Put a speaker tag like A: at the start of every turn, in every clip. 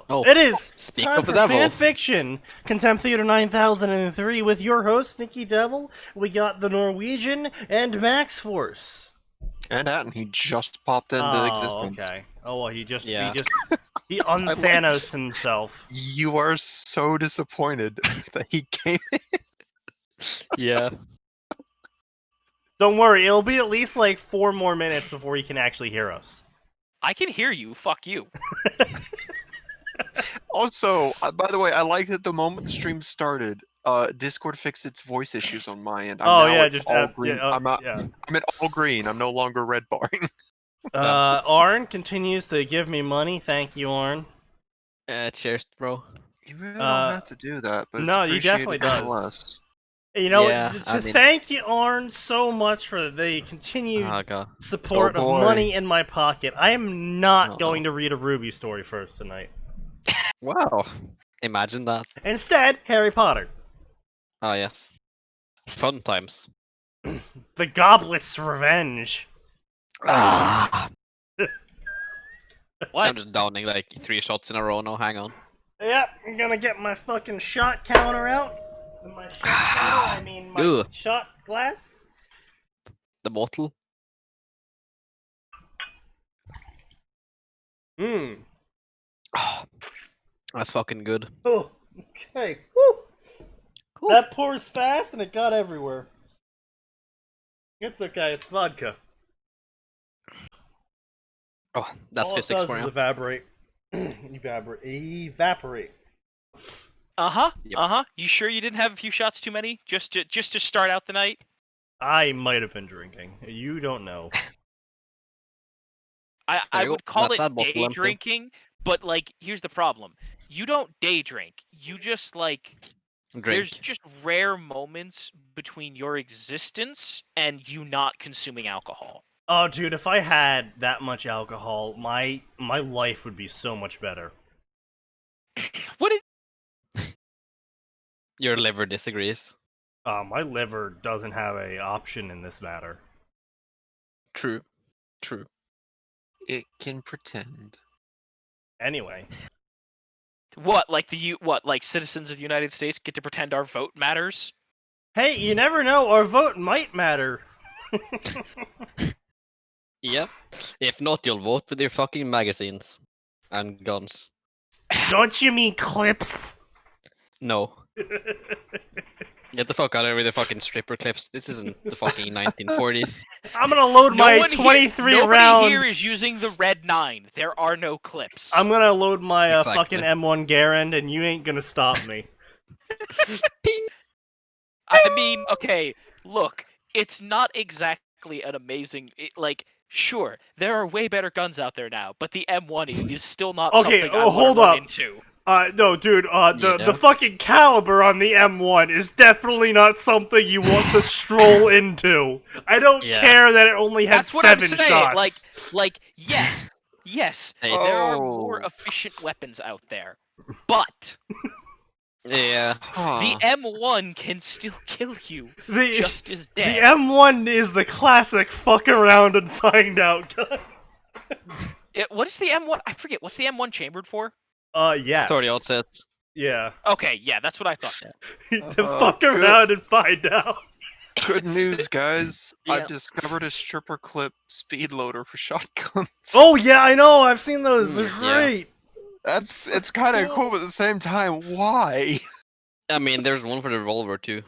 A: Oh,
B: it is
A: speak
B: time
A: of
B: for
A: the devil.
B: Fanfiction, Contempt Theater 9003 with your host, SneakyDevil. We got the Norwegian and Max Force.
C: And Atin, he just popped into existence.
B: Okay. Oh, well, he
A: Yeah.
B: he un-Thanos himself.
C: You are so disappointed that he came in.
A: Yeah.
B: Don't worry, it'll be at least like 4 more minutes before he can actually hear us.
D: I can hear you. Fuck you.
C: Also, by the way, I like that the moment the stream started, Discord fixed its voice issues on my end.
B: Yeah,
C: I'm at all green. I'm no longer red barring.
B: Arn continues to give me money. Thank you, Arn.
A: Cheers, bro.
C: You really don't have to do that, but it's
B: no, you definitely does.
C: nonetheless.
B: You know,
A: Yeah,
B: thank you, Arn, so much for the continued support of
C: boy.
B: money in my pocket. I am not going to read a Ruby story first tonight.
A: Wow. Imagine that.
B: Instead, Harry Potter.
A: Ah, yes. Fun times.
B: The Goblet's Revenge.
A: Ah.
D: What?
A: I'm just downing like 3 shots in a row now. Hang on.
B: Yep, I'm gonna get my fucking shot counter out. And my shot counter, I mean my
A: Ugh.
B: shot glass.
A: The bottle.
B: Mmm.
A: That's fucking good.
B: Oh, okay. Woo!
A: Cool.
B: That pours fast and it got everywhere. It's okay, it's vodka.
A: Oh, that's
B: All it
A: physics
B: does
A: for
B: is
A: you.
B: evaporate. Evaporate.
D: Uh-huh.
A: Yep.
D: Uh-huh. You sure you didn't have a few shots too many? Just to start out the night?
B: I might have been drinking. You don't know.
D: I would call
A: That's
D: it
A: that bottle
D: day
A: empty.
D: drinking, but like here's the problem. You don't day drink. You just like there's
A: Drink.
D: just rare moments between your existence and you not consuming alcohol.
B: Oh, dude, if I had that much alcohol, my life would be so much better.
D: What is
A: Your liver disagrees.
B: My liver doesn't have a option in this matter.
A: True. True.
C: It can pretend.
B: Anyway.
D: what like like citizens of the United States get to pretend our vote matters?
B: Hey, you never know, our vote might matter.
A: Yep. If not, you'll vote with your fucking magazines. And guns.
B: Don't you mean clips?
A: No. Get the fuck out of here with the fucking stripper clips. This isn't the fucking 1940s.
B: I'm gonna load my 23
D: nobody
B: round.
D: here is using the Red 9. There are no clips.
B: I'm gonna load my
A: Exactly.
B: fucking M1 Garand, and you ain't gonna stop me.
D: I mean, okay, look, it's not exactly an amazing like. Sure, there are way better guns out there now, but the M1 is still not
B: Okay,
D: something I want
B: hold
D: to run
B: up.
D: into.
B: No, dude,
A: Yeah.
B: the fucking caliber on the M1 is definitely not something you want to stroll into. I don't
A: Yeah.
B: care that it only has
D: That's what I'm
B: 7
D: saying.
B: shots.
D: Like, yes,
A: Hey.
D: there are more
C: Oh.
D: efficient weapons out there, but
A: Yeah.
D: the M1 can still kill you just as
B: The
D: dead.
B: M1 is the classic fuck around and find out gun.
D: What is the M1? I forget. What's the M1 chambered for?
B: Yes.
A: 30 odd sets.
B: Yeah.
D: Okay, yeah, that's what I thought.
B: To fuck around and find out.
C: Good news, guys.
A: Yeah.
C: I've discovered a stripper clip speed loader for shotguns.
B: Oh, yeah, I know, I've seen those. They're
A: Yeah.
B: great.
C: It's kind of cool, but at the same time, why?
A: I mean, there's one for the revolver too.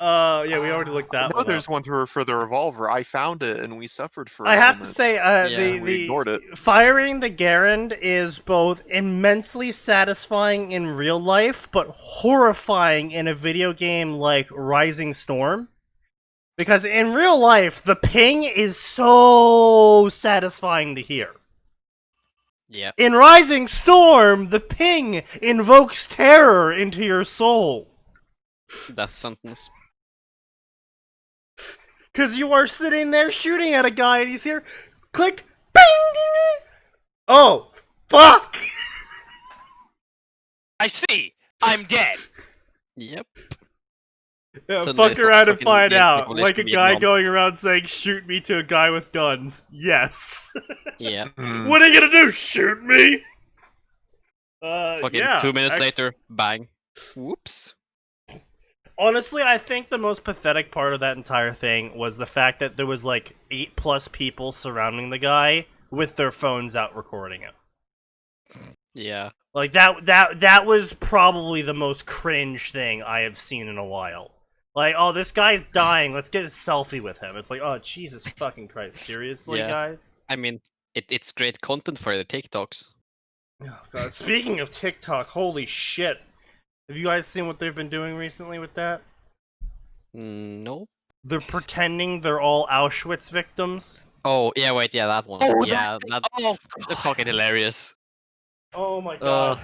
B: Yeah, we already looked that
C: I know
B: one
C: there's
B: up.
C: one for the revolver. I found it, and we suffered for.
B: I
C: a
B: have to
C: moment.
B: say,
A: Yeah,
C: we ignored it.
B: firing the Garand is both immensely satisfying in real life, but horrifying in a video game like Rising Storm. Because in real life, the ping is so satisfying to hear.
A: Yeah.
B: In Rising Storm, the ping invokes terror into your soul.
A: Death sentence.
B: Because you are sitting there shooting at a guy and he's here, click, bing! Oh, fuck!
D: I see. I'm dead.
A: Yep.
B: Yeah,
A: So
B: fuck
A: they
B: around and
A: fucking
B: find
A: gave
B: out.
A: people
B: Like a
A: this
B: guy
A: Vietnam.
B: going around saying, shoot me to a guy with guns. Yes.
A: Yeah.
C: Hmm.
B: What are you gonna do, shoot me?
A: Fucking
B: yeah.
A: 2 minutes later, bang. Whoops.
B: Honestly, I think the most pathetic part of that entire thing was the fact that there was like 8+ people surrounding the guy with their phones out recording it.
A: Yeah.
B: Like that was probably the most cringe thing I have seen in a while. Like, oh, this guy's dying. Let's get a selfie with him. It's like, oh, Jesus fucking Christ, seriously,
A: Yeah.
B: guys?
A: I mean, it's great content for the TikToks.
B: Oh God. Speaking of TikTok, holy shit! Have you guys seen what they've been doing recently with that?
A: No.
B: They're pretending they're all Auschwitz victims.
A: Oh, yeah, wait, yeah, that one.
D: Oh,
A: yeah,
D: thing.
A: that's
D: Oh,
A: fucking hilarious.
B: Oh my God.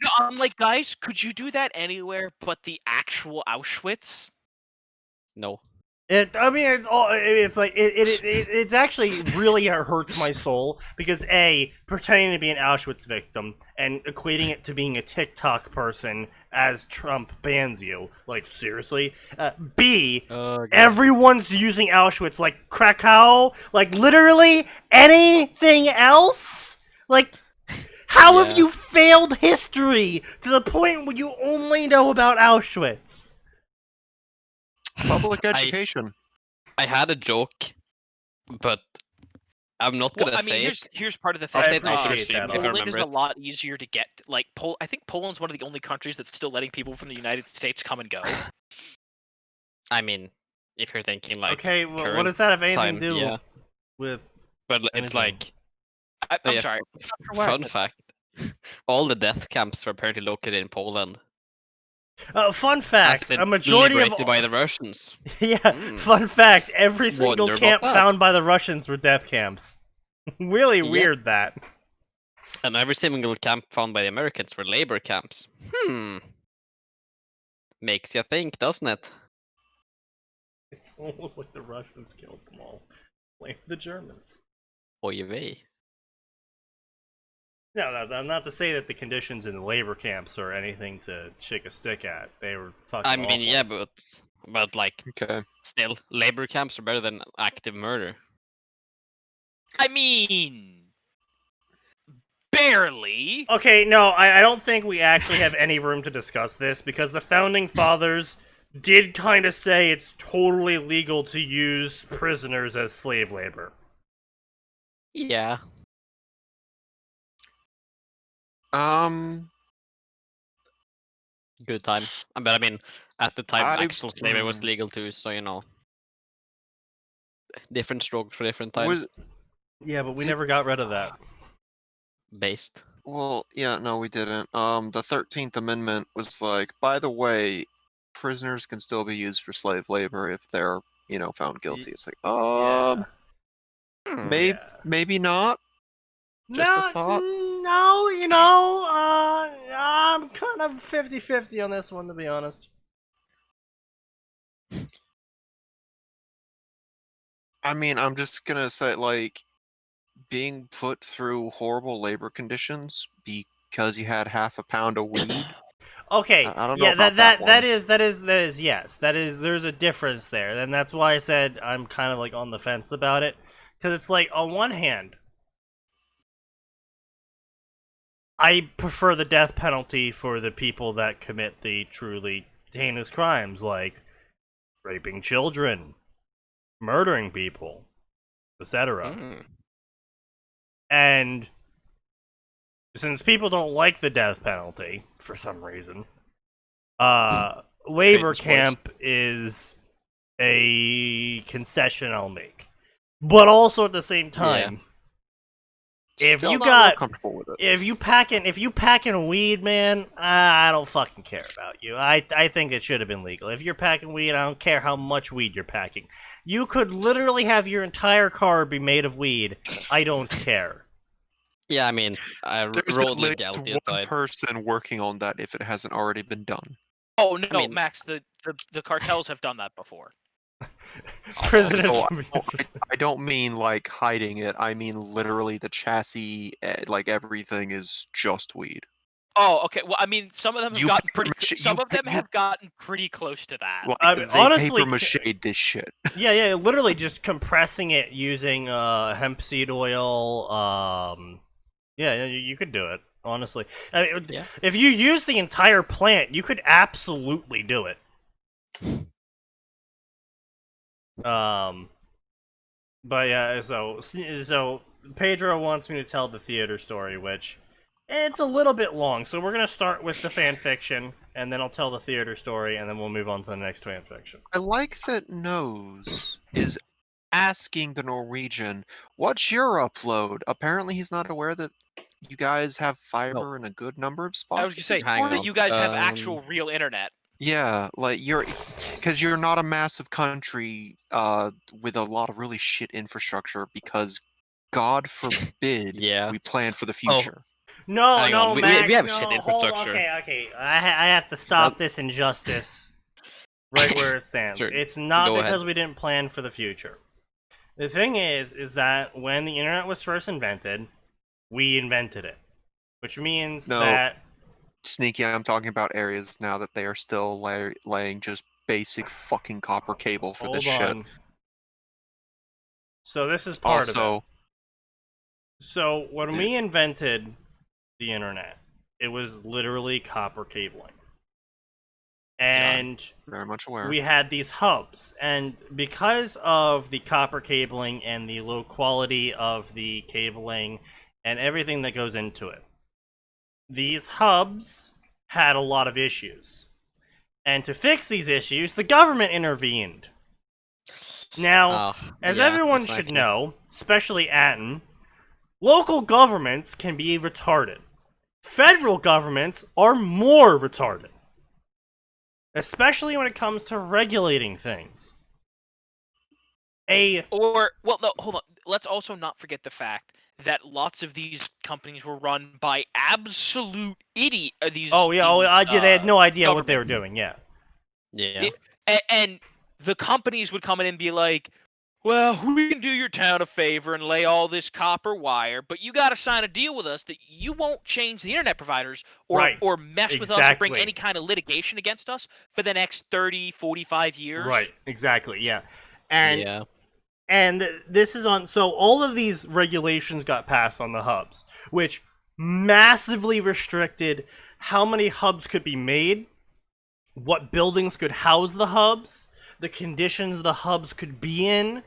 D: No, I'm like, guys, could you do that anywhere but the actual Auschwitz?
A: No.
B: I mean, it's actually really hurts my soul because A, pretending to be an Auschwitz victim and equating it to being a TikTok person as Trump bans you. Like, seriously? B,
A: God.
B: everyone's using Auschwitz, like Krakow, like literally anything else? Like, how have
A: Yeah.
B: you failed history to the point where you only know about Auschwitz?
C: Public education.
A: I had a joke, but I'm not gonna
D: Well, I mean,
A: say it.
D: here's part of the
A: I'll
D: thing.
A: say it after
B: appreciate
A: stream
B: that,
A: if I
D: Poland is
A: remember
D: a
A: it.
D: lot easier to get. Like, I think Poland's one of the only countries that's still letting people from the United States come and go.
A: I mean, if you're thinking like
B: Okay, well, what
A: current
B: does that have anything
A: time,
B: to do
A: yeah.
B: with...
A: But it's
B: anything.
A: like
D: I'm
A: yeah,
D: sorry.
A: fun fact. All the death camps were apparently located in Poland.
B: Fun
A: As
B: fact,
A: in
B: a majority of...
A: liberated by the Russians.
B: Yeah,
A: Mm.
B: fun fact, every single
A: Wonder about
B: camp
A: that.
B: found by the Russians were death camps. Really
A: Yep.
B: weird, that.
A: And every single camp found by the Americans were labor camps. Makes you think, doesn't it?
B: It's almost like the Russians killed them all. Blame the Germans.
A: Oy vey.
B: No, not to say that the conditions in the labor camps are anything to shake a stick at. They were fucking
A: I mean,
B: awful.
A: yeah, but like,
C: Okay.
A: still, labor camps are better than active murder.
D: I mean, barely.
B: Okay, no, I don't think we actually have any room to discuss this, because the Founding Fathers did kind of say it's totally legal to use prisoners as slave labor.
A: Yeah. Good times. But I mean, at the time, actual slavery was legal too, so you know. Different strokes for different times.
C: Was
B: Yeah, but we never got rid of that.
A: Based.
C: well, yeah, no, we didn't. The 13th Amendment was like, by the way, prisoners can still be used for slave labor if they're, found guilty. It's like, maybe,
B: Yeah.
C: maybe not. Just a thought.
B: No, I'm kind of 50-50 on this one, to be honest.
C: I mean, I'm just gonna say, like, being put through horrible labor conditions because you had half a pound of weed.
B: Okay,
C: I don't know
B: yeah,
C: about
B: that
C: one.
B: is yes, there's a difference there, and that's why I said I'm kind of like on the fence about it, because it's like, on one hand, I prefer the death penalty for the people that commit the truly heinous crimes, like raping children, murdering people, etc.
A: Mm.
B: And since people don't like the death penalty for some reason, labor
A: Strange choice.
B: camp is a concession I'll make. But also at the same time, if
C: Still
B: you
C: not
B: got
C: real comfortable with it.
B: if you packing weed, man, I don't fucking care about you. I think it should have been legal. If you're packing weed, I don't care how much weed you're packing. You could literally have your entire car be made of weed. I don't care.
A: Yeah, I mean, I
C: There's
A: rolled
C: at least
A: legality
C: one
A: aside.
C: person working on that if it hasn't already been done.
D: Oh no,
A: mean-
D: Max, the cartels have done that before.
B: Prisoners.
C: So I don't mean like hiding it. I mean literally the chassis, like everything is just weed.
D: Oh, okay. Well, I mean, some of them have
C: You
D: gotten
C: paper
D: pretty.
C: mache-
D: Some
C: you
D: of them
C: pa-
D: have gotten pretty close to that.
C: Like,
B: I
C: they
B: mean, honestly,
C: paper mache this shit.
B: Yeah, literally just compressing it using hemp seed oil. Yeah, you could do it. Honestly, I mean,
A: Yeah.
B: if you use the entire plant, you could absolutely do it. But yeah, so Pedro wants me to tell the theater story, which it's a little bit long. So we're gonna start with the fan fiction, and then I'll tell the theater story, and then we'll move on to the next fan fiction.
C: I like that Nose is asking the Norwegian, "What's your upload?" Apparently, he's not aware that you guys have fiber in a good number of spots.
D: I was gonna
C: at
D: say
C: this
A: Hang
C: point.
D: that
A: on.
D: you guys have actual real internet.
C: Yeah, like because you're not a massive country with a lot of really shit infrastructure. Because God forbid
A: Yeah.
C: we plan for the
A: Oh.
C: future.
B: No,
A: Hang
B: no,
A: on, we
B: Max,
A: have
B: no,
A: shit
B: hold on,
A: infrastructure.
B: okay. I have to stop this injustice right where it stands.
A: Sure,
B: It's not
A: go
B: because
A: ahead.
B: we didn't plan for the future. The thing is that when the internet was first invented, we invented it. Which means
C: No.
B: that...
C: Sneaky, I'm talking about areas now that they are still laying just basic fucking copper cable for this
B: Hold
C: shit.
B: on. So this is part of it.
C: Also,
B: So when we invented the internet, it was literally copper cabling. And
C: very much aware.
B: we had these hubs, and because of the copper cabling and the low quality of the cabling and everything that goes into it, these hubs had a lot of issues. And to fix these issues, the government intervened. Now, as everyone should know, especially Atin, local governments can be retarded. Federal governments are more retarded. Especially when it comes to regulating things.
D: Well, no, hold on. Let's also not forget the fact that lots of these companies were run by absolute idiot. They
B: had no idea what they were doing. Yeah.
D: And the companies would come in and be like, "Well, we can do your town a favor and lay all this copper wire, but you got to sign a deal with us that you won't change the internet providers or mess with us or bring any kind of litigation against us for the next 30, 45 years."
B: Right, exactly, yeah. And this is on... So all of these regulations got passed on the hubs, which massively restricted how many hubs could be made, what buildings could house the hubs, the conditions the hubs could be in.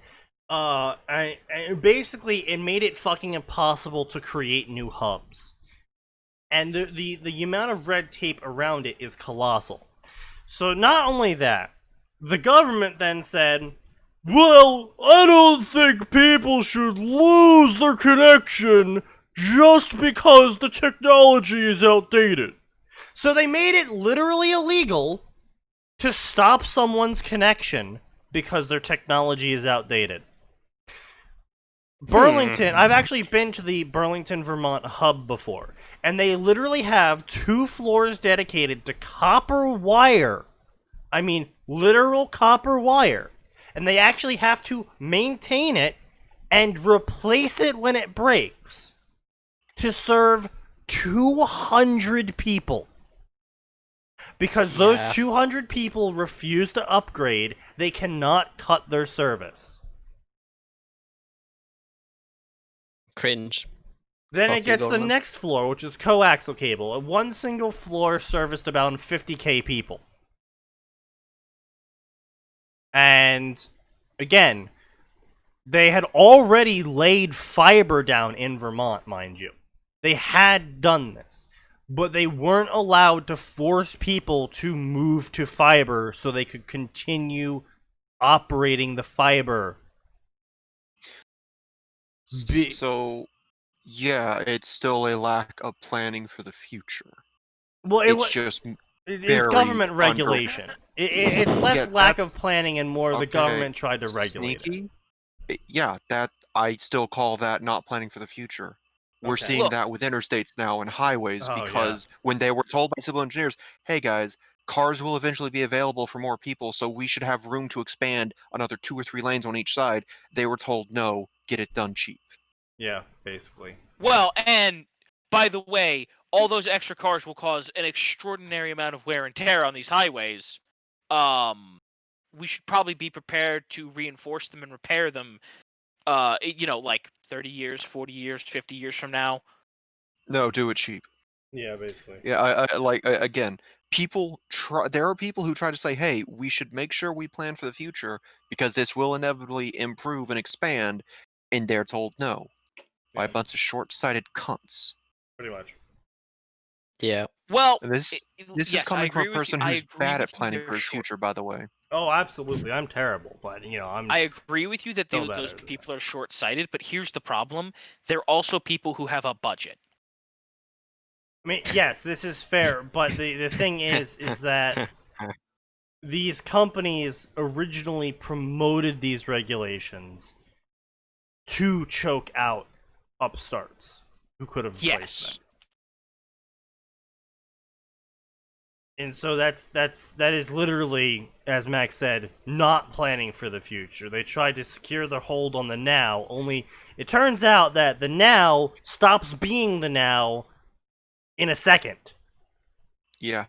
B: Basically, it made it fucking impossible to create new hubs. And the amount of red tape around it is colossal. So not only that, the government then said, "Well, I don't think people should lose their connection just because the technology is outdated." So they made it literally illegal to stop someone's connection because their technology is outdated. Burlington, I've actually been to the Burlington, Vermont hub before, and they literally have 2 floors dedicated to copper wire. I mean, literal copper wire. And they actually have to maintain it and replace it when it breaks to serve 200 people. Because those 200 people refuse to upgrade, they cannot cut their service.
A: Cringe.
B: Then it gets the next floor, which is coaxial cable. One single floor serviced about 50k people. And, again, they had already laid fiber down in Vermont, mind you. They had done this. But they weren't allowed to force people to move to fiber so they could continue operating the fiber.
C: So, yeah, it's still a lack of planning for the future.
B: Well, it's government regulation. It's less lack of planning and more the government tried to regulate it.
C: Yeah, that I still call that not planning for the future. We're seeing that with interstates now and highways because when they were told by civil engineers, "Hey guys, cars will eventually be available for more people, so we should have room to expand another 2 or 3 lanes on each side," they were told, "No, get it done cheap."
B: Yeah, basically.
D: Well, and by the way, all those extra cars will cause an extraordinary amount of wear and tear on these highways. We should probably be prepared to reinforce them and repair them, like 30 years, 40 years, 50 years from now.
C: No, do it cheap.
B: Yeah, basically.
C: Yeah, again, people try. There are people who try to say, "Hey, we should make sure we plan for the future because this will inevitably improve and expand," and they're told no by a
B: Yeah.
C: bunch of short-sighted cunts.
B: Pretty much.
A: Yeah.
D: Well,
C: And this is
D: yes, I
C: coming from
D: agree
C: a
D: with you.
C: person
D: I
C: who's
D: agree
C: bad
D: with
C: at
D: you.
C: planning
D: They're
C: for his
D: short.
C: future, by the way.
B: Oh, absolutely. I'm terrible, but I'm.
D: I agree with you that
B: Still
D: those
B: better than
D: people are short-sighted, but here's the problem: they're also people who have a budget.
B: I mean, yes, this is fair, but the thing is that these companies originally promoted these regulations to choke out upstarts who could have replaced them.
D: Yes.
B: And so that is literally, as Max said, not planning for the future. They tried to secure their hold on the now, only it turns out that the now stops being the now in a second.
C: Yeah.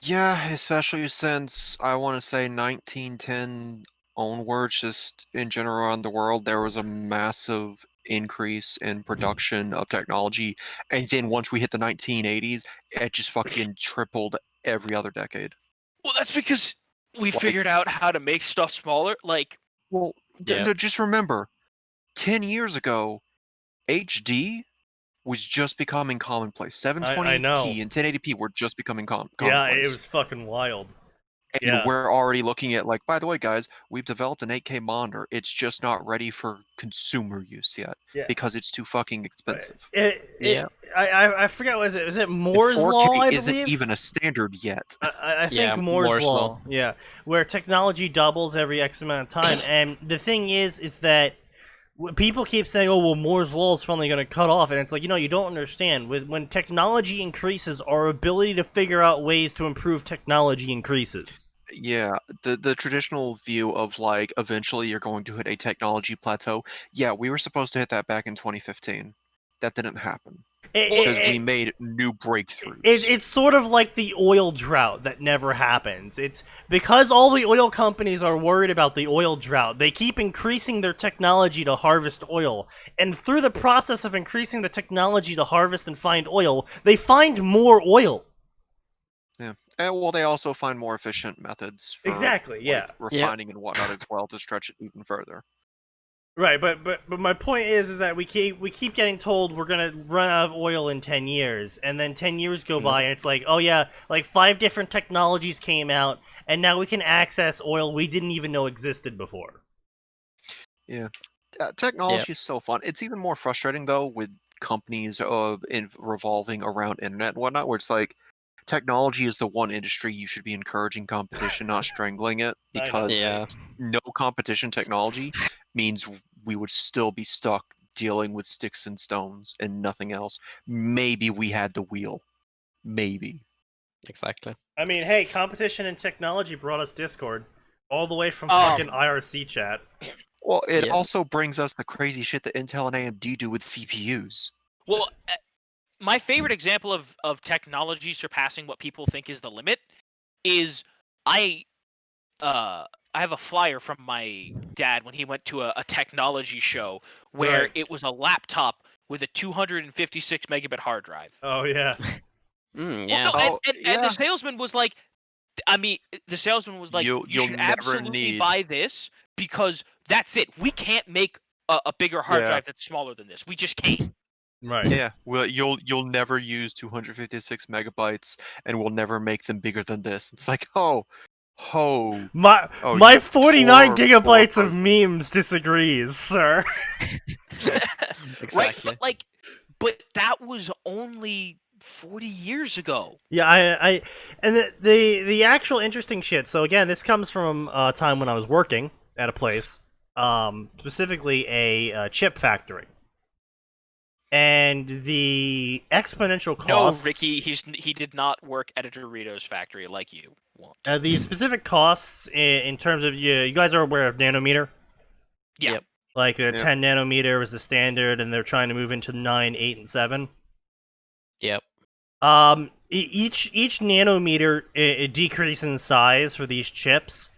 C: Yeah, especially since I want to say 1910 onwards, just in general around the world, there was a massive increase in production of technology. And then once we hit the 1980s, it just fucking tripled every other decade.
D: Well, that's because we
C: Like-
D: figured out how to make stuff smaller. Like,
C: Well,
A: Yeah.
C: no, just remember, 10 years ago, HD was just becoming commonplace.
B: I
C: 720p
B: know.
C: and 1080p were just becoming
B: Yeah,
C: commonplace.
B: it was fucking wild.
C: And
B: Yeah.
C: we're already looking at, like, by the way, guys, we've developed an 8K monitor. It's just not ready for consumer use yet
B: Yeah.
C: because it's too fucking expensive.
A: Yeah.
B: I forget, was it
C: And
B: Moore's
C: 4K
B: law, I
C: isn't
B: believe?
C: even a standard yet.
B: I think
A: Yeah,
B: Moore's
A: Moore's
B: law.
A: law.
B: Yeah, where technology doubles every X amount of time, and the thing is that people keep saying, "Oh, well, Moore's law is finally going to cut off," and it's like, you don't understand. When technology increases, our ability to figure out ways to improve technology increases.
C: Yeah, the traditional view of, like, eventually you're going to hit a technology plateau. Yeah, we were supposed to hit that back in 2015. That didn't happen because we made new breakthroughs.
B: It's sort of like the oil drought that never happens. It's because all the oil companies are worried about the oil drought. They keep increasing their technology to harvest oil. And through the process of increasing the technology to harvest and find oil, they find more oil.
C: Yeah. And, well, they also find more efficient methods for,
B: Exactly, yeah.
C: like, refining and whatnot as well to stretch it even further.
B: Right, but my point is that we keep getting told we're gonna run out of oil in 10 years, and then 10 years go by, and it's like, oh yeah, like 5 different technologies came out, and now we can access oil we didn't even know existed before.
C: Yeah. Technology is so fun. It's even more frustrating, though, with companies revolving around internet and whatnot, where it's like, technology is the one industry you should be encouraging competition, not strangling it,
B: I know.
C: because
A: Yeah.
C: no competition technology means we would still be stuck dealing with sticks and stones and nothing else. Maybe we had the wheel. Maybe.
A: Exactly.
B: I mean, hey, competition in technology brought us Discord, all the way from fucking IRC chat.
C: Well, it
A: Yeah.
C: also brings us the crazy shit that Intel and AMD do with CPUs.
D: well, my favorite example of technology surpassing what people think is the limit is I have a flyer from my dad when he went to a technology show where
B: Right.
D: it was a laptop with a 256 megabit hard drive.
B: Oh yeah.
A: Yeah.
D: Well, no, and
C: yeah.
D: the salesman was like, the salesman was like,
C: You'll
D: you should
C: never
D: absolutely
C: need-
D: buy this because that's it. We can't make a bigger hard
C: Yeah.
D: drive that's smaller than this. We just can't.
B: Right.
C: Yeah, well, you'll never use 256 megabytes, and we'll never make them bigger than this. It's like, oh,
B: My
C: Oh,
B: my
C: you
B: 49
C: poor
B: gigabytes of
C: person.
B: memes disagrees, sir.
D: Right?
A: Exactly.
D: But that was only 40 years ago.
B: Yeah, I and the actual interesting shit. So again, this comes from a time when I was working at a place, specifically a chip factory, and the exponential costs.
D: No, Ricky, he did not work at a Doritos factory like you want.
B: The specific costs in terms of you guys are aware of nanometer.
D: Yeah.
A: Yep.
B: Like the
C: Yep.
B: 10 nanometer was the standard, and they're trying to move into 9, 8, and 7.
A: Yep.
B: Each nanometer decrease in size for these chips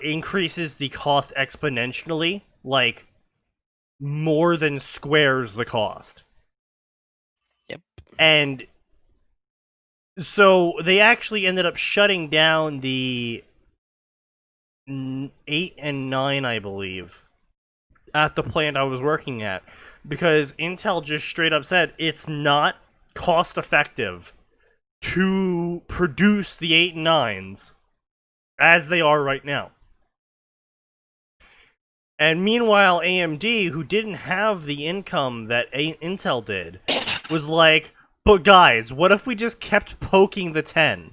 B: increases the cost exponentially, like more than squares the cost.
A: Yep.
B: And so they actually ended up shutting down the 8 and 9, I believe, at the plant I was working at, because Intel just straight up said it's not cost effective to produce the 8 and 9s as they are right now. And meanwhile, AMD, who didn't have the income that Intel did, was like, but guys, what if we just kept poking the 10?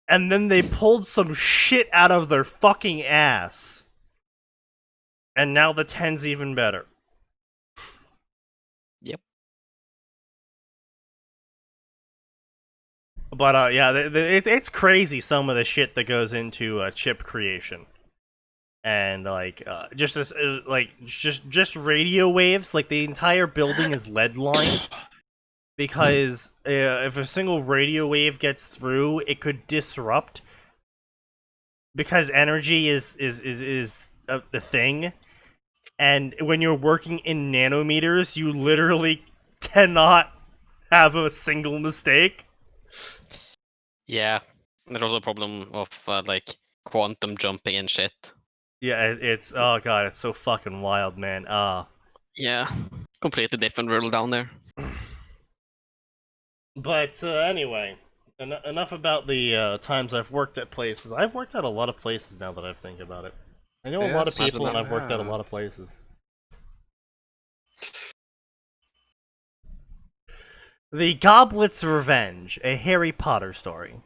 B: And then they pulled some shit out of their fucking ass. And now the 10's even better.
A: Yep.
B: But yeah, it's crazy some of the shit that goes into chip creation. And like just radio waves, like the entire building is lead lined. Because if a single radio wave gets through, it could disrupt. Because energy is the thing, and when you're working in nanometers, you literally cannot have a single mistake.
A: Yeah, there's also a problem of like quantum jumping and shit.
B: Yeah, it's oh god, it's so fucking wild, man.
A: Yeah, completely different world down there.
B: But anyway, enough about the times I've worked at places. I've worked at a lot of places now that I think about it. I know a lot of people, and I've worked at a lot of places. The Goblet's Revenge, a Harry Potter story.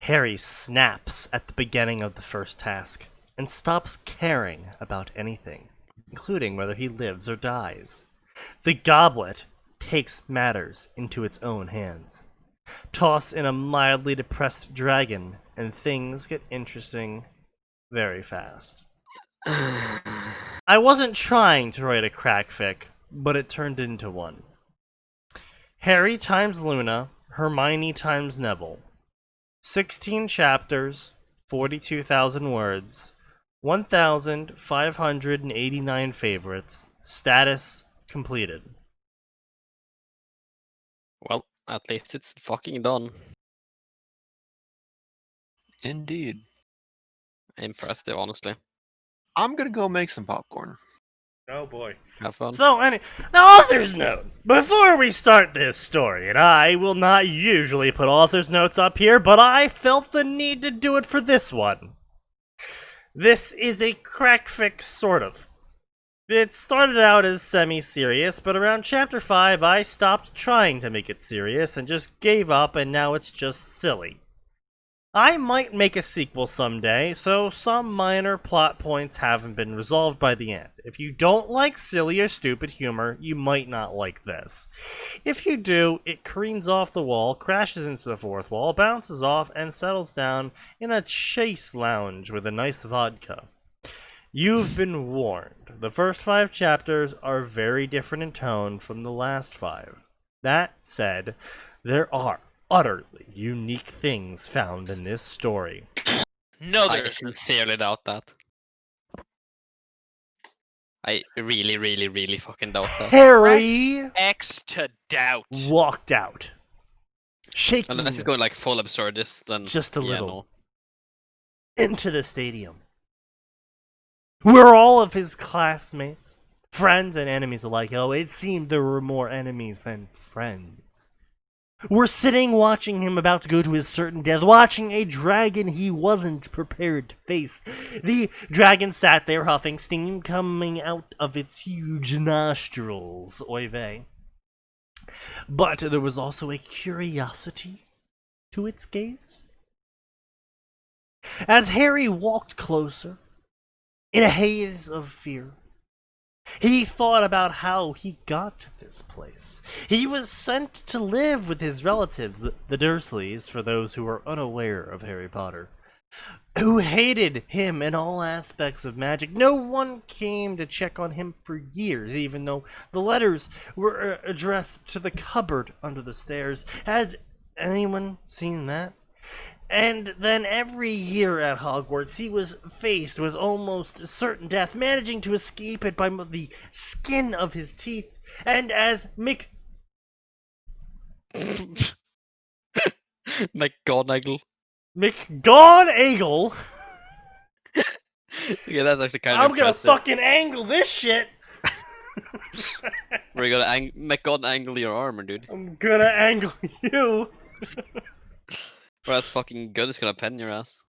B: Harry snaps at the beginning of the first task, and stops caring about anything, including whether he lives or dies. The Goblet takes matters into its own hands. Toss in a mildly depressed dragon, and things get interesting very fast. I wasn't trying to write a crackfic, but it turned into one. Harry times Luna, Hermione times Neville. 16 chapters, 42,000 words, 1,589 favorites, status completed.
A: Well, at least it's fucking done.
C: Indeed.
A: Impressive, honestly.
C: I'm gonna go make some popcorn.
B: Oh boy.
A: Have fun.
B: So, the author's note. Before we start this story, and I will not usually put author's notes up here, but I felt the need to do it for this one. This is a crackfic, sort of. It started out as semi-serious, but around chapter 5 I stopped trying to make it serious and just gave up, and now it's just silly. I might make a sequel someday, so some minor plot points haven't been resolved by the end. If you don't like silly or stupid humor, you might not like this. If you do, it careens off the wall, crashes into the fourth wall, bounces off, and settles down in a chase lounge with a nice vodka. You've been warned. The first 5 chapters are very different in tone from the last 5. That said, there are utterly unique things found in this story.
D: No,
A: I
D: there's
A: sincerely doubt that. I really, really, really fucking doubt that.
B: Harry
D: X to doubt.
B: walked out, shaking
A: Unless it's going like full absurdist, then
B: just a
A: yeah,
B: little
A: no.
B: into the stadium, where all of his classmates, friends and enemies alike, oh, it seemed there were more enemies than friends, were sitting watching him about to go to his certain death, watching a dragon he wasn't prepared to face. The dragon sat there huffing, steam coming out of its huge nostrils. Oy vey. But there was also a curiosity to its gaze. As Harry walked closer, in a haze of fear, he thought about how he got to this place. He was sent to live with his relatives, the Dursleys, for those who are unaware of Harry Potter, who hated him in all aspects of magic. No one came to check on him for years, even though the letters were addressed to the cupboard under the stairs. Had anyone seen that? And then every year at Hogwarts, he was faced with almost certain death, managing to escape it by the skin of his teeth. And as
A: McGonagall.
B: McGonagall.
A: Yeah, that's actually kind of
B: I'm gonna
A: impressive.
B: fucking angle this shit.
A: We're gonna McGonagall your armor, dude.
B: I'm gonna angle you.
A: Bro, that's fucking good. It's gonna pen your ass.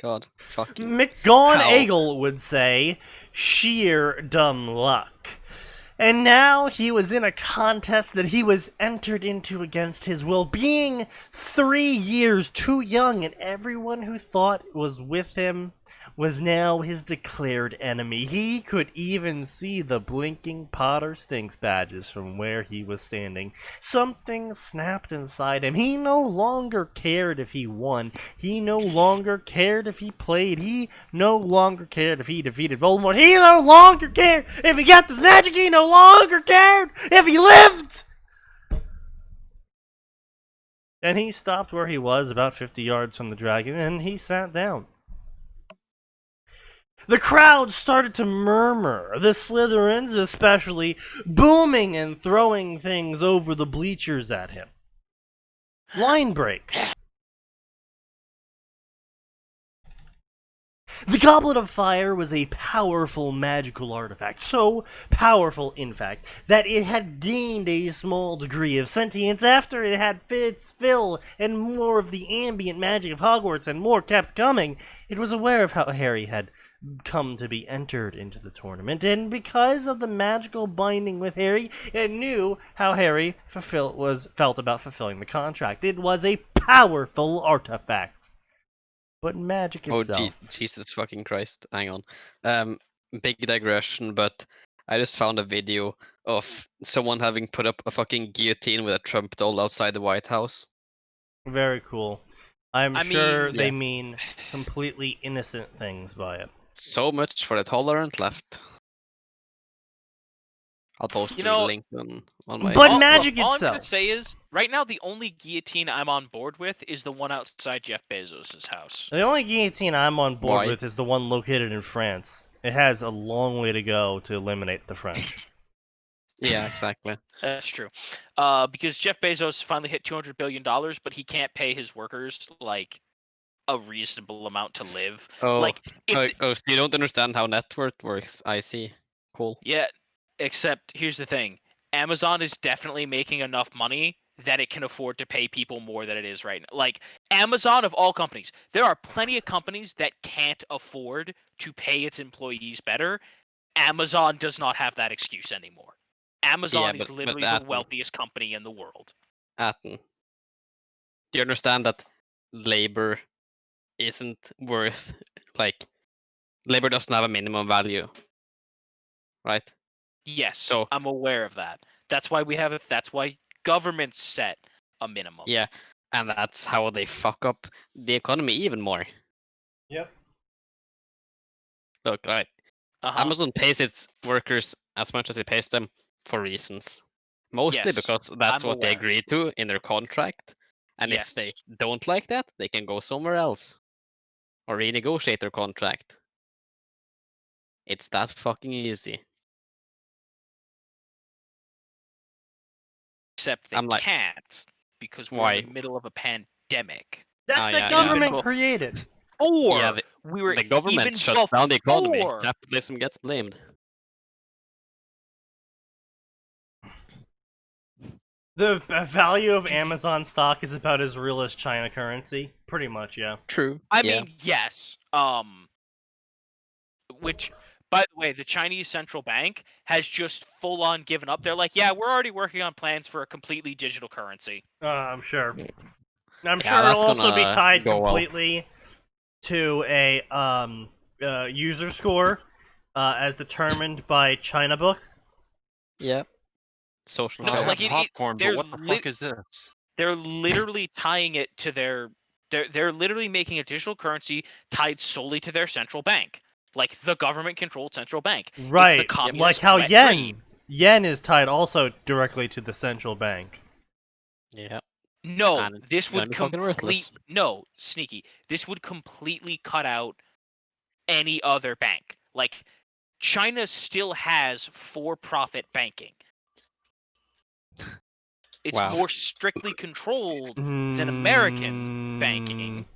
A: God, fucking.
B: McGonagall would say, sheer dumb luck. And now he was in a contest that he was entered into against his will, being 3 years too young, and everyone who thought was with him was now his declared enemy. He could even see the blinking Potter Stinks badges from where he was standing. Something snapped inside him. He no longer cared if he won. He no longer cared if he played. He no longer cared if he defeated Voldemort. He no longer cared if he got this magic. He no longer cared if he lived. And he stopped where he was, about 50 yards from the dragon, and he sat down. The crowd started to murmur, the Slytherins especially, booming and throwing things over the bleachers at him. Line break. The Goblet of Fire was a powerful magical artifact, so powerful, in fact, that it had gained a small degree of sentience after it had its fill and more of the ambient magic of Hogwarts, and more kept coming. It was aware of how Harry had come to be entered into the tournament, and because of the magical binding with Harry, it knew how Harry felt about fulfilling the contract. It was a powerful artifact. But magic itself.
A: Oh, Jesus fucking Christ. Hang on. Big digression, but I just found a video of someone having put up a fucking guillotine with a Trump doll outside the White House.
B: Very cool. I'm sure
A: mean,
B: they
A: yeah.
B: mean completely innocent things by it.
A: So much for the tolerant left. I'll post the link on my...
B: But magic
D: all I'm
B: itself.
D: gonna say is, right now the only guillotine I'm on board with is the one outside Jeff Bezos' house.
B: The only guillotine I'm on board
A: Why?
B: with is the one located in France. It has a long way to go to eliminate the French.
A: Yeah, exactly.
D: That's true. Because Jeff Bezos finally hit $200 billion, but he can't pay his workers, like, a reasonable amount to live.
A: Oh,
D: Like,
A: so you don't understand how net worth works. I see. Cool.
D: Yeah, except here's the thing. Amazon is definitely making enough money that it can afford to pay people more than it is right now. Like, Amazon of all companies. There are plenty of companies that can't afford to pay its employees better. Amazon does not have that excuse anymore. Amazon is literally the wealthiest company in the world.
A: Atin, do you understand that labor isn't worth, like, labor doesn't have a minimum value, right?
D: Yes,
A: So
D: I'm aware of that. That's why that's why governments set a minimum.
A: yeah, and that's how they fuck up the economy even more.
B: Yep.
A: Look, right.
D: Uh-huh.
A: Amazon pays its workers as much as it pays them for reasons. Mostly
D: Yes,
A: because that's
D: I'm
A: what they
D: aware.
A: agreed to in their contract. And
D: Yes.
A: if they don't like that, they can go somewhere else. Or renegotiate their contract. It's that fucking easy.
D: Except they can't, because we're in the middle of a pandemic.
B: That the government created.
D: Or
A: Yeah,
D: we were
A: the government
D: even
A: shuts down the economy.
D: before-
A: Capitalism gets blamed.
B: The value of Amazon stock is about as real as China currency. Pretty much, yeah.
A: True.
D: I mean, yes. Which, by the way, the Chinese central bank has just full on given up. They're like, yeah, we're already working on plans for a completely digital currency.
B: I'm sure. I'm
A: Yeah,
B: sure
A: that's
B: it'll also be
A: gonna
B: tied
A: go well.
B: completely to a user score as determined by China Book.
A: Yeah. Social
D: No,
C: I have
D: like
C: popcorn, but
D: they're
C: what the fuck is this?
D: They're literally tying it to their. They're literally making a digital currency tied solely to their central bank, like the government-controlled central bank.
B: Right,
D: it's the communist
B: like how
D: wet
B: yen
D: dream.
B: yen is tied also directly to the central bank.
A: Yeah.
D: No,
A: And it's
D: this
A: gonna
D: would
A: be fucking worthless.
D: Sneaky. This would completely cut out any other bank. Like, China still has for-profit banking. It's
A: Wow.
D: more strictly controlled than American banking.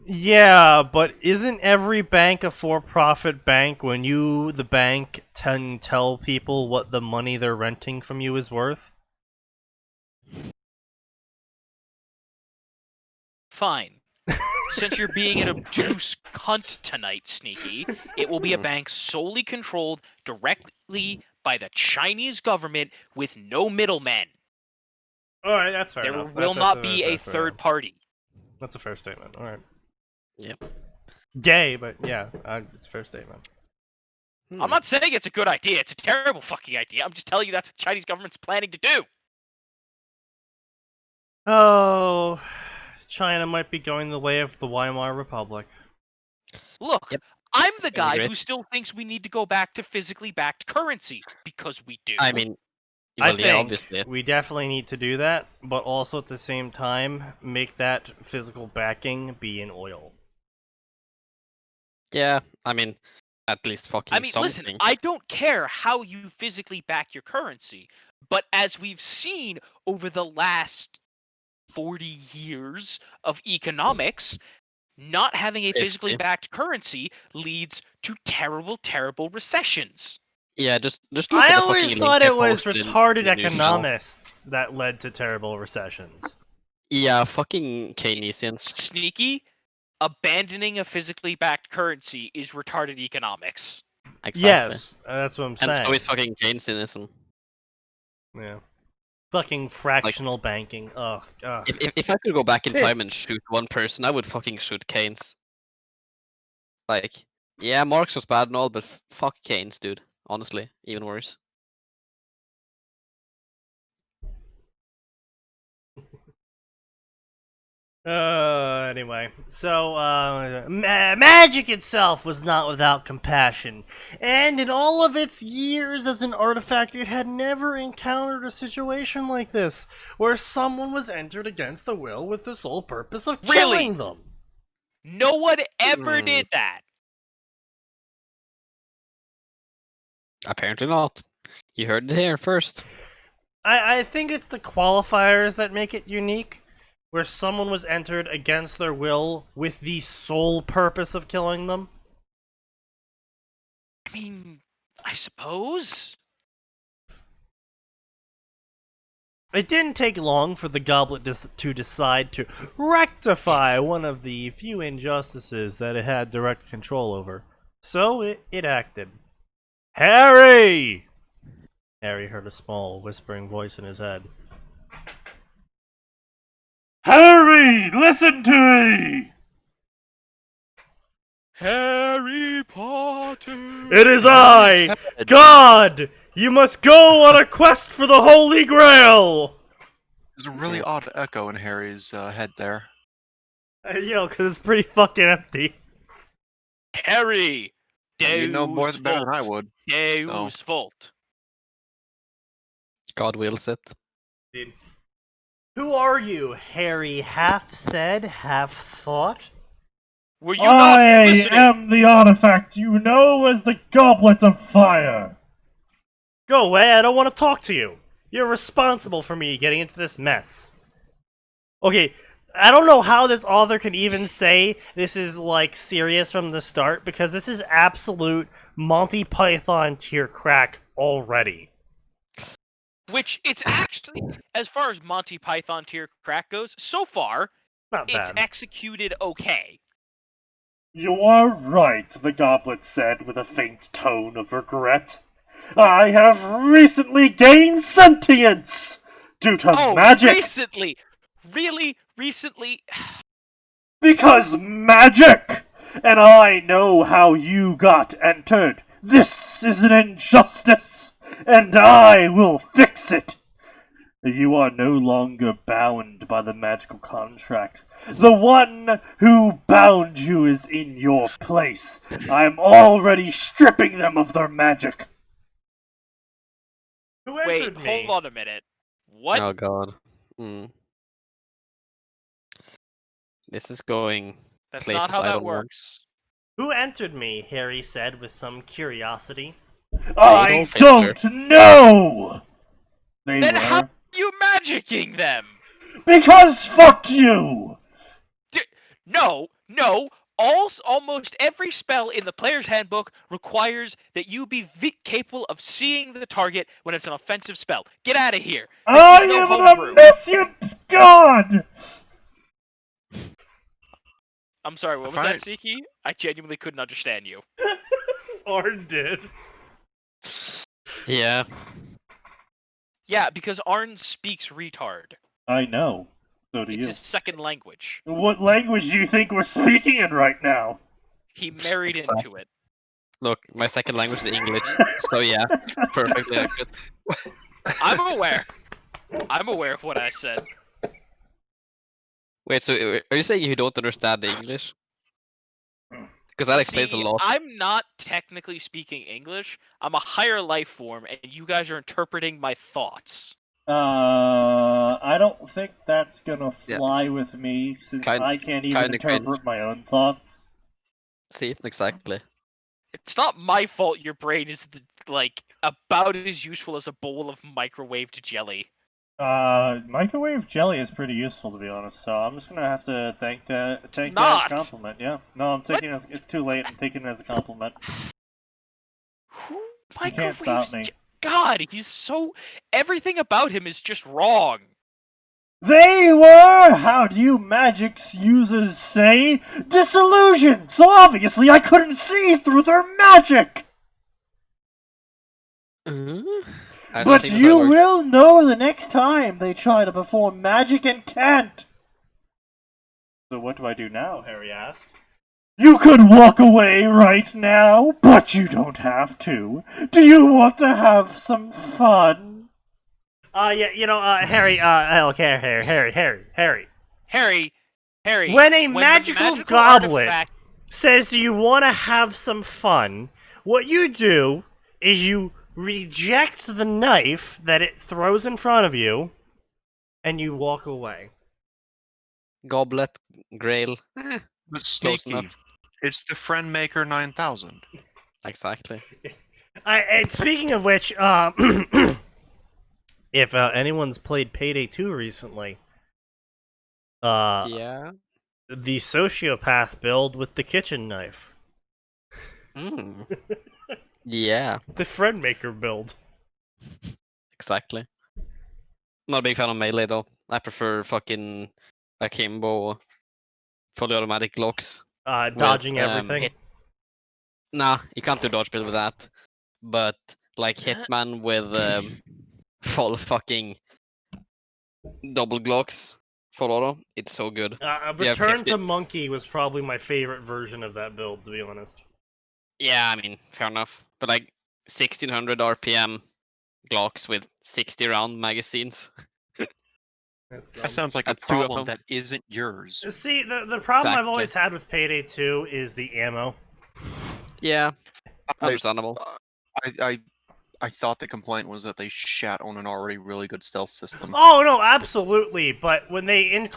B: Yeah, but isn't every bank a for-profit bank when you, the bank, tell people what the money they're renting from you is worth?
D: Fine. Since you're being an obtuse cunt tonight, Sneaky, it will be a bank solely controlled directly by the Chinese government with no middlemen.
B: Alright, that's fair
D: There
B: enough.
D: will not be a third party.
B: That's a fair statement. Alright.
A: Yep.
B: Gay, but yeah, it's a fair statement.
D: I'm not saying it's a good idea. It's a terrible fucking idea. I'm just telling you that's what the Chinese government's planning to do.
B: Oh, China might be going the way of the Weimar Republic.
D: Look,
A: Yep.
D: I'm the guy
A: great.
D: who still thinks we need to go back to physically backed currency, because we do.
A: I mean,
B: I
A: well,
B: think
A: yeah, obviously.
B: we definitely need to do that, but also at the same time, make that physical backing be in oil.
A: Yeah, I mean, at least fucking something.
D: Listen, I don't care how you physically back your currency, but as we've seen over the last 40 years of economics, not having a physically
A: 50.
D: backed currency leads to terrible, terrible recessions.
A: Yeah, just look
B: I
A: at the
B: always
A: fucking
B: thought
A: link
B: it was
A: posted in
B: retarded
A: the news now.
B: economists that led to terrible recessions.
A: Yeah, fucking Keynesians.
D: Sneaky, abandoning a physically backed currency is retarded economics.
A: Exactly.
B: Yes, that's what I'm saying.
A: And so is fucking Keynesianism.
B: Yeah. Fucking fractional banking. Ugh.
A: If I could go back in time and shoot one person, I would fucking shoot Keynes. Like, yeah, Marx was bad and all, but fuck Keynes, dude. Honestly, even worse.
B: Anyway, so, magic itself was not without compassion, and in all of its years as an artifact, it had never encountered a situation like this, where someone was entered against their will with the sole purpose of killing them.
D: No one ever did that.
A: Apparently not. You heard it here first.
B: I think it's the qualifiers that make it unique, where someone was entered against their will with the sole purpose of killing them.
D: I mean, I suppose.
B: It didn't take long for the goblet to decide to rectify one of the few injustices that it had direct control over. So it acted. Harry! Harry heard a small, whispering voice in his head. Harry, listen to me!
D: Harry Potter!
B: It is I, God! You must go on a quest for the Holy Grail!
C: There's a really odd echo in Harry's head there.
B: Yo, because it's pretty fucking empty.
D: Harry!
C: You know more better than I would.
D: Deus Volt.
A: God wills it.
B: Dude. Who are you, Harry half said, half thought?
D: Were you not listening?
E: I am the artifact you know as the Goblet of Fire.
B: Go away, I don't want to talk to you. You're responsible for me getting into this mess. Okay, I don't know how this author can even say this is, like, serious from the start, because this is absolute Monty Python tier crack already.
D: Which, it's actually, as far as Monty Python tier crack goes, so far,
B: Not
D: it's
B: bad.
D: executed okay.
E: You are right, the goblet said with a faint tone of regret. I have recently gained sentience due to magic.
D: Recently? Really? Recently?
E: Because magic! And I know how you got entered. This is an injustice, and I will fix it. You are no longer bound by the magical contract. The one who bound you is in your place. I am already stripping them of their magic.
B: Who
D: Wait,
B: entered me?
D: hold on a minute. What?
A: Oh god. This is going.
D: That's
A: places
D: not how
A: I
D: that
A: don't want.
D: works.
B: Who entered me? Harry said with some curiosity.
E: I don't know!
D: Then how are you magicking them?
E: Because fuck you!
D: No. Almost every spell in the player's handbook requires that you be capable of seeing the target when it's an offensive spell. Get out of here.
E: I am an omniscient god!
D: I'm sorry, what was that, Sneaky? I genuinely couldn't understand you.
B: Arn did.
A: Yeah.
D: Yeah, because Arn speaks retard.
E: I know. So do you.
D: It's his second language.
E: What language do you think we're speaking in right now?
D: He married into it.
A: Look, my second language is English, so yeah, perfectly accurate.
D: I'm aware. I'm aware of what I said.
A: Wait, so are you saying you don't understand English? Because that explains a lot.
D: I'm not technically speaking English. I'm a higher life form, and you guys are interpreting my thoughts.
E: I don't think that's gonna fly with me, since I can't even interpret my own thoughts.
A: See, exactly.
D: It's not my fault your brain is, like, about as useful as a bowl of microwaved jelly.
E: Microwave jelly is pretty useful, to be honest, so I'm just gonna have to take that as a compliment, yeah. No, I'm taking it it's too late, I'm taking it as a compliment.
D: Who
E: You can't stop me.
D: God, he's so... Everything about him is just wrong.
E: They were, how do you magics users say, disillusioned, so obviously I couldn't see through their magic! But you will know the next time they try to perform magic and can't! So what do I do now, Harry asked. You could walk away right now, but you don't have to. Do you want to have some fun?
B: Yeah, you know, Harry, Harry.
D: Harry.
B: When a magical goblet says, do you want to have some fun, what you do is you reject the knife that it throws in front of you, and you walk away.
A: Goblet, Grail.
C: But Sneaky, it's the Friend Maker 9000.
A: Exactly.
B: And speaking of which, if anyone's played Payday 2 recently,
A: yeah,
B: the sociopath build with the kitchen knife.
A: Yeah.
B: The Friend Maker build.
A: Exactly. Not a big fan of melee though. I prefer fucking akimbo, fully automatic Glocks.
B: Dodging everything.
A: Nah, you can't do dodge build with that. But like Hitman with full fucking double Glocks, full auto, it's so good.
B: Return to Monkey was probably my favorite version of that build, to be honest.
A: Yeah, I mean, fair enough. But like 1600 RPM Glocks with 60 round magazines.
C: That sounds like a problem that isn't yours.
B: See, the problem I've always had with Payday 2 is the ammo.
A: Yeah, understandable.
C: I thought the complaint was that they shat on an already really good stealth system.
B: Oh no, absolutely. But when they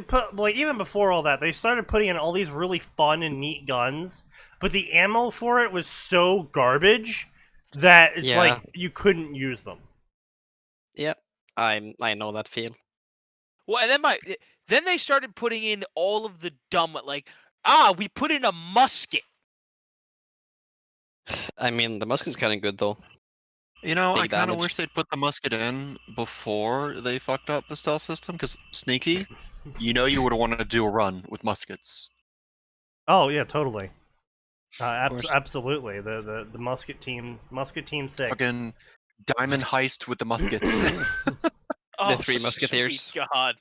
B: put, like, even before all that, they started putting in all these really fun and neat guns, but the ammo for it was so garbage that it's like you couldn't use them.
A: Yep, I know that feel.
D: Well, and then they started putting in all of the dumb, like, we put in a musket.
A: I mean, the musket's kind of good though.
C: You know, I kind of wish they'd put the musket in before they fucked up the stealth system, because Sneaky, you know you would have wanted to do a run with muskets.
B: Oh yeah, totally. Absolutely. The musket team 6.
C: Fucking diamond heist with the muskets.
A: The Three Musketeers.
D: God.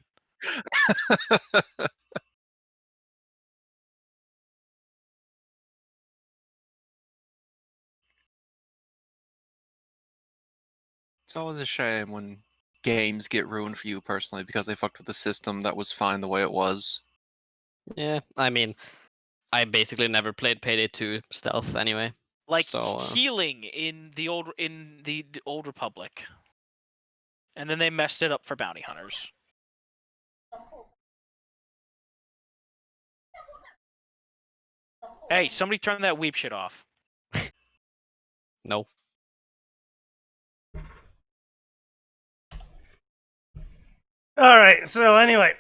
C: It's always a shame when games get ruined for you personally because they fucked with the system that was fine the way it was.
A: Yeah, I mean, I basically never played Payday 2 stealth anyway.
D: Like healing in the old Republic, and then they messed it up for bounty hunters. Hey, somebody turn that weep shit off.
A: No.
B: Alright, so anyway.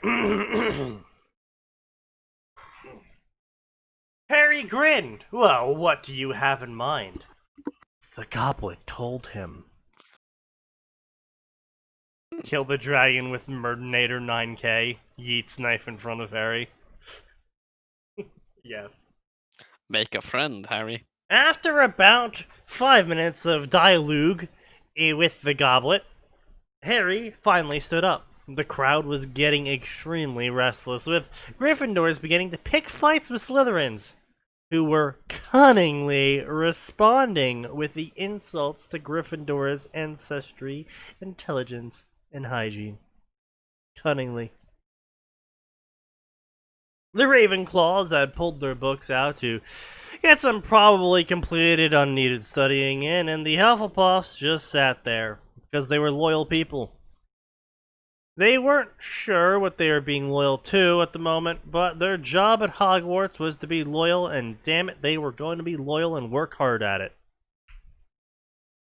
B: Harry grinned. Well, what do you have in mind? The goblet told him. Kill the dragon with Murdinator 9K. Yeats knife in front of Harry. Yes.
A: Make a friend, Harry.
B: After about 5 minutes of dialogue with the goblet, Harry finally stood up. The crowd was getting extremely restless, with Gryffindors beginning to pick fights with Slytherins, who were cunningly responding with the insults to Gryffindor's ancestry, intelligence, and hygiene. Cunningly. The Ravenclaws had pulled their books out to get some probably completed unneeded studying in, and the Hufflepuffs just sat there, because they were loyal people. They weren't sure what they were being loyal to at the moment, but their job at Hogwarts was to be loyal, and damn it, they were going to be loyal and work hard at it.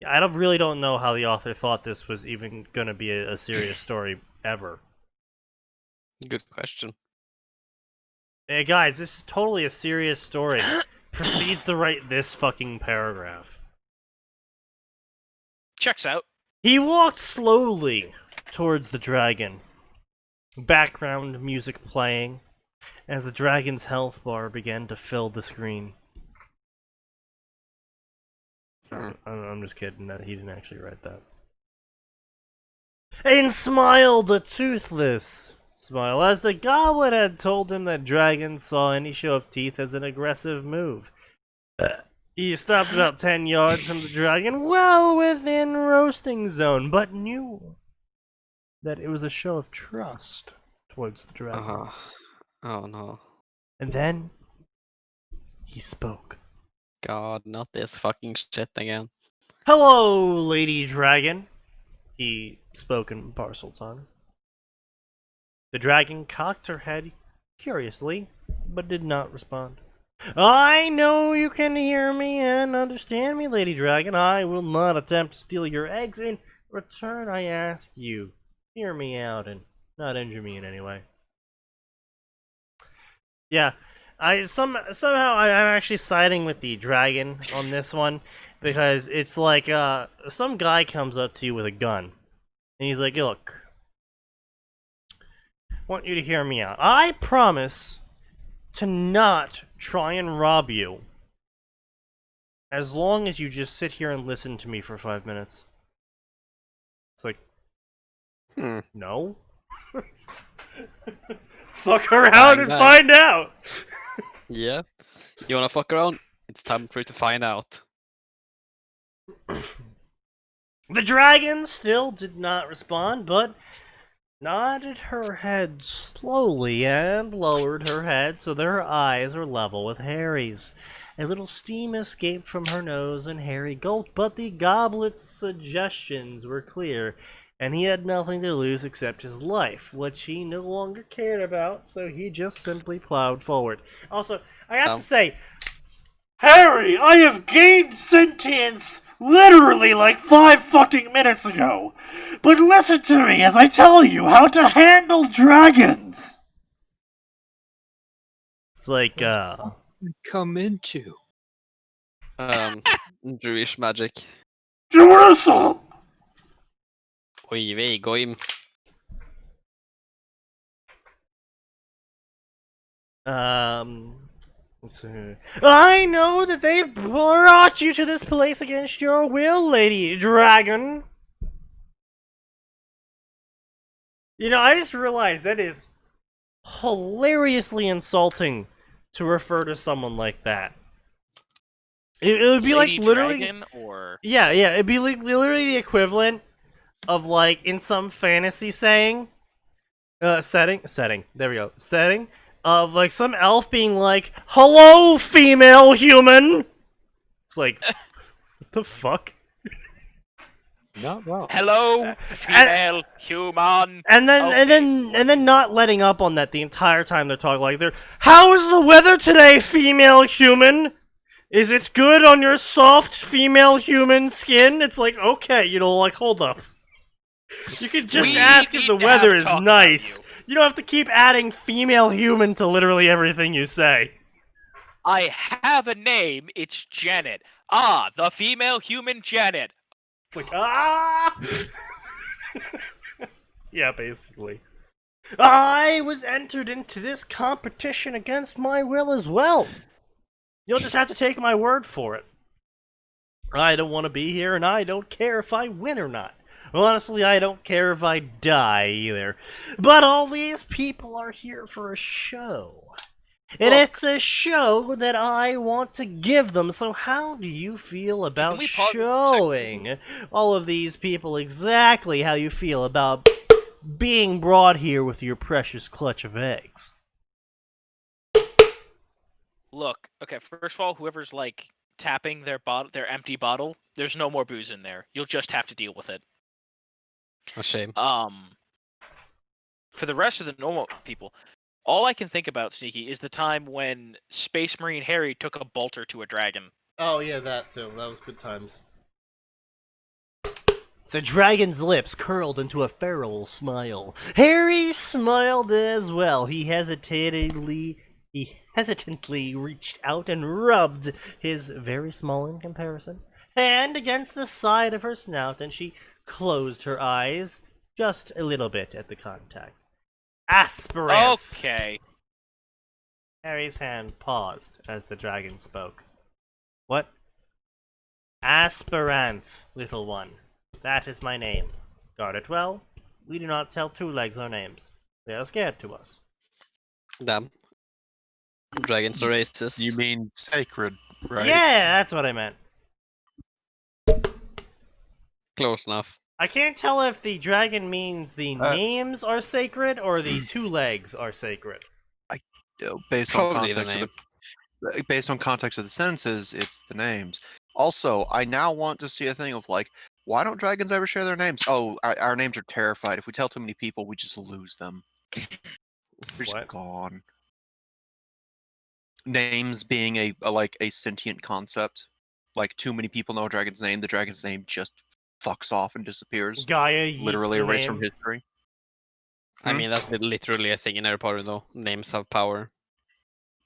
B: I really don't know how the author thought this was even going to be a serious story ever.
A: Good question.
B: Hey guys, this is totally a serious story. Proceeds to write this fucking paragraph.
D: Checks out.
B: He walked slowly towards the dragon. Background music playing as the dragon's health bar began to fill the screen. I'm just kidding, that he didn't actually write that. And smiled a toothless smile, as the goblet had told him that dragons saw any show of teeth as an aggressive move. He stopped about 10 yards from the dragon, well within roasting zone, but knew that it was a show of trust towards the dragon.
A: Oh no.
B: And then he spoke.
A: God, not this fucking shit again.
B: Hello, Lady Dragon. He spoke in Parseltongue. The dragon cocked her head curiously, but did not respond. I know you can hear me and understand me, Lady Dragon. I will not attempt to steal your eggs. In return, I ask you, hear me out and not injure me in any way. Yeah, somehow I'm actually siding with the dragon on this one, because it's like some guy comes up to you with a gun, and he's like, look, I want you to hear me out. I promise to not try and rob you as long as you just sit here and listen to me for 5 minutes. It's like, no? Fuck around and find out!
A: Yeah. You wanna fuck around? It's time for you to find out.
B: The dragon still did not respond, but nodded her head slowly and lowered her head so that her eyes were level with Harry's. A little steam escaped from her nose and Harry gulped, but the goblet's suggestions were clear, and he had nothing to lose except his life, which he no longer cared about, so he just simply plowed forward. Also, I have to say,
E: Harry, I have gained sentience literally like 5 fucking minutes ago. But listen to me as I tell you how to handle dragons.
B: It's like,
F: come into.
A: Jewish magic.
E: Jerusalem!
A: Oj vej, goim.
B: Let's see. I know that they brought you to this place against your will, Lady Dragon. You know, I just realized that is hilariously insulting to refer to someone like that. It would be
D: Lady
B: like literally,
D: Dragon, or
B: yeah, it'd be like literally the equivalent of like in some fantasy setting, there we go, setting of like some elf being like, "Hello, female human." It's like, what the fuck?
F: Not wrong.
D: hello, female human.
B: And then not letting up on that the entire time they're talking. Like, they're, "How is the weather today, female human?" Is it good on your soft female human skin? It's like, okay, like, hold up. You can just ask if the weather is nice. You don't have to keep adding female human to literally everything you say.
D: I have a name. It's Janet. Ah, the female human Janet.
B: It's like, ah! Yeah, basically. I was entered into this competition against my will as well. You'll just have to take my word for it. I don't want to be here, and I don't care if I win or not. Well, honestly, I don't care if I die either. But all these people are here for a show. And it's a show that I want to give them, so how do you feel about showing all of these people exactly how you feel about being brought here with your precious clutch of eggs?
D: Look, okay, first of all, whoever's, like, tapping their empty bottle, there's no more booze in there. You'll just have to deal with it.
A: A shame.
D: For the rest of the normal people, all I can think about, Sneaky, is the time when Space Marine Harry took a bolter to a dragon.
B: Oh, yeah, that too. That was good times. The dragon's lips curled into a feral smile. Harry smiled as well. He hesitantly reached out and rubbed his very small in comparison hand against the side of her snout, and she closed her eyes just a little bit at the contact. Aspirant.
D: Okay.
B: Harry's hand paused as the dragon spoke. What? Aspirant, little one. That is my name. Guard it well. We do not tell two legs our names. They are scared to us.
A: Damn. Dragons are racist.
C: You mean sacred, right?
B: Yeah, that's what I meant.
A: Close enough.
B: I can't tell if the dragon means the names are sacred or the two legs are sacred.
C: Based on context of the sentences, it's the names. Also, I now want to see a thing of like, why don't dragons ever share their names? Oh, our names are terrified. If we tell too many people, we just lose them. They're just gone. Names being a sentient concept. Like, too many people know a dragon's name, the dragon's name just fucks off and disappears.
B: Gaia
C: literally erased from history.
A: I mean, that's literally a thing in Harry Potter, though. Names have power.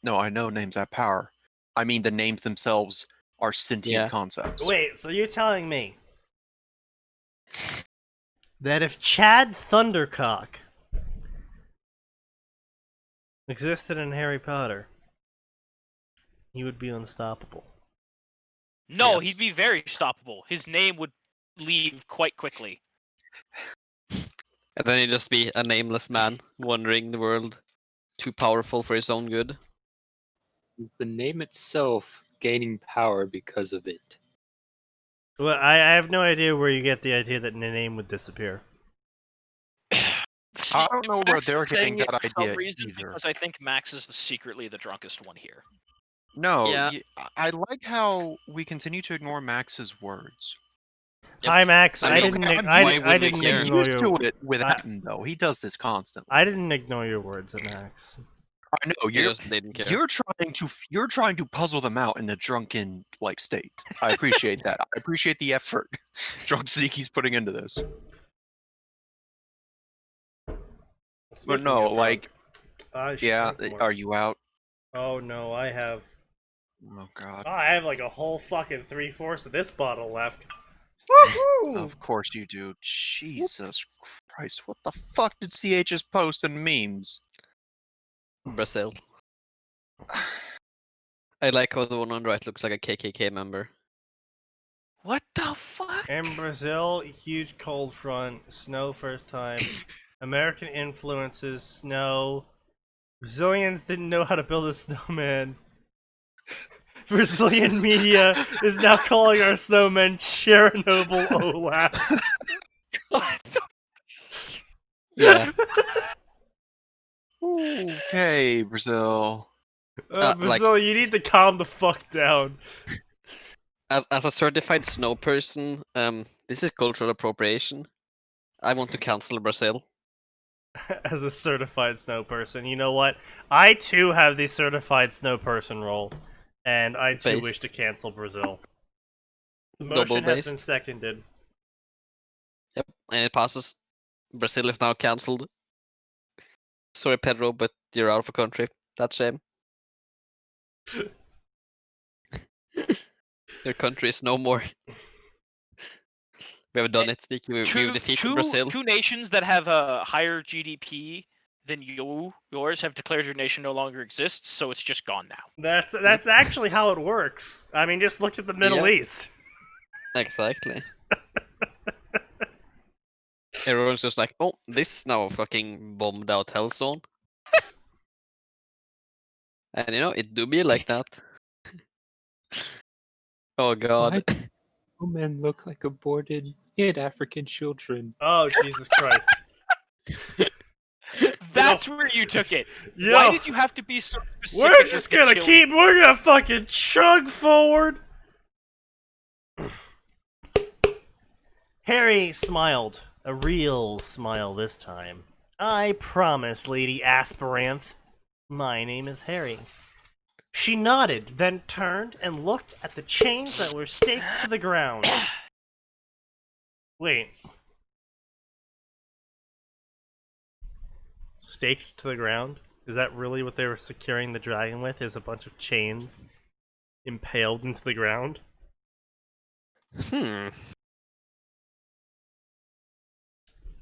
C: No, I know names have power. I mean, the names themselves are sentient concepts.
B: Wait, so you're telling me that if Chad Thundercock existed in Harry Potter, he would be unstoppable?
D: No, he'd be very stoppable. His name would leave quite quickly.
A: And then he'd just be a nameless man wandering the world, too powerful for his own good.
F: The name itself gaining power because of it.
B: Well, I have no idea where you get the idea that the name would disappear.
C: I don't know where they're getting that idea
D: For some reason,
C: either.
D: because I think Max is secretly the drunkest one here.
C: No,
A: Yeah.
C: I like how we continue to ignore Max's words.
A: Yep.
B: Hi, Max. I
A: I
B: didn't
A: mean,
B: I
A: why
B: didn't
A: would we care?
C: He's
B: ignore
C: used
B: you.
C: to it with Atin, though. He does this constantly.
B: I didn't ignore your words, Max.
C: I know
A: He just didn't care.
C: you're trying to puzzle them out in a drunken state. I appreciate that. I appreciate the effort Drunk Sneaky's putting into this. But no, like, yeah, are you out?
B: Oh no, I have.
C: Oh god.
B: Oh, I have like a whole fucking 3/4 of this bottle left. Woohoo!
C: Of course you do. Jesus Christ, what the fuck did CH's post in memes?
A: Brazil. I like how the one on the right looks like a KKK member.
D: What the fuck?
B: In Brazil, huge cold front, snow first time. American influences, snow. Brazilians didn't know how to build a snowman. Brazilian media is now calling our snowmen Chernobyl Olaf.
A: Yeah.
C: Okay, Brazil.
B: Brazil, you need to calm the fuck down.
A: As a certified snow person, this is cultural appropriation. I want to cancel Brazil.
B: As a certified snow person, you know what? I too have the certified snow person role. And I too
A: Based.
B: wish to cancel Brazil. The
A: Double
B: motion has
A: based.
B: been seconded.
A: Yep, and it passes. Brazil is now cancelled. Sorry, Pedro, but you're out of the country. That's a shame. Your country is no more. We have done it, Sneaky. We've defeated Brazil.
D: Two nations that have a higher GDP than yours have declared your nation no longer exists, so it's just gone now.
B: That's actually how it works. I mean, just look at the Middle East.
A: Exactly. Everyone's just like, oh, this is now a fucking bombed out hell zone. And you know, it do be like that. Oh god.
F: Why do men look like aborted African children?
B: Oh, Jesus Christ.
D: That's where you took it.
B: Yo,
D: Why did you have to be so specific?
B: we're just gonna we're gonna fucking chug forward. Harry smiled. A real smile this time. I promise, Lady Aspiranthe. My name is Harry. She nodded, then turned and looked at the chains that were staked to the ground. Wait. Staked to the ground? Is that really what they were securing the dragon with? Is a bunch of chains impaled into the ground?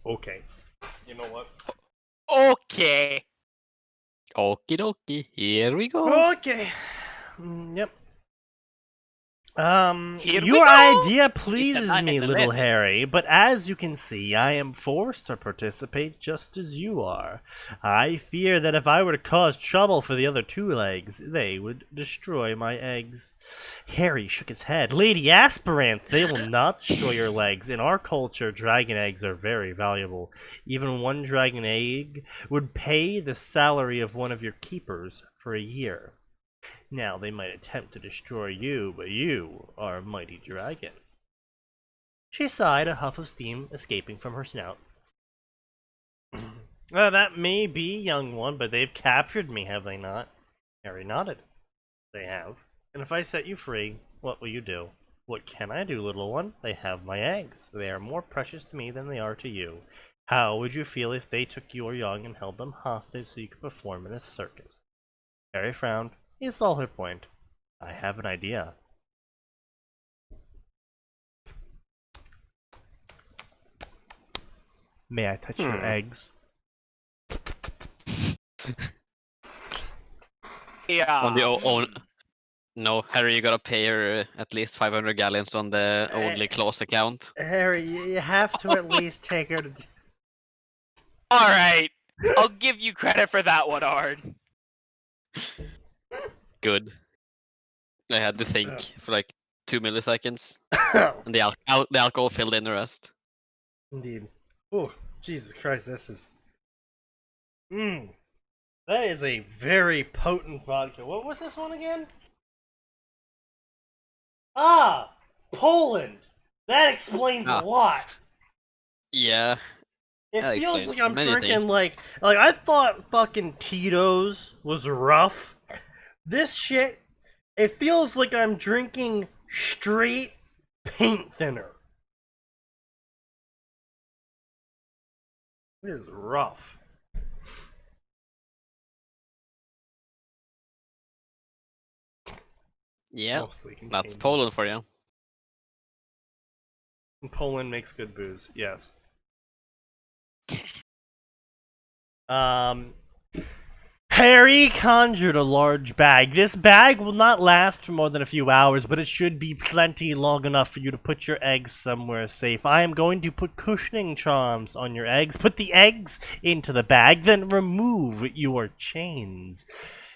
B: Okay. You know what?
D: Okay.
A: Okie dokie, here we go.
B: Okay. Yep.
D: Here we
B: Your
D: go.
B: idea pleases
D: night
B: me,
D: in the
B: little
D: living.
B: Harry, but as you can see, I am forced to participate just as you are. I fear that if I were to cause trouble for the other two legs, they would destroy my eggs. Harry shook his head. Lady Aspiranthe, they will not destroy your legs. In our culture, dragon eggs are very valuable. Even one dragon egg would pay the salary of one of your keepers for a year. Now, they might attempt to destroy you, but you are a mighty dragon. She sighed, a huff of steam escaping from her snout. That may be, young one, but they've captured me, have they not? Harry nodded. They have. And if I set you free, what will you do? What can I do, little one? They have my eggs. They are more precious to me than they are to you. How would you feel if they took your young and held them hostage so you could perform in a circus? Harry frowned. He saw her point. I have an idea. May I touch your eggs?
D: Yeah.
A: On the own. No, Harry, you gotta pay her at least 500 galleons on the only close account.
B: Harry, you have to at least take her to...
D: All right. I'll give you credit for that one, Ard.
A: Good. I had to think for like 2 milliseconds. And the alcohol filled in the rest.
B: Indeed. Oh, Jesus Christ, this is... That is a very potent vodka. What was this one again? Ah! Poland! That explains a lot!
A: Yeah.
B: It
A: That
B: feels
A: explains
B: like I'm
A: many
B: drinking
A: things.
B: like I thought fucking Tito's was rough. This shit, it feels like I'm drinking straight paint thinner. It is rough.
A: Yeah,
B: Mostly
A: that's
B: contained.
A: Poland for you.
B: Poland makes good booze, yes. Harry conjured a large bag. This bag will not last for more than a few hours, but it should be plenty long enough for you to put your eggs somewhere safe. I am going to put cushioning charms on your eggs. Put the eggs into the bag, then remove your chains.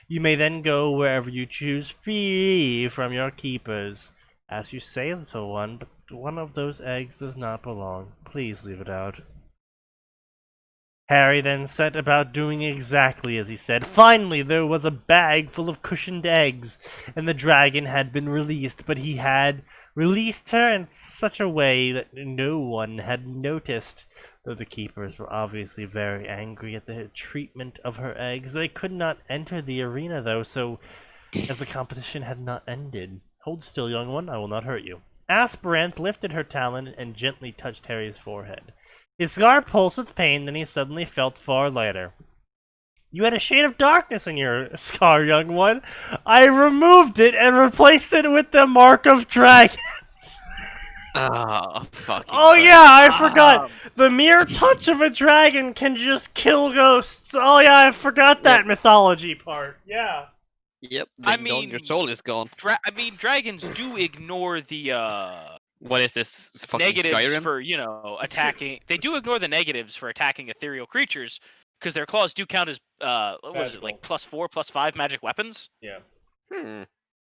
B: You may then go wherever you choose, free from your keepers. As you say, little one, but one of those eggs does not belong. Please leave it out. Harry then set about doing exactly as he said. Finally, there was a bag full of cushioned eggs, and the dragon had been released, but he had released her in such a way that no one had noticed. Though the keepers were obviously very angry at the treatment of her eggs, they could not enter the arena, though, so as the competition had not ended. Hold still, young one, I will not hurt you. Aspirant lifted her talon and gently touched Harry's forehead. His scar pulsed with pain, then he suddenly felt far lighter. You had a shade of darkness in your scar, young one. I removed it and replaced it with the mark of dragons.
A: Oh, fucking
B: Oh
A: Christ.
B: yeah, I forgot. The mere touch of a dragon can just kill ghosts. Oh yeah, I forgot that mythology part. Yeah.
A: Yep,
D: I
A: ding dong, your
D: mean,
A: soul is gone.
D: Dragons do ignore the
A: What is this, fucking
D: negatives
A: Skyrim?
D: for, attacking. They do ignore the negatives for attacking ethereal creatures, because their claws do count as, what is it, like +4, +5 magic weapons?
B: Yeah.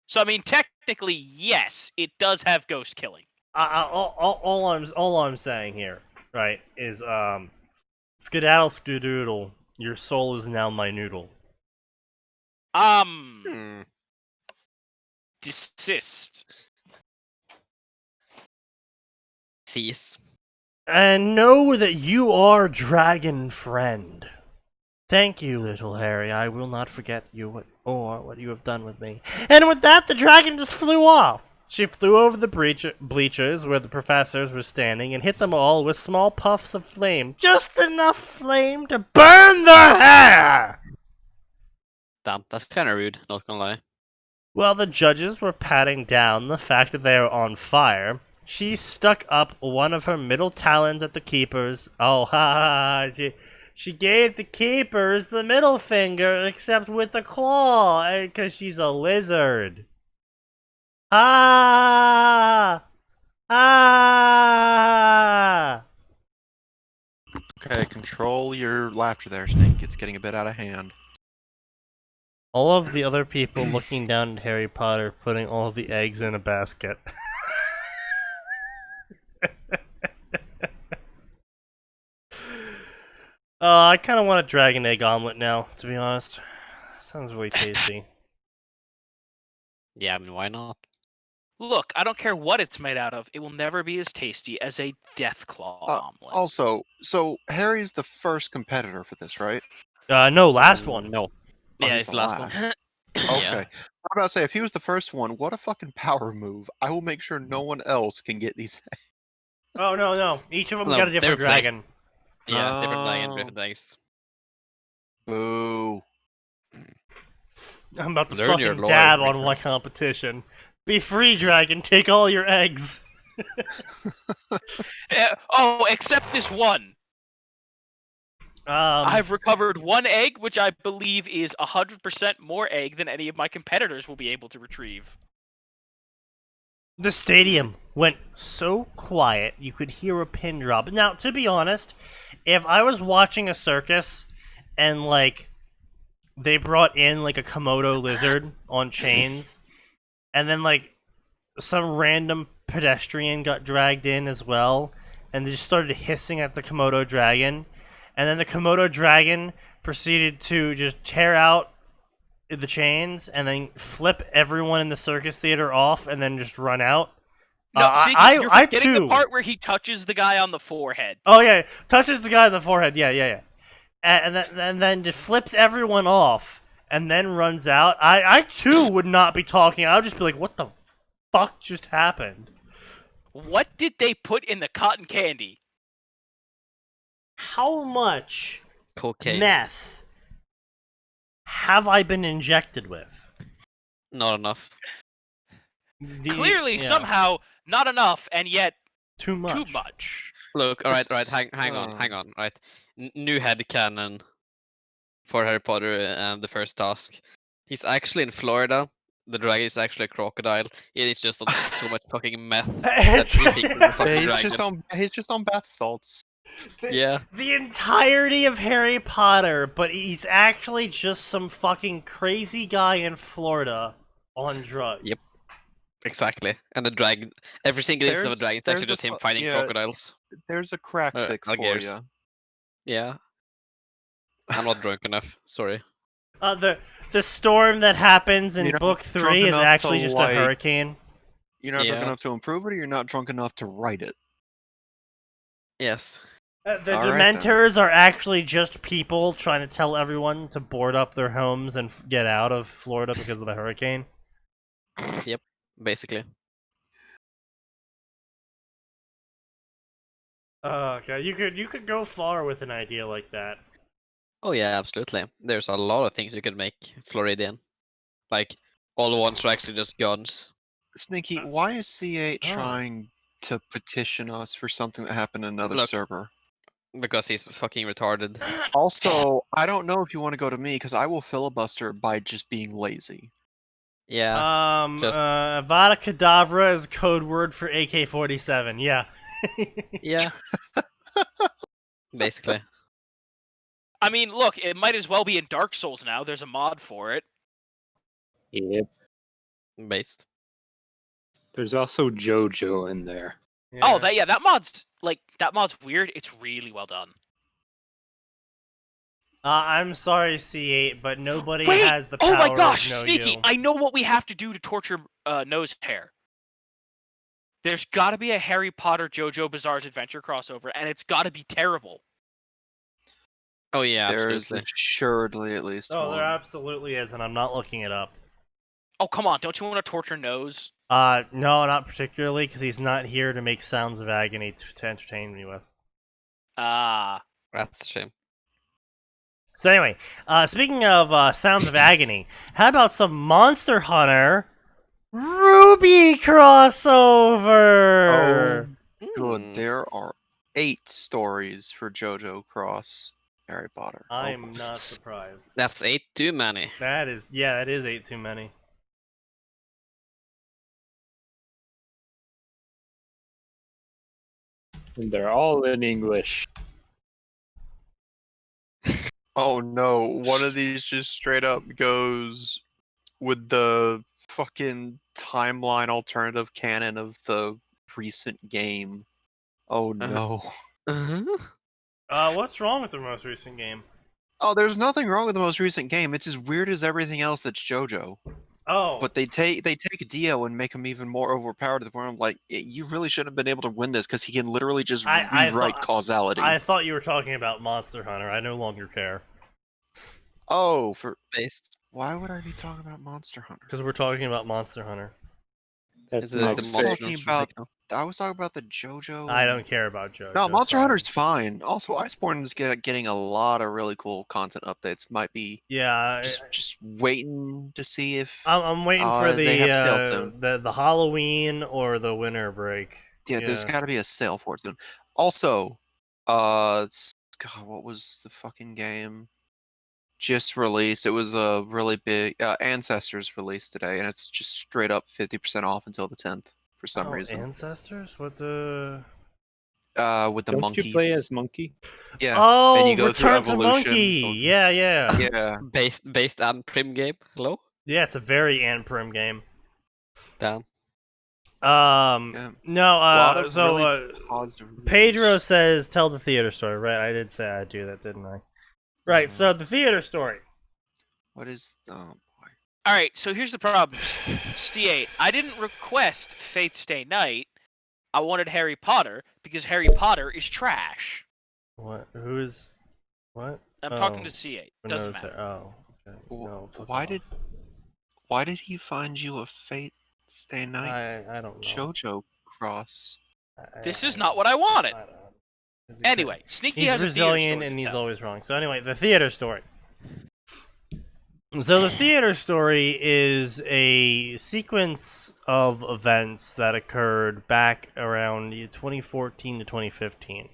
D: So, I mean, technically, yes, it does have ghost killing.
B: All I'm saying here, right, is skedaddle skedoodle. Your soul is now my noodle.
D: Desist.
A: Cease.
B: And know that you are dragon friend. Thank you, little Harry. I will not forget you or what you have done with me. And with that, the dragon just flew off. She flew over the bleachers where the professors were standing and hit them all with small puffs of flame. Just enough flame to burn their hair!
A: Damn, that's kind of rude, not gonna lie.
B: While the judges were patting down the fact that they were on fire, she stuck up one of her middle talons at the keepers. Oh, ha ha! She gave the keepers the middle finger, except with a claw, because she's a lizard. Ah! Ah!
C: Okay, control your laughter there, Snake. It's getting a bit out of hand.
B: All of the other people looking down at Harry Potter, putting all of the eggs in a basket. I kind of want a dragon egg omelet now, to be honest. Sounds really tasty.
A: Yeah, I mean, why not?
D: Look, I don't care what it's made out of. It will never be as tasty as a Deathclaw omelet.
C: Also, so Harry's the first competitor for this, right?
B: No, last one.
A: No.
C: Oh,
A: Yeah,
C: he's
A: it's
C: the
A: the last
C: last.
A: one.
C: Okay.
A: Yeah.
C: I'm about to say, if he was the first one, what a fucking power move. I will make sure no one else can get these.
B: Oh, no. Each of them
A: No,
B: got a different
A: they're placed-
B: dragon.
A: Yeah, different dragon,
C: Oh.
A: different eggs.
C: Boo.
B: I'm about to
A: Learn your
B: fucking
A: lore,
B: dab on
A: Richard.
B: my competition. Be free, dragon. Take all your eggs.
D: Except this one. I've recovered one egg, which I believe is 100% more egg than any of my competitors will be able to retrieve.
B: The stadium went so quiet you could hear a pin drop. Now, to be honest, if I was watching a circus and, like, they brought in, like, a Komodo lizard on chains, and then, like, some random pedestrian got dragged in as well, and they just started hissing at the Komodo dragon, and then the Komodo dragon proceeded to just tear out the chains and then flip everyone in the circus theater off and then just run out.
D: No, you're
B: I
D: forgetting
B: too.
D: the part where he touches the guy on the forehead.
B: Oh yeah, touches the guy on the forehead. Yeah. And then just flips everyone off and then runs out. I too would not be talking. I would just be like, "What the fuck just happened?"
D: What did they put in the cotton candy?
B: How much
A: Cocaine.
B: meth have I been injected with?
A: Not enough.
D: Clearly,
B: yeah,
D: somehow, not enough, and yet
B: too much.
D: too much.
A: Look, alright, hang on, right. New headcanon for Harry Potter and the first task. He's actually in Florida. The dragon is actually a crocodile. It is just on so much fucking meth that we think it's a fucking dragon.
C: He's just on bath salts.
A: Yeah.
B: The entirety of Harry Potter, but he's actually just some fucking crazy guy in Florida on drugs.
A: Yep. Exactly. And the dragon, every single instance of a dragon is actually just him fighting crocodiles.
C: There's a crack fic for
A: alligators.
C: you.
A: Yeah. I'm not drunk enough. Sorry.
B: The storm that happens in
C: You're not
B: book
C: drunk
B: 3 is
C: enough
B: actually
C: to,
B: just
C: like-
B: a hurricane.
C: You're not drunk
A: Yeah.
C: enough to improve it, or you're not drunk enough to write it.
A: Yes.
B: The
C: All right,
B: Dementors are actually just people trying to tell everyone to board up their homes and get out of Florida because of the hurricane.
A: Yep, basically.
B: Okay, you could go far with an idea like that.
A: Oh yeah, absolutely. There's a lot of things you could make Floridian. Like, all the ones are actually just guns.
C: Sneaky, why is C8
B: Oh.
C: trying to petition us for something that happened in another
A: Look.
C: server?
A: Because he's fucking retarded.
C: Also, I don't know if you want to go to me, because I will filibuster by just being lazy.
A: Yeah. just-
B: Avada Kedavra is code word for AK-47. Yeah.
A: Yeah. Basically.
D: I mean, look, it might as well be in Dark Souls now. There's a mod for it.
F: Yep.
A: Based.
F: There's also JoJo in there.
D: Oh, that mod's weird. It's really well done.
B: I'm sorry, C8, but nobody
D: Wait!
B: has the power
D: Oh my gosh,
B: of no
D: Sneaky!
B: you.
D: I know what we have to do to torture Nose Hair. There's got to be a Harry Potter JoJo Bizarre's Adventure crossover, and it's got to be terrible.
A: Oh yeah,
C: There's
A: absolutely.
C: assuredly at least
B: Oh,
C: one.
B: there absolutely is, and I'm not looking it up.
D: Oh, come on, don't you want to torture Nose?
B: No, not particularly, because he's not here to make sounds of agony to entertain me with.
D: Ah.
A: That's a shame.
B: So anyway, speaking of sounds of agony, how about some Monster Hunter Ruby crossover?
C: Oh, good.
A: Mm.
C: There are 8 stories for JoJo Cross Harry Potter.
B: I'm not surprised.
A: That's 8 too many.
B: That is 8 too many.
F: And they're all in English.
C: Oh no, one of these just straight up goes with the fucking timeline alternative canon of the recent game. Oh no.
A: Uh-huh.
B: What's wrong with the most recent game?
C: Oh, there's nothing wrong with the most recent game. It's as weird as everything else that's JoJo.
B: Oh,
C: But they take Dio and make him even more overpowered to the point I'm like, you really shouldn't have been able to win this because he can literally just
B: I
C: rewrite
B: thought-
C: causality.
B: I thought you were talking about Monster Hunter. I no longer care.
C: Oh, for
A: Based.
C: why would I be talking about Monster Hunter?
B: Because we're talking about Monster Hunter.
F: That's
A: Is it
F: not
A: the
C: was
F: fair.
A: monster
C: talking about- I was talking about the JoJo.
B: I don't care about JoJo.
C: No, Monster
B: sorry.
C: Hunter's fine. Also, Iceborne is getting a lot of really cool content updates. Might be
B: Yeah,
C: just waiting to see if
B: I'm waiting for
C: they have sale soon.
B: the Halloween or the winter break.
C: there's got to be a sale for it soon. Also, God, what was the fucking game? Just released. It was a really big Ancestors released today, and it's just straight up 50% off until the 10th for some reason.
B: Ancestors? What the?
C: With the
F: Don't
C: monkeys.
F: you play as Monkey?
C: Yeah.
B: Oh,
C: and you go through
B: Return to
C: evolution.
B: Monkey. Yeah.
C: Yeah.
A: Based on Prim game. Hello?
B: Yeah, it's a very Prim game.
A: Damn.
C: Yeah.
B: No.
C: lot of
B: So
C: really positive reviews.
B: Pedro says, "Tell the theater story." Right? I did say I'd do that, didn't I? Right. So the theater story.
C: What is? Oh boy.
D: All right, so here's the problem. C8, I didn't request Faith Stay Night. I wanted Harry Potter because Harry Potter is trash.
B: What? Who is? What?
D: I'm talking to C8.
B: Who
D: Doesn't
B: knows
D: matter.
B: that? Oh. Okay. No, fuck
C: Why
B: off.
C: did he find you a Fate Stay Night
B: I don't know.
C: JoJo Cross?
D: This is not what I wanted.
B: I don't know.
D: Anyway, Sneaky
B: He's
D: has a theater
B: Brazilian
D: story
B: and
D: to
B: he's
D: tell.
B: always wrong. So anyway, the theater story. So the theater story is a sequence of events that occurred back around 2014 to 2015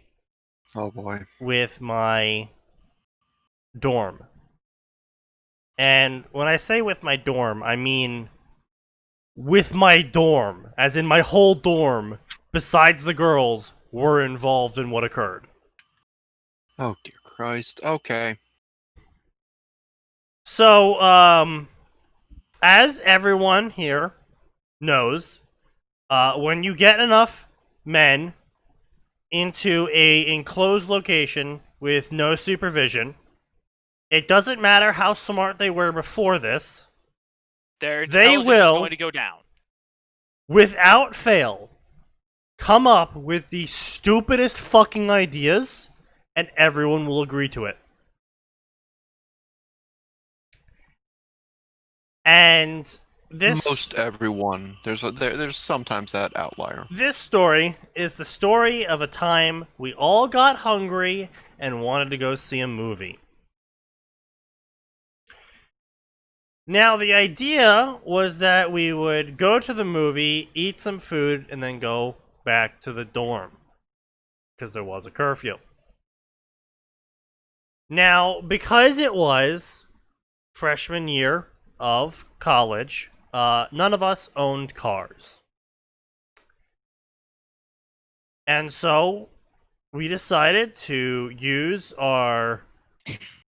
C: Oh boy.
B: with my dorm. And when I say with my dorm, I mean with my dorm, as in my whole dorm, besides the girls, were involved in what occurred.
C: Oh dear Christ. Okay.
B: So, as everyone here knows, when you get enough men into a enclosed location with no supervision, it doesn't matter how smart they were before this,
D: Their
B: They
D: intelligence
B: will-
D: is going to go down.
B: without fail, come up with the stupidest fucking ideas and everyone will agree to it. And this...
C: Most everyone. There's sometimes that outlier.
B: This story is the story of a time we all got hungry and wanted to go see a movie. Now, the idea was that we would go to the movie, eat some food, and then go back to the dorm. Because there was a curfew. Now, because it was freshman year of college, none of us owned cars. And so, we decided to use our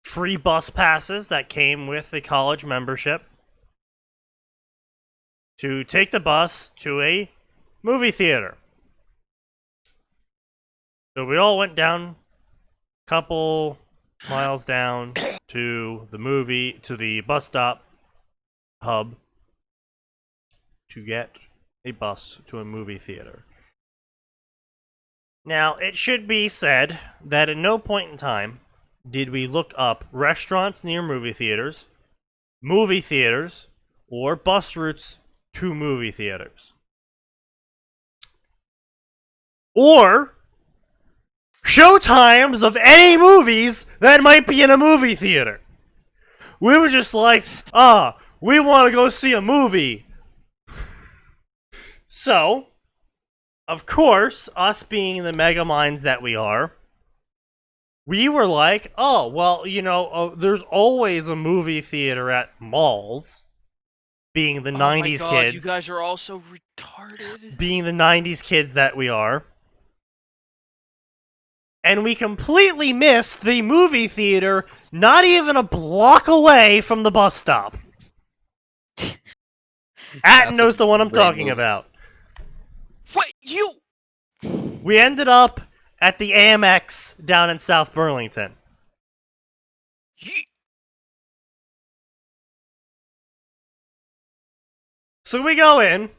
B: free bus passes that came with the college membership to take the bus to a movie theater. So we all went down a couple miles down to the bus stop hub to get a bus to a movie theater. Now, it should be said that at no point in time did we look up restaurants near movie theaters, or bus routes to movie theaters. Or show times of any movies that might be in a movie theater. We were just like, we want to go see a movie. So, of course, us being the mega minds that we are, we were like, there's always a movie theater at malls. Being the 90s
D: my God,
B: kids.
D: You guys are all so retarded.
B: Being the 90s kids that we are. And we completely missed the movie theater not even a block away from the bus stop. Atin knows the one I'm talking about.
D: What? You...
B: We ended up at the AMX down in South Burlington. So we go in,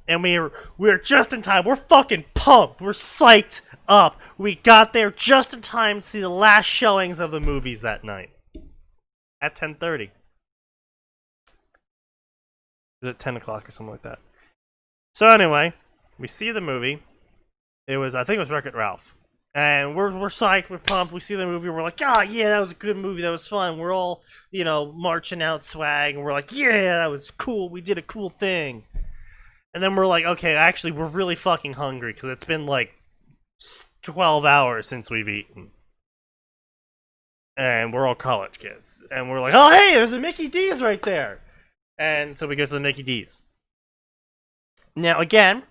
B: and we're just in time. We're fucking pumped. We're psyched up. We got there just in time to see the last showings of the movies that night. At 10:30. Was it 10 o'clock or something like that? So anyway, we see the movie. I think it was Wreck-It Ralph. And we're psyched, we're pumped, we see the movie, we're like, yeah, that was a good movie, that was fun. We're all, marching out swag, and we're like, yeah, that was cool, we did a cool thing. And then we're like, okay, actually, we're really fucking hungry, because it's been like 12 hours since we've eaten. And we're all college kids. And we're like, oh, hey, there's a Mickey D's right there. And so we go to the Mickey D's. Now, again,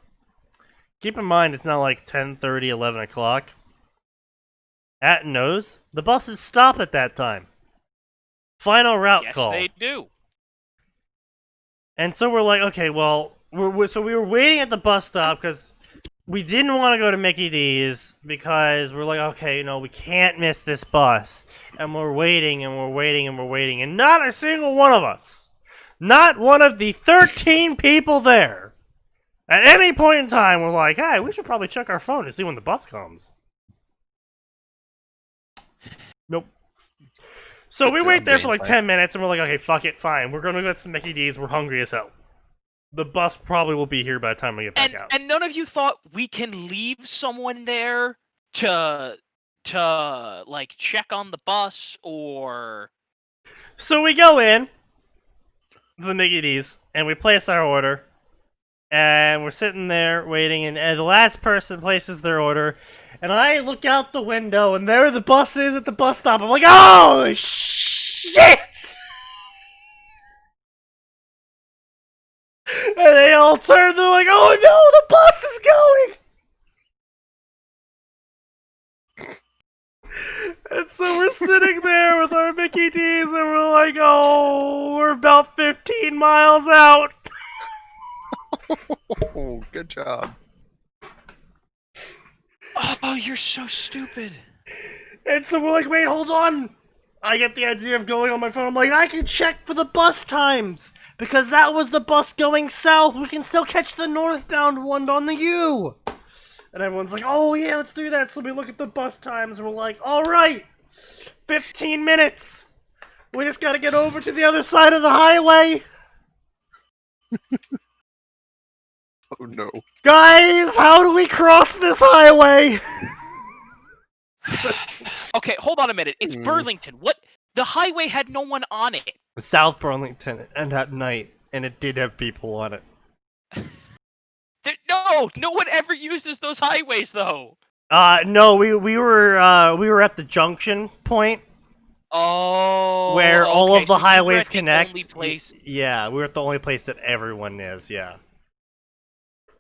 B: keep in mind, it's not like 10:30, 11 o'clock. Atin knows the buses stop at that time. Final route call.
D: Yes, they do.
B: And so we're like, okay, well, so we were waiting at the bus stop because we didn't want to go to Mickey D's because we're like, okay, we can't miss this bus. And we're waiting and we're waiting and we're waiting, and not a single one of us, not one of the 13 people there, at any point in time, we're like, hey, we should probably check our phone to see when the bus comes. Nope. So we wait there for like 10 minutes, and we're like, okay, fuck it, fine. We're going to get some Mickey D's. We're hungry as hell. The bus probably will be here by the time we get back out.
D: And none of you thought we can leave someone there to like, check on the bus, or...
B: So we go in to the Mickey D's, and we place our order. And we're sitting there waiting, and the last person places their order, and I look out the window, and there the bus is at the bus stop. I'm like, oh, shit! And they all turn, they're like, oh no, the bus is going! And so we're sitting there with our Mickey D's, and we're like, oh, we're about 15 miles out.
C: Oh, good job.
D: Oh, you're so stupid.
B: And so we're like, wait, hold on. I get the idea of going on my phone. I'm like, I can check for the bus times. Because that was the bus going south. We can still catch the northbound one on the U. And everyone's like, oh yeah, let's do that. So we look at the bus times and we're like, alright, 15 minutes. We just gotta get over to the other side of the highway.
C: Oh no.
B: Guys, how do we cross this highway?
D: Okay, hold on a minute. It's Burlington. What? The highway had no one on it.
B: South Burlington, and at night, and it did have people on it.
D: No one ever uses those highways though.
B: No, we were at the junction point.
D: Oh,
B: where all
D: okay,
B: of the
D: so you were
B: highways
D: at the
B: connect.
D: only place.
B: Yeah, we're at the only place that everyone is. Yeah.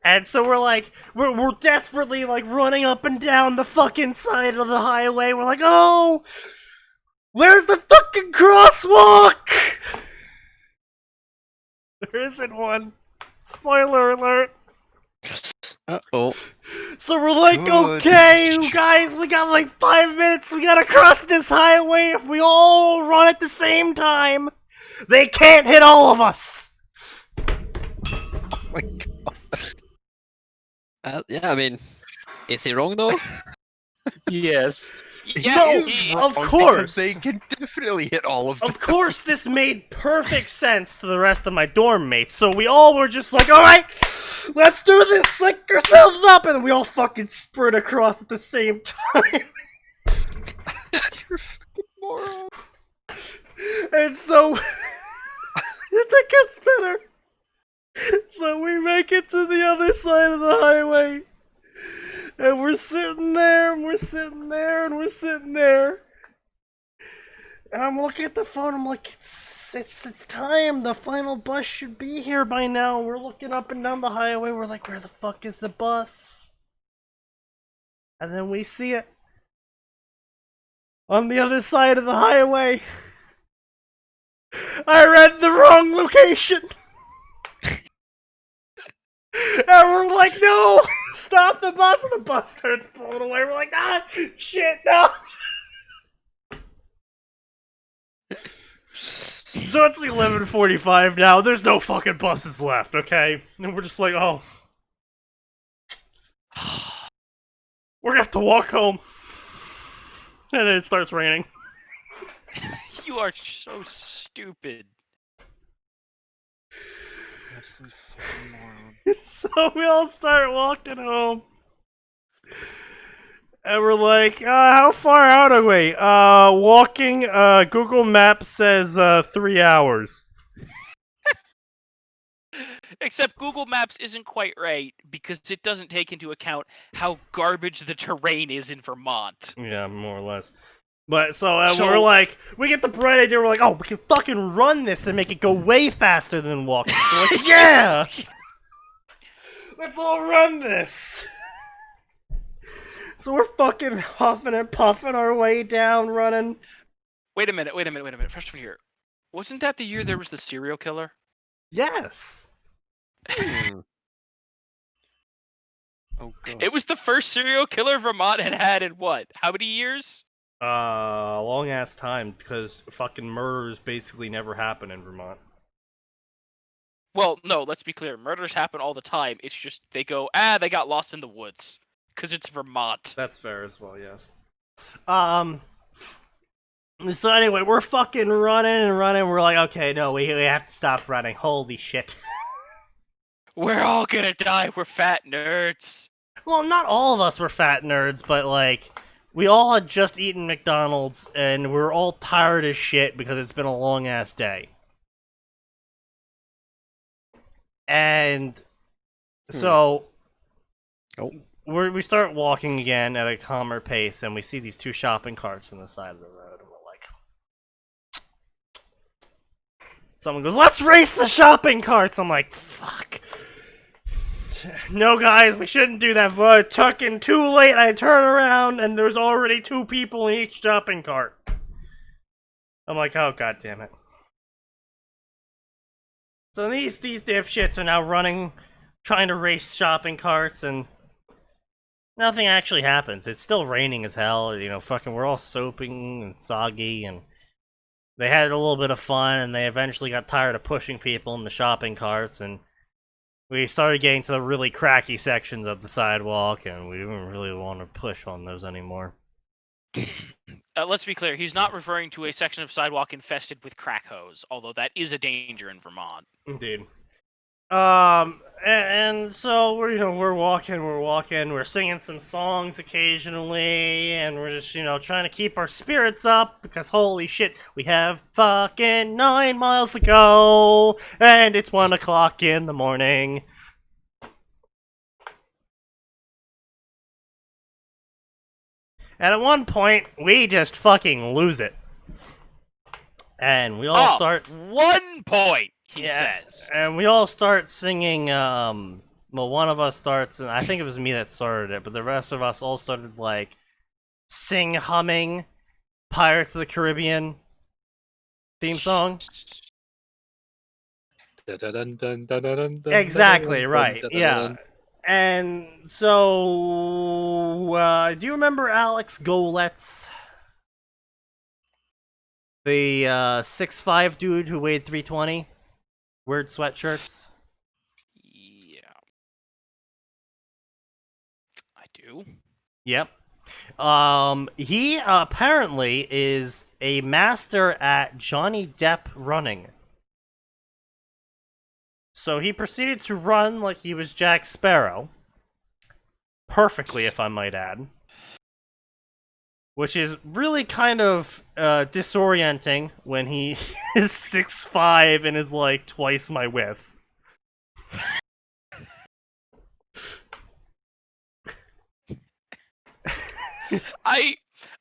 B: And so we're like, we're desperately like running up and down the fucking side of the highway. We're like, oh, where's the fucking crosswalk? There isn't one. Spoiler alert.
A: Uh-oh.
B: So we're like, okay, guys, we got like 5 minutes. We gotta cross this highway. If we all run at the same time, they can't hit all of us.
C: Oh my god.
A: Yeah, I mean, is he wrong though?
F: Yes.
D: Yeah,
B: of course.
C: They can definitely hit all of them.
B: Of course, this made perfect sense to the rest of my dorm mates. So we all were just like, alright, let's do this, psych ourselves up. And we all fucking sprint across at the same time.
C: You're a fucking moron.
B: And so, it gets better. So we make it to the other side of the highway. And we're sitting there, and we're sitting there, and we're sitting there. And I'm looking at the phone, I'm like, it's time, the final bus should be here by now. We're looking up and down the highway, we're like, where the fuck is the bus? And then we see it. On the other side of the highway. I read the wrong location. And we're like, no! Stop the bus! And the bus starts pulling away. We're like, ah, shit, no! So it's like 11:45 now. There's no fucking buses left, okay? And we're just like, oh. We're gonna have to walk home. And then it starts raining.
D: You are so stupid.
C: Absolute fucking moron.
B: So we all start walking home. And we're like, how far out are we? Walking, Google Maps says 3 hours.
D: Except Google Maps isn't quite right because it doesn't take into account how garbage the terrain is in Vermont.
B: Yeah, more or less. But so we're like, we get the bright idea. We're like, oh, we can fucking run this and make it go way faster than walking. So we're like, yeah, let's all run this. So we're fucking huffing and puffing our way down, running.
D: Wait a minute. Freshman year, wasn't that the year there was the serial killer?
B: Yes.
C: Oh god.
D: It was the first serial killer Vermont had in what? How many years?
B: Long ass time because fucking murders basically never happen in Vermont.
D: Well, no, let's be clear. Murders happen all the time. It's just they go, they got lost in the woods. Because it's Vermont.
B: That's fair as well, yes. So anyway, we're fucking running and running. We're like, okay, no, we have to stop running. Holy shit.
D: We're all gonna die. We're fat nerds.
B: Well, not all of us were fat nerds, but like, we all had just eaten McDonald's, and we're all tired as shit because it's been a long-ass day. And so, we start walking again at a calmer pace, and we see these two shopping carts on the side of the road, and we're like... Someone goes, let's race the shopping carts! I'm like, fuck. No, guys, we shouldn't do that. But fucking too late. I turn around and there's already 2 people in each shopping cart. I'm like, oh god damn it. So these dipshits are now running, trying to race shopping carts, and nothing actually happens. It's still raining as hell. You know, fucking, we're all soaping and soggy, and they had a little bit of fun, and they eventually got tired of pushing people in the shopping carts, and we started getting to the really cracky sections of the sidewalk, and we didn't really want to push on those anymore.
D: Let's be clear, he's not referring to a section of sidewalk infested with crack hose, although that is a danger in Vermont.
B: Indeed. And so we're walking, we're singing some songs occasionally, and we're just, trying to keep our spirits up, because holy shit, we have fucking 9 miles to go, and it's 1 o'clock in the morning. And at one point, we just fucking lose it. And we all start...
D: 1 point, he says.
B: And we all start singing, well, one of us starts, and I think it was me that started it, but the rest of us all started, humming Pirates of the Caribbean theme song. Exactly, right, yeah. And so, do you remember Alex Goletz? The 6'5" dude who weighed 320? Weird sweatshirts?
D: Yeah. I do.
B: Yep. He apparently is a master at Johnny Depp running. So he proceeded to run like he was Jack Sparrow. Perfectly, if I might add. Which is really kind of disorienting when he is 6'5" and is twice my width.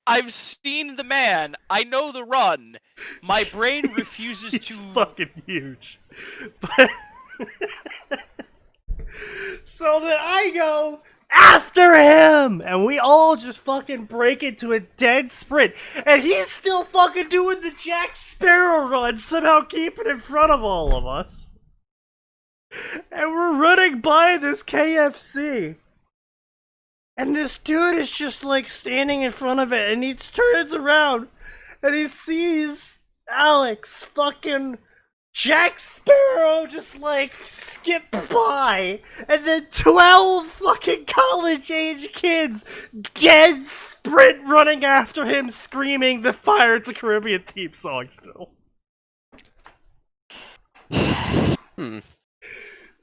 D: I've seen the man. I know the run. My brain refuses
B: he's
D: to.
B: Fucking huge. But so then I go after him, and we all just fucking break into a dead sprint, and he's still fucking doing the Jack Sparrow run, somehow keeping in front of all of us. And we're running by this KFC. And this dude is just standing in front of it, and he turns around and he sees Alex fucking Jack Sparrow just skip by, and then 12 fucking college age kids dead sprint running after him, screaming the Pirates of the Caribbean theme song still.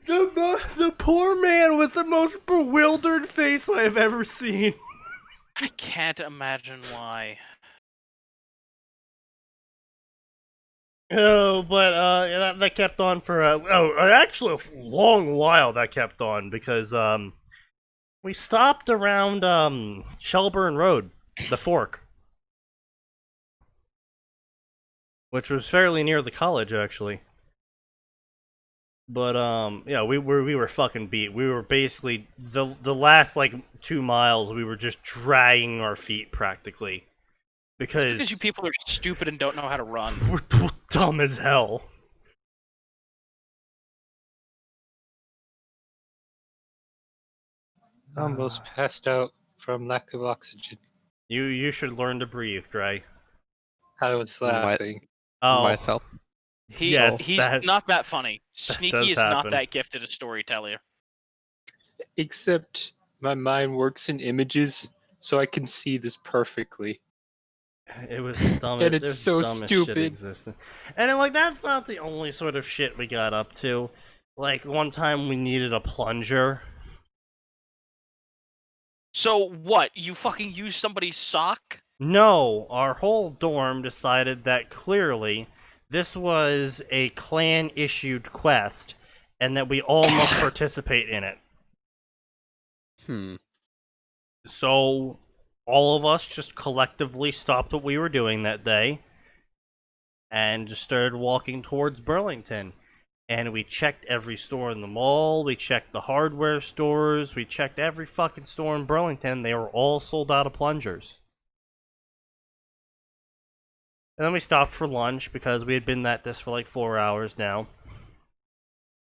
B: The poor man was the most bewildered face I have ever seen.
D: I can't imagine why.
B: Oh, but that kept on for actually a long while. That kept on because we stopped around Shelburne Road, the Fork, which was fairly near the college actually. But yeah, we were fucking beat. We were basically the last 2 miles. We were just dragging our feet practically because
D: you people are stupid and don't know how to run.
B: We're dumb as hell.
F: Almost passed out from lack of oxygen.
B: You should learn to breathe, Gray.
F: I was laughing.
B: Oh,
A: Might help.
D: He's not that funny. Sneaky is not that gifted a storyteller.
F: Except my mind works in images, so I can see this perfectly.
B: It was dumb.
F: And it's so stupid.
B: And that's not the only sort of shit we got up to. One time we needed a plunger.
D: So what? You fucking used somebody's sock?
B: No, our whole dorm decided that clearly this was a clan-issued quest, and that we all must participate in it. So, all of us just collectively stopped what we were doing that day, and just started walking towards Burlington. And we checked every store in the mall, we checked the hardware stores, we checked every fucking store in Burlington. They were all sold out of plungers. And then we stopped for lunch because we had been at this for 4 hours now.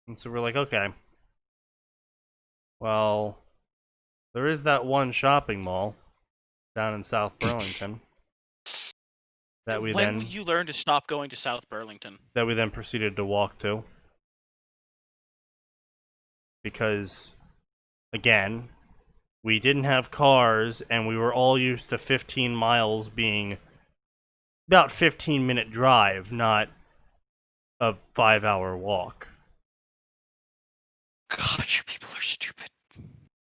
B: And so we're okay. Well, there is that one shopping mall down in South Burlington.
D: When will you learn to stop going to South Burlington?
B: That we then proceeded to walk to. because, again, we didn't have cars, and we were all used to 15 miles being about 15-minute drive, not a 5-hour walk.
D: God, you people are stupid.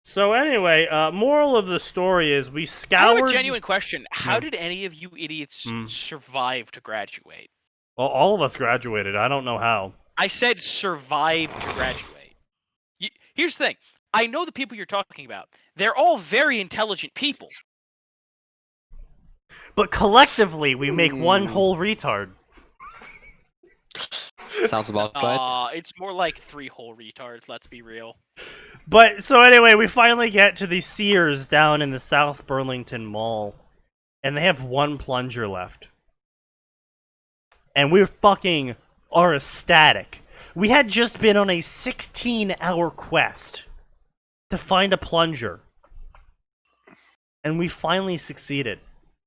B: So anyway, moral of the story is we scoured...
D: I have a genuine question. How did any of you idiots survive to graduate?
B: Well, all of us graduated. I don't know how.
D: I said survive to graduate. Here's the thing. I know the people you're talking about. They're all very intelligent people.
B: But collectively, we make one whole retard.
A: Sounds about right.
D: It's more like 3 whole retards, let's be real.
B: But, so anyway, we finally get to the Sears down in the South Burlington Mall. And they have 1 plunger left. And we fucking are ecstatic. We had just been on a 16-hour quest to find a plunger. And we finally succeeded.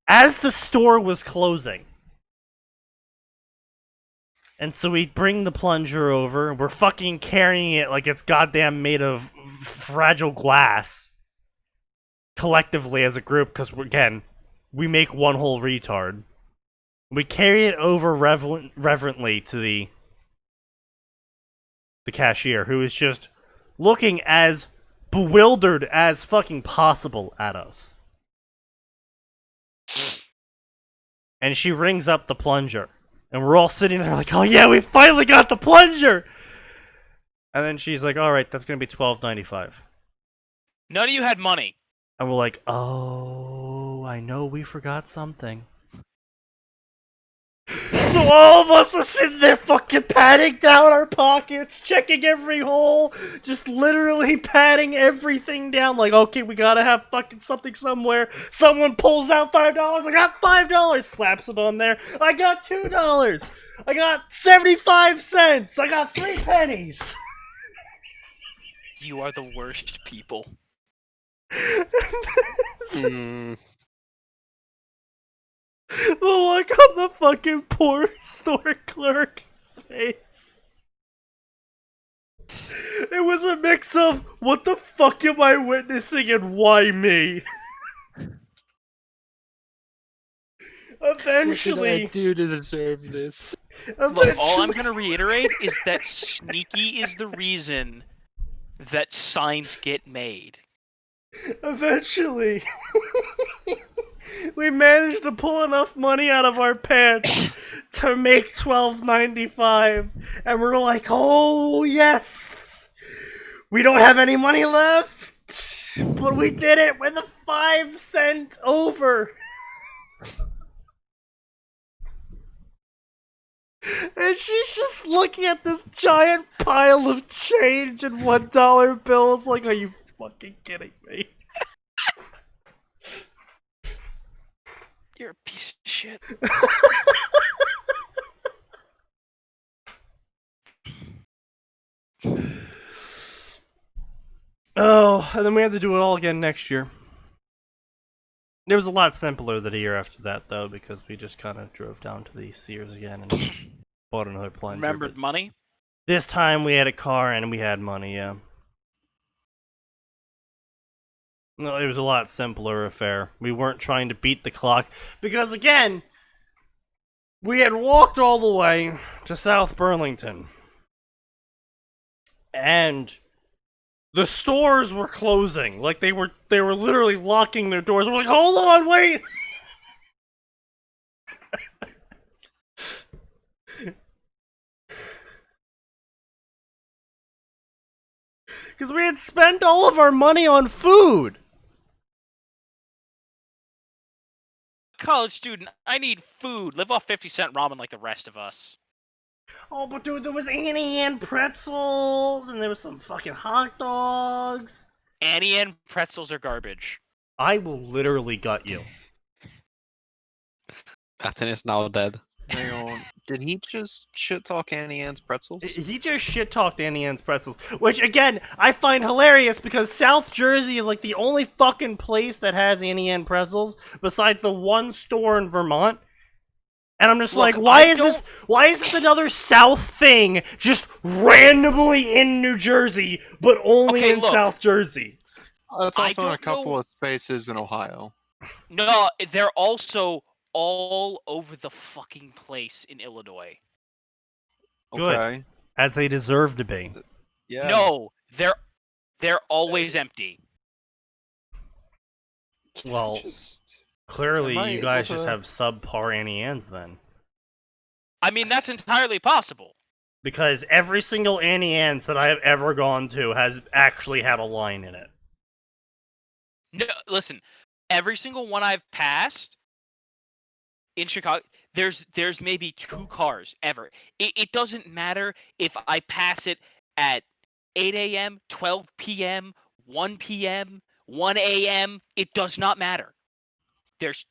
B: As the store was closing. And so we bring the plunger over. We're fucking carrying it like it's goddamn made of fragile glass. Collectively as a group, because again, we make one whole retard. We carry it over reverently to the cashier, who is just looking as bewildered as fucking possible at us. And she rings up the plunger. And we're all sitting there like, oh yeah, we finally got the plunger! And then she's like, alright, that's gonna be $12.95.
D: None of you had money.
B: And we're like, oh, I know we forgot something. So all of us are sitting there fucking patting down our pockets, checking every hole, just literally patting everything down, like, okay, we gotta have fucking something somewhere. Someone pulls out $5, I got $5, slaps it on there. I got $2, I got 75 cents, I got 3 pennies.
D: You are the worst people.
B: The look on the fucking poor store clerk's face. It was a mix of, what the fuck am I witnessing and why me? Eventually...
F: What did I do to deserve this?
D: Look, all I'm gonna reiterate is that Sneaky is the reason that signs get made.
B: Eventually, we managed to pull enough money out of our pants to make $12.95, and we're like, oh yes! We don't have any money left, but we did it with a 5-cent over! And she's just looking at this giant pile of change and $1 bills like, are you fucking kidding me?
D: You're a piece of shit.
B: Oh, and then we had to do it all again next year. It was a lot simpler the year after that, though, because we just kind of drove down to the Sears again and bought another plunger.
D: Remembered money?
B: This time we had a car and we had money, yeah. No, it was a lot simpler affair. We weren't trying to beat the clock, because again, we had walked all the way to South Burlington. And the stores were closing. Like, they were literally locking their doors. We're like, hold on, wait! Because we had spent all of our money on food!
D: College student, I need food. Live off 50-cent ramen like the rest of us.
B: Oh, but dude, there was Annie Ann pretzels, and there was some fucking hot dogs.
D: Annie Ann pretzels are garbage.
B: I will literally gut you.
A: Atin is now dead.
C: Hang on. Did he just shit talk Annie Ann's pretzels?
B: He just shit-talked Annie Ann's pretzels. Which, again, I find hilarious because South Jersey is like the only fucking place that has Annie Ann pretzels besides the one store in Vermont. And I'm just
D: Look,
B: like, why is this another South thing just randomly in New Jersey, but only in South Jersey?
C: It's also in a couple
D: know.
C: of spaces in Ohio.
D: No, they're also all over the fucking place in Illinois.
B: Good.
C: Okay.
B: As they deserve to be.
C: Yeah.
D: No, they're always empty.
B: Well,
C: Just...
B: clearly
C: am I
B: you guys
C: able
B: just
C: to-
B: have subpar Annie Ann's then.
D: I mean, that's entirely possible.
B: Because every single Annie Ann's that I have ever gone to has actually had a line in it.
D: No, listen, every single one I've passed in Chicago, there's maybe 2 cars ever. It doesn't matter if I pass it at 8 a.m., 12 p.m., 1 p.m., 1 a.m. It does not matter. There's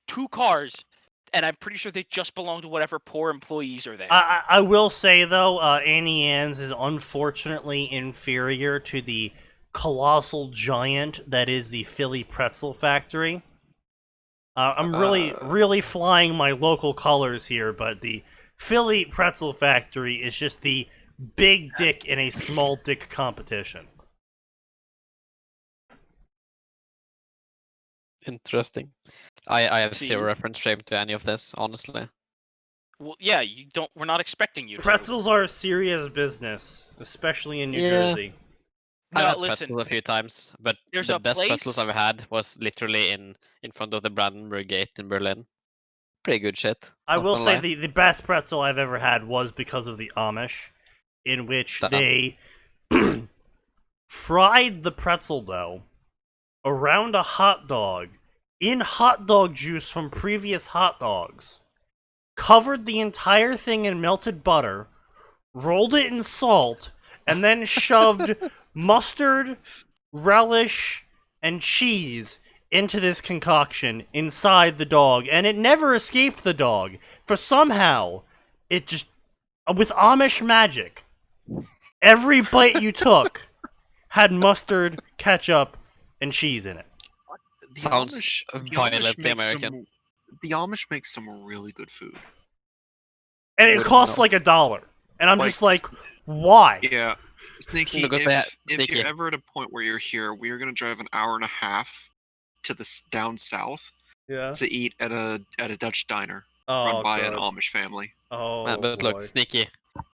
D: 2 cars, and I'm pretty sure they just belong to whatever poor employees are there.
B: I will say, though, Annie Ann's is unfortunately inferior to the colossal giant that is the Philly Pretzel Factory. I'm really flying my local colors here, but the Philly Pretzel Factory is just the big dick in a small dick competition.
A: Interesting. I have
D: See,
A: zero reference frame to any of this, honestly.
D: Well, yeah, we're not expecting you to.
B: Pretzels are a serious business, especially in New
A: Yeah.
B: Jersey.
A: I've
D: No,
A: had
D: listen.
A: pretzels a few times, but
D: There's
A: the
D: a
A: best pretzels
D: place-
A: I've had was literally in front of the Brandenburg Gate in Berlin. Pretty good shit.
B: I
A: not
B: will
A: gonna
B: say
A: lie.
B: the best pretzel I've ever had was because of the Amish, in which
A: Damn.
B: they fried the pretzel dough around a hot dog in hot dog juice from previous hot dogs, covered the entire thing in melted butter, rolled it in salt, and then shoved mustard, relish, and cheese into this concoction inside the dog, and it never escaped the dog. For somehow, it just, with Amish magic, every bite you took had mustard, ketchup, and cheese in it.
C: The
A: Sounds
C: Amish
A: violently
C: make
A: American.
C: the Amish make some really good food.
B: And it
A: Wouldn't
B: costs
A: know.
B: like $1. And I'm
C: Like,
B: just like, why?
C: Yeah. Sneaky,
A: Because
C: if
A: Sneaky.
C: you're ever at a point where you're here, we are going to drive an hour and a half to the down south
B: Yeah.
C: to eat at a Dutch diner
B: Oh,
C: run by an
B: God.
C: Amish family.
B: Oh,
A: But look,
B: boy.
A: Sneaky.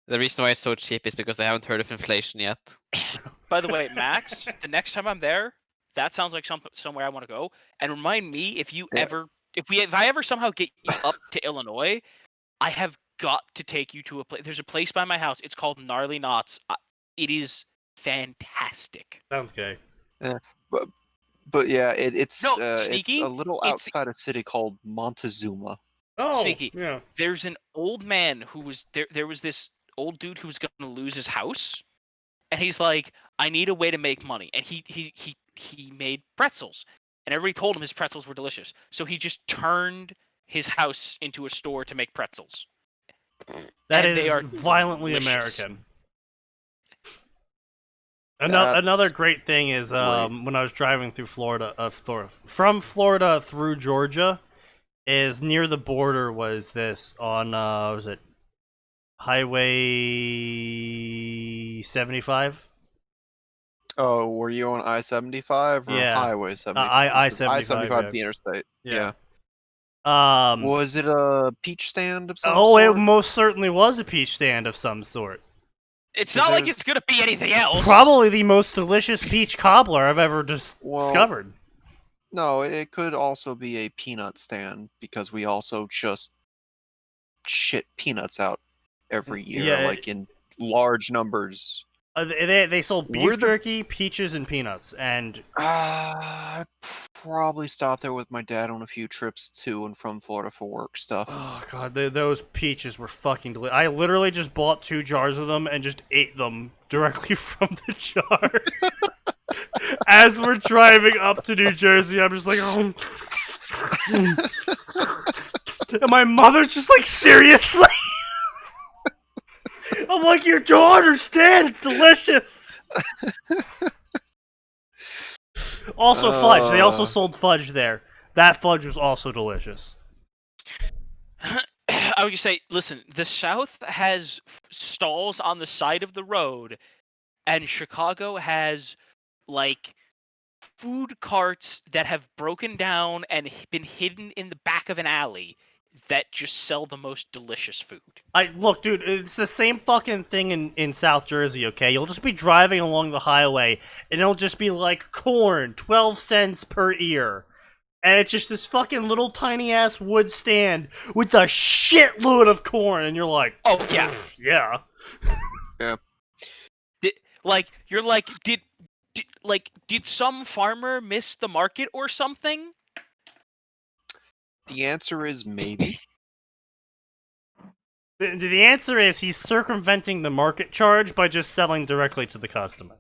A: The reason why it's so cheap is because they haven't heard of inflation yet.
D: By the way, Max, the next time I'm there, that sounds like somewhere I want to go. And remind me if I ever somehow get you up to Illinois, I have got to take you to a place. There's a place by my house. It's called Gnarly Knots. It is fantastic.
B: Sounds gay.
C: But yeah, it's
D: Sneaky,
C: a little
D: it's-
C: outside a city called Montezuma.
B: Oh,
D: Sneaky.
B: yeah.
D: There's an old man who was there. There was this old dude who was going to lose his house, and he's like, "I need a way to make money." And he made pretzels, and everybody told him his pretzels were delicious. So he just turned his house into a store to make pretzels.
B: That
D: And they
B: is
D: are
B: violently
D: delicious.
B: American. Another
C: That's
B: great thing is when I was driving through from Florida through Georgia, is near the border was this on was it Highway 75?
C: Oh, were you on I-75 or
B: Yeah.
C: Highway 75?
B: I-75,
C: I-75 is
B: yeah.
C: the interstate.
B: Yeah.
C: Yeah. Was it a peach stand of some
B: Oh,
C: sort?
B: it most certainly was a peach stand of some sort.
D: It's not like it's going to be anything else.
B: Probably the most delicious peach cobbler I've ever discovered.
C: No, it could also be a peanut stand because we also just shit peanuts out every year, like in large numbers.
B: They sold beef jerky, peaches, and peanuts, and
C: I probably stopped there with my dad on a few trips to and from Florida for work stuff.
B: oh god, those peaches were fucking delicious. I literally just bought 2 jars of them and just ate them directly from the jar. As we're driving up to New Jersey, I'm just like, oh. And my mother's just like, seriously? I'm like, you don't understand, it's delicious. Also fudge. They also sold fudge there. That fudge was also delicious.
D: I would say, listen, the South has stalls on the side of the road, and Chicago has like food carts that have broken down and been hidden in the back of an alley that just sell the most delicious food.
B: Look, dude, it's the same fucking thing in South Jersey, okay? You'll just be driving along the highway, and it'll just be like corn, 12 cents per ear. And it's just this fucking little tiny-ass wood stand with a shitload of corn, and you're like,
D: oh, yeah.
B: Yeah.
C: Yeah.
D: You're like, did some farmer miss the market or something?
C: The answer is maybe.
B: The answer is he's circumventing the market charge by just selling directly to the customer.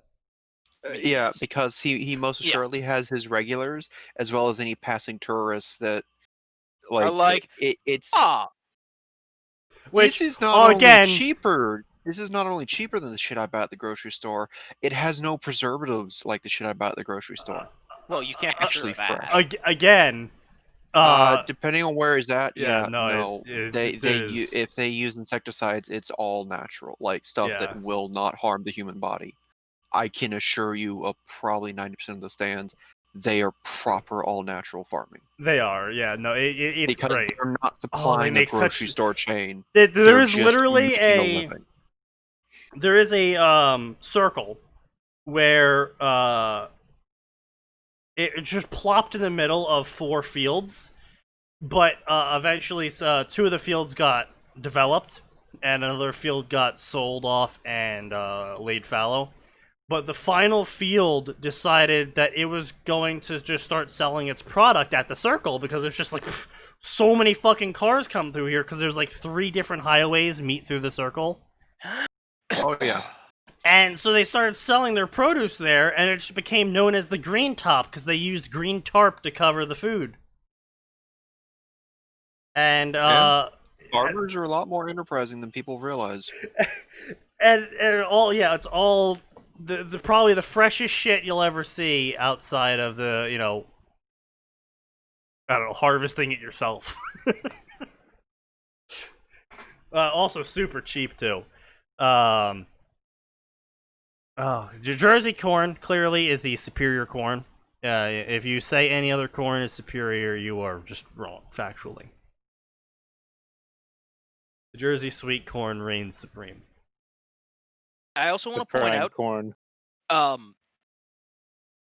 C: Yeah, because he most
D: Yeah.
C: assuredly has his regulars as well as any passing tourists that
D: Are like,
C: it's
B: Which,
C: this is not only
B: again,
C: cheaper. This is not only cheaper than the shit I buy at the grocery store. It has no preservatives like the shit I buy at the grocery store.
D: well, you can't
C: actually
D: actually that.
C: fresh.
B: again,
C: Depending on where he's at,
B: yeah,
C: yeah,
B: no,
C: no,
B: there's-
C: if they use insecticides, it's all natural, like stuff
B: Yeah.
C: that will not harm the human body. I can assure you, of probably 90% of those stands, they are proper all natural farming
B: they are, yeah, no, it's
C: because
B: great.
C: they're not supplying a
B: make
C: grocery
B: such-
C: store chain.
B: There
C: They're
B: is
C: just
B: literally
C: making
B: a
C: living.
B: there is a circle where it just plopped in the middle of 4 fields, but eventually 2 of the fields got developed and another field got sold off and laid fallow. But the final field decided that it was going to just start selling its product at the circle because it's just like so many fucking cars come through here because there's like 3 different highways meet through the circle.
C: Oh yeah.
B: And so they started selling their produce there, and it just became known as the green top because they used green tarp to cover the food. And
C: Farmers are a lot more enterprising than people realize.
B: and it's all the probably the freshest shit you'll ever see outside of the, you know, I don't know, harvesting it yourself. Also super cheap too. Jersey corn clearly is the superior corn. If you say any other corn is superior, you are just wrong factually. The Jersey sweet corn reigns supreme.
D: I also want
F: The
D: to point
F: prime
D: out,
F: corn.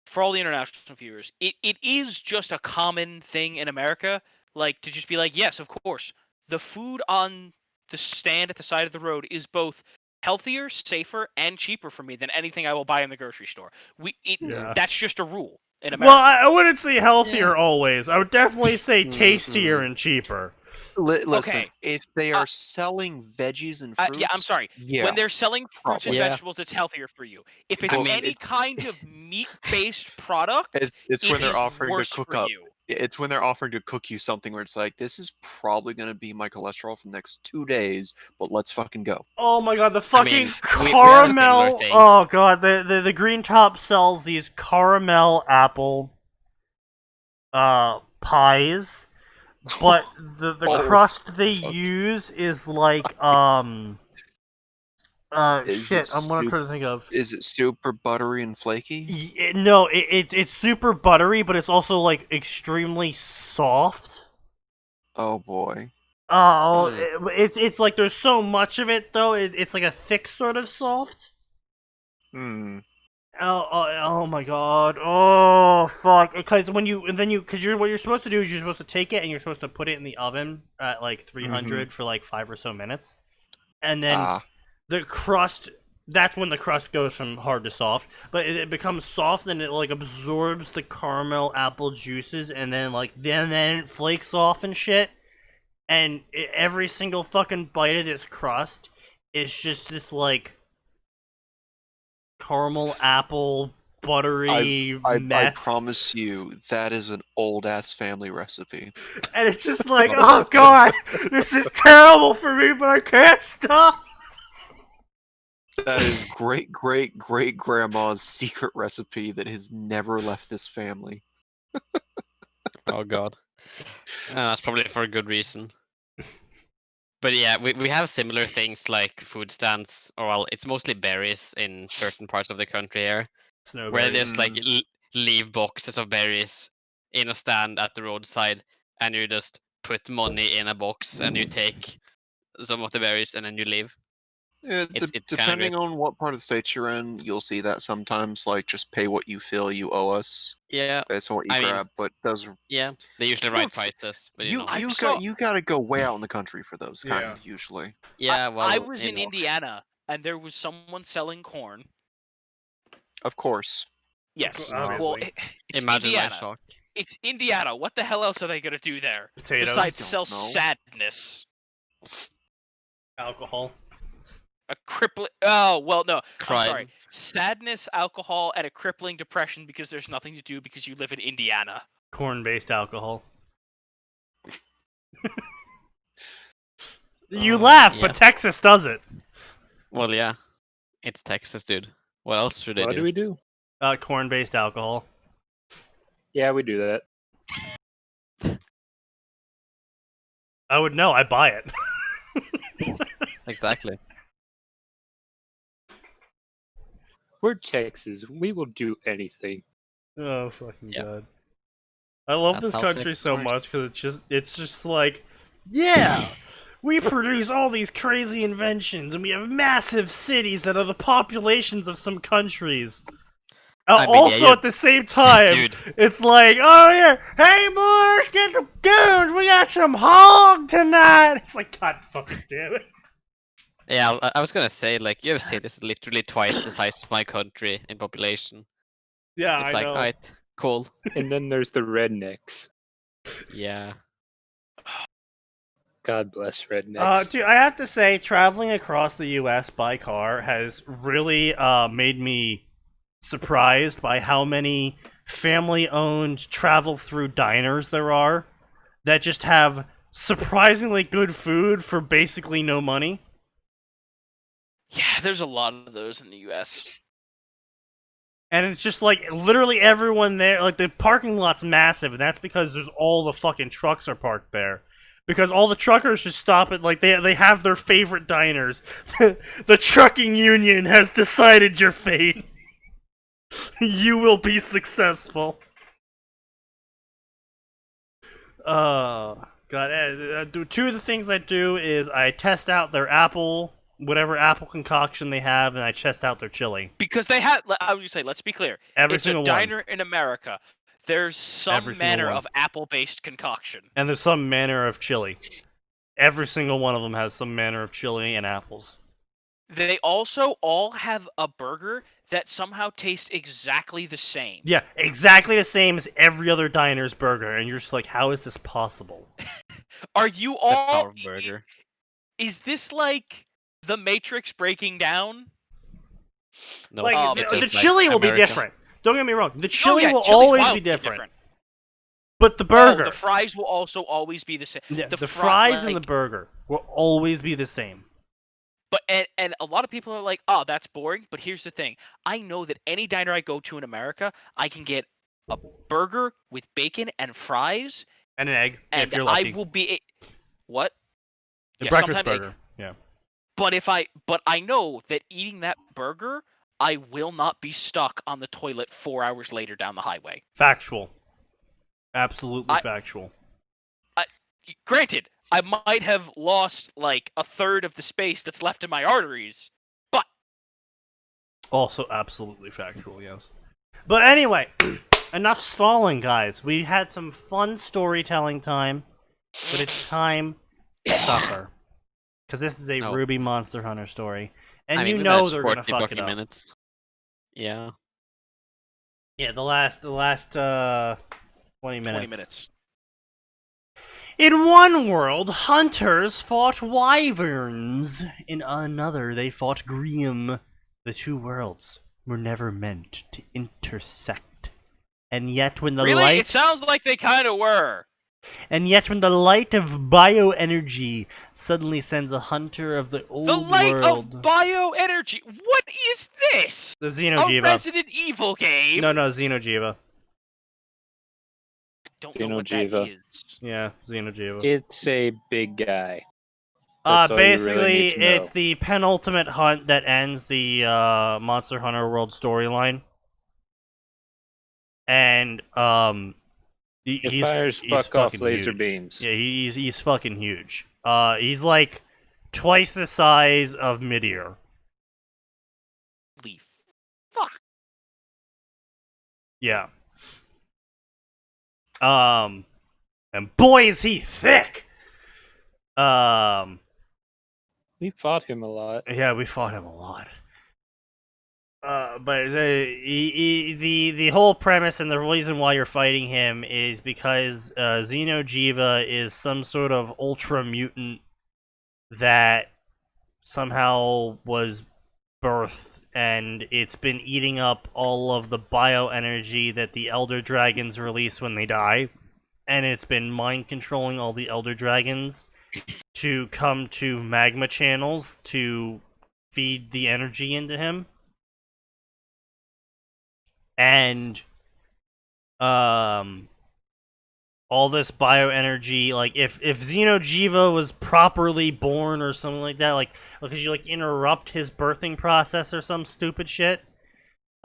D: for all the international viewers, it is just a common thing in America, like to just be like, yes, of course, the food on the stand at the side of the road is both healthier, safer, and cheaper for me than anything I will buy in the grocery store. That's just a rule in America.
B: Well, I wouldn't say healthier always. I would definitely say tastier and cheaper.
C: Listen,
D: Okay.
C: if they are selling veggies and fruits,
D: yeah, I'm sorry.
C: yeah,
D: When they're selling fruits and
A: Yeah.
D: vegetables, it's healthier for you. If it's
C: I mean,
D: any kind of meat-based product,
C: it's
D: it
C: when they're
D: is
C: offering to
D: worse
C: cook
D: for
C: up.
D: you.
C: It's when they're offering to cook you something where it's like, this is probably going to be my cholesterol for the next 2 days, but let's fucking go.
B: Oh my god, the fucking
A: we have a similar
B: caramel!
A: thing.
B: Oh god, the green top sells these caramel apple pies, but the
C: Oh,
B: crust they
C: fuck.
B: use is like
C: Is
B: shit.
C: it
B: I'm gonna
C: soup?
B: try to think of.
C: Is it super buttery and flaky?
B: No, it's super buttery, but it's also like extremely soft.
C: Oh boy.
B: Oh, it's like there's so much of it though. It's like a thick sort of soft. Oh my god. Oh fuck. Because what you're supposed to do is you're supposed to take it and you're supposed to put it in the oven at like 300 for like 5 or so minutes, and then the crust. That's when the crust goes from hard to soft, but it becomes soft and it like absorbs the caramel apple juices, and then then it flakes off and shit. And every single fucking bite of this crust is just this like caramel apple buttery mess.
C: I promise you, that is an old ass family recipe.
B: And it's just like, oh god, this is terrible for me, but I can't stop.
C: That is great grandma's secret recipe that has never left this family.
A: Oh god. That's probably for a good reason. But yeah, we have similar things like food stands, or well, it's mostly berries in certain parts of the country here, where they
B: Snowberries.
A: just like leave boxes of berries in a stand at the roadside, and you just put money in a box and you take some of the berries and then you leave.
C: Yeah,
A: It's kind of
C: depending
A: great.
C: on what part of the state you're in, you'll see that sometimes, like just pay what you feel you owe us
A: Yeah,
C: based on what you
A: I mean,
C: grab. But those are
A: yeah, they usually
C: You
A: write
C: don't s-
A: prices, but you know.
C: you gotta go way out in the country for those kind usually.
A: Yeah,
D: I
A: well,
D: was
A: you
D: in
A: know.
D: Indiana, and there was someone selling corn.
C: Of course.
D: Yes.
A: Wow.
D: Well,
B: Obviously.
D: it's
A: Imagine my
D: Indiana.
A: shock.
D: It's Indiana. What the hell else are they gonna do there
B: Potatoes.
D: besides
C: Don't
D: sell
C: know.
D: sadness?
B: Alcohol.
D: A crippling. Oh well, no. I'm sorry.
A: Crime.
D: Sadness, alcohol, and a crippling depression because there's nothing to do because you live in Indiana.
B: Corn-based alcohol. You laugh,
A: yeah.
B: but Texas does it.
A: Well, yeah, it's Texas, dude. What else should they
F: What do we do?
B: Corn-based alcohol.
F: Yeah, we do that.
B: I would know. I buy it.
A: Exactly.
F: We're Texas. We will do anything.
B: Oh fucking
A: Yeah.
B: god! I love
A: That's
B: this
A: how
B: country
A: Texas
B: so
A: works.
B: much because it's just like, yeah, we produce all these crazy inventions, and we have massive cities that are the populations of some countries.
A: I mean, yeah,
B: Also,
A: you're-
B: at the same time,
A: Dude.
B: it's like, oh yeah, hey boys, get the goons, we got some hog tonight. It's like, god fucking damn it.
A: Yeah, I was gonna say, like, you have said it's literally twice the size of my country in population.
B: Yeah,
A: It's
B: I
A: like,
B: know.
A: alright, cool.
F: And then there's the rednecks.
A: Yeah.
F: God bless rednecks.
B: Dude, I have to say, traveling across the U.S. by car has really made me surprised by how many family-owned travel-through diners there are that just have surprisingly good food for basically no money.
D: Yeah, there's a lot of those in the U.S.
B: And it's just like literally everyone there, like the parking lot's massive, and that's because there's all the fucking trucks are parked there. Because all the truckers just stop at, like, they have their favorite diners. The trucking union has decided your fate. You will be successful. God. Two of the things I do is I test out their apple, whatever apple concoction they have, and I test out their chili.
D: Because they had, I would say, let's be clear.
B: Every
D: It's
B: single
D: a diner in America. There's some
B: Every single
D: manner
B: one.
D: of apple-based concoction.
B: And there's some manner of chili. Every single one of them has some manner of chili and apples.
D: They also all have a burger that somehow tastes exactly the same.
B: Yeah, exactly the same as every other diner's burger, and you're just like, how is this possible?
D: Are you
A: The
D: all...
A: power burger.
D: Is this like the Matrix breaking down?
A: No,
B: Like,
A: it's
B: the
A: just like
B: chili will be
A: America.
B: different. Don't get me wrong. The chili will
D: chili's
B: always be
D: wildly
B: different. But the
D: Oh,
B: burger,
D: the fries will also always be the same.
B: yeah, the
D: fri-
B: fries and the
D: like-
B: burger will always be the same.
D: But and a lot of people are like, oh, that's boring. But here's the thing: I know that any diner I go to in America, I can get a burger with bacon and fries,
B: And an egg,
D: and
B: if you're lucky.
D: I will be what?
B: The
D: Yeah,
B: breakfast
D: sometime egg.
B: burger. Yeah.
D: But I know that eating that burger, I will not be stuck on the toilet 4 hours later down the highway.
B: Factual. Absolutely factual.
D: Granted, I might have lost like a third of the space that's left in my arteries, but
B: Also absolutely factual, yes. But anyway, enough stalling, guys. We had some fun storytelling time, but it's time to suffer. Because this is a
A: Oh.
B: Ruby Monster Hunter story. And
A: I mean,
B: you
A: we
B: know
A: managed
B: they're gonna
A: 40
B: fuck it
A: fucking
B: up.
A: minutes. Yeah.
B: Yeah, the last 20 minutes.
D: 20 minutes.
B: In one world, hunters fought wyverns. In another, they fought Grimm. The two worlds were never meant to intersect. And yet when the
D: Really?
B: light
D: It sounds like they kind of were.
B: And yet when the light of bioenergy suddenly sends a hunter of the old
D: The light
B: world...
D: of bioenergy. What is this?
B: The
D: A
B: Xenojiva.
D: Resident Evil game?
B: No, Xenojiva.
D: Don't know what that
F: Xenojiva.
D: is.
B: Yeah, Xenojiva.
F: It's a big guy. That's all you really
B: basically,
F: need to know.
B: it's the penultimate hunt that ends the Monster Hunter World storyline. And
F: It fires
B: he's
F: fuck off
B: fucking
F: laser
B: huge.
F: beams.
B: Yeah, he's fucking huge. He's like twice the size of Midir.
D: Holy fuck.
B: Yeah. And boy is he thick.
F: We fought him a lot.
B: Yeah, we fought him a lot. But the whole premise and the reason why you're fighting him is because Xenojiva is some sort of ultra mutant that somehow was birthed, and it's been eating up all of the bioenergy that the Elder Dragons release when they die, and it's been mind controlling all the Elder Dragons to come to magma channels to feed the energy into him. And all this bioenergy, like if Xenojiva was properly born or something like that, like because you like interrupt his birthing process or some stupid shit.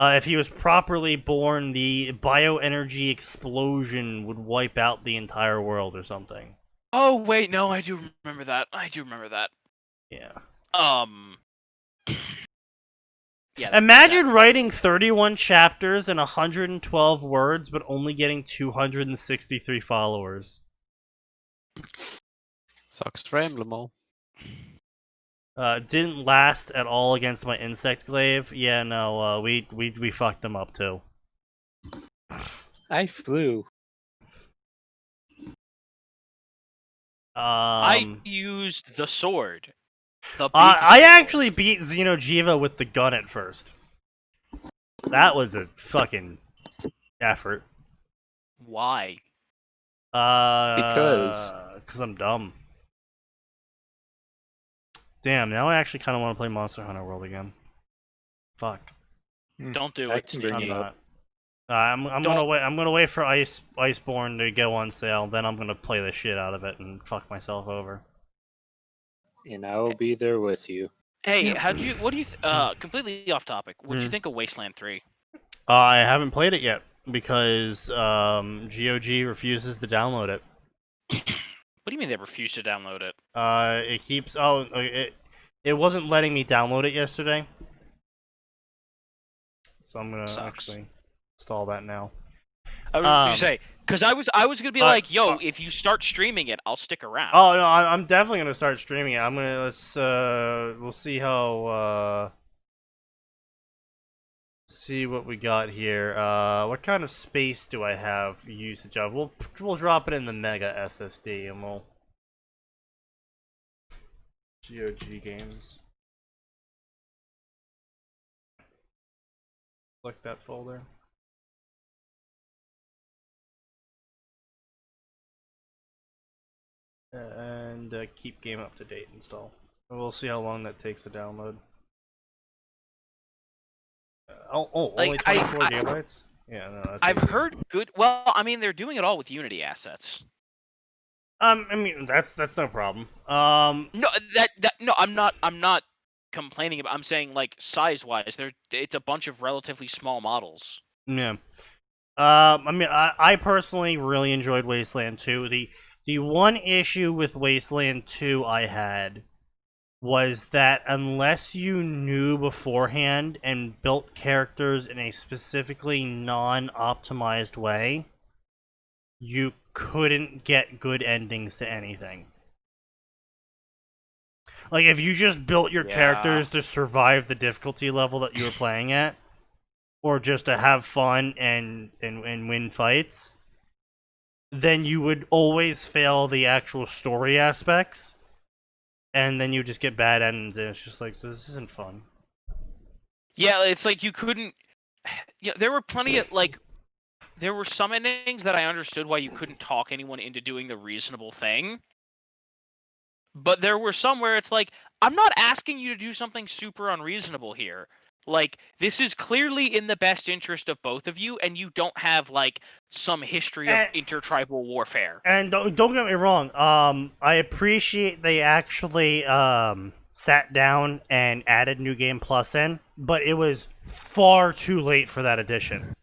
B: If he was properly born, the bioenergy explosion would wipe out the entire world or something.
D: Oh wait, no, I do remember that.
B: Yeah.
D: Yeah.
B: Imagine writing 31 chapters and 112 words, but only getting 263 followers.
A: Sucks for Emblem.
B: Didn't last at all against my insect glaive. Yeah, no, we fucked them up too.
F: I flew.
D: I used the sword.
B: I actually beat Xenojiva with the gun at first. That was a fucking effort.
D: Why?
F: Because
B: I'm dumb. Damn, now I actually kind of want to play Monster Hunter World again. Fuck.
D: Don't do
F: I
D: it.
F: can bring
B: I'm
F: you
B: not.
F: up.
B: I'm gonna wait. I'm gonna wait for Iceborne to go on sale. Then I'm gonna play the shit out of it and fuck myself over.
F: And I will be there with you.
D: Hey, what do you completely off topic. What'd you think of Wasteland 3?
B: I haven't played it yet because GOG refuses to download it.
D: What do you mean they refuse to download it?
B: It keeps it wasn't letting me download it yesterday. So I'm gonna actually install that now.
D: I was gonna say, because I was gonna be like, yo, if you start streaming it, I'll stick around.
B: Oh no, I'm definitely gonna start streaming it. We'll see how see what we got here. What kind of space do I have usage of? We'll drop it in the Mega SSD and we'll GOG games. Select that folder. And keep game up to date install. We'll see how long that takes to download. Only 24 gigabytes? Yeah, no, that's
D: I've
B: easy.
D: heard good. Well, I mean, they're doing it all with Unity assets.
B: I mean, that's no problem.
D: No, no, I'm not complaining about. I'm saying like size-wise, it's a bunch of relatively small models.
B: Yeah. I mean, I personally really enjoyed Wasteland 2. The one issue with Wasteland 2 I had was that unless you knew beforehand and built characters in a specifically non-optimized way, you couldn't get good endings to anything. Like, if you just built your characters to survive the difficulty level that you were playing at, or just to have fun and win fights, then you would always fail the actual story aspects, and then you just get bad endings, and it's just like, this isn't fun.
D: Yeah, it's like you couldn't. Yeah, there were plenty of like. There were some endings that I understood why you couldn't talk anyone into doing the reasonable thing. But there were some where it's like, I'm not asking you to do something super unreasonable here. Like, this is clearly in the best interest of both of you, and you don't have, like, some history of intertribal warfare.
B: And don't get me wrong, I appreciate they actually sat down and added New Game Plus in, but it was far too late for that addition.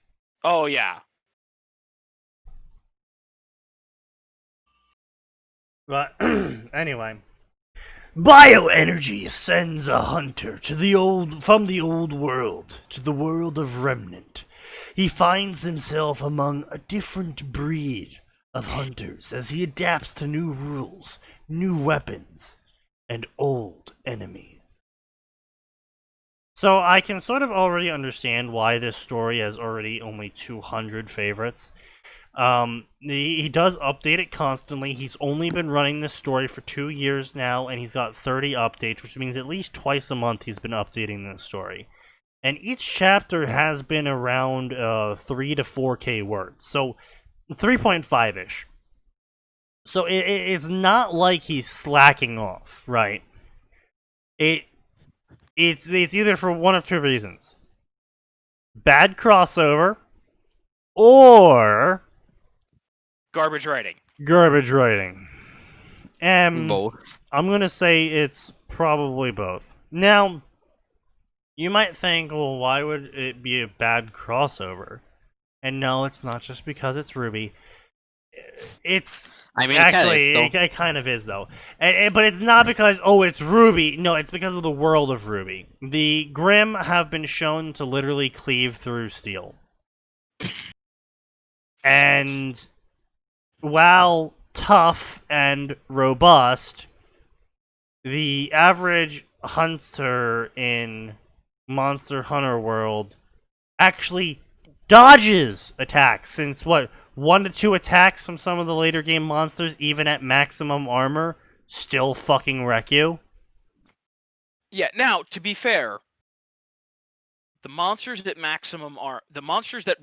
D: Oh, yeah.
B: But anyway, bioenergy sends a hunter from the old world to the world of Remnant. He finds himself among a different breed of hunters as he adapts to new rules, new weapons, and old enemies. So I can sort of already understand why this story has already only 200 favorites. He does update it constantly. He's only been running this story for 2 years now, and he's got 30 updates, which means at least twice a month he's been updating this story. And each chapter has been around 3 to 4K words, so 3.5-ish. So it's not like he's slacking off, right? It's either for one of two reasons: bad crossover, or
D: garbage writing.
B: Garbage writing.
A: Both.
B: I'm gonna say it's probably both. Now, you might think, well, why would it be a bad crossover? And no, it's not just because it's RWBY. It's actually it kind of is though, but it's not because it's RWBY. No, it's because of the world of RWBY. The Grimm have been shown to literally cleave through steel, and while tough and robust, the average hunter in Monster Hunter World actually dodges attacks, since 1 to 2 attacks from some of the later game monsters, even at maximum armor, still fucking wreck you.
D: Yeah, now, to be fair, the monsters that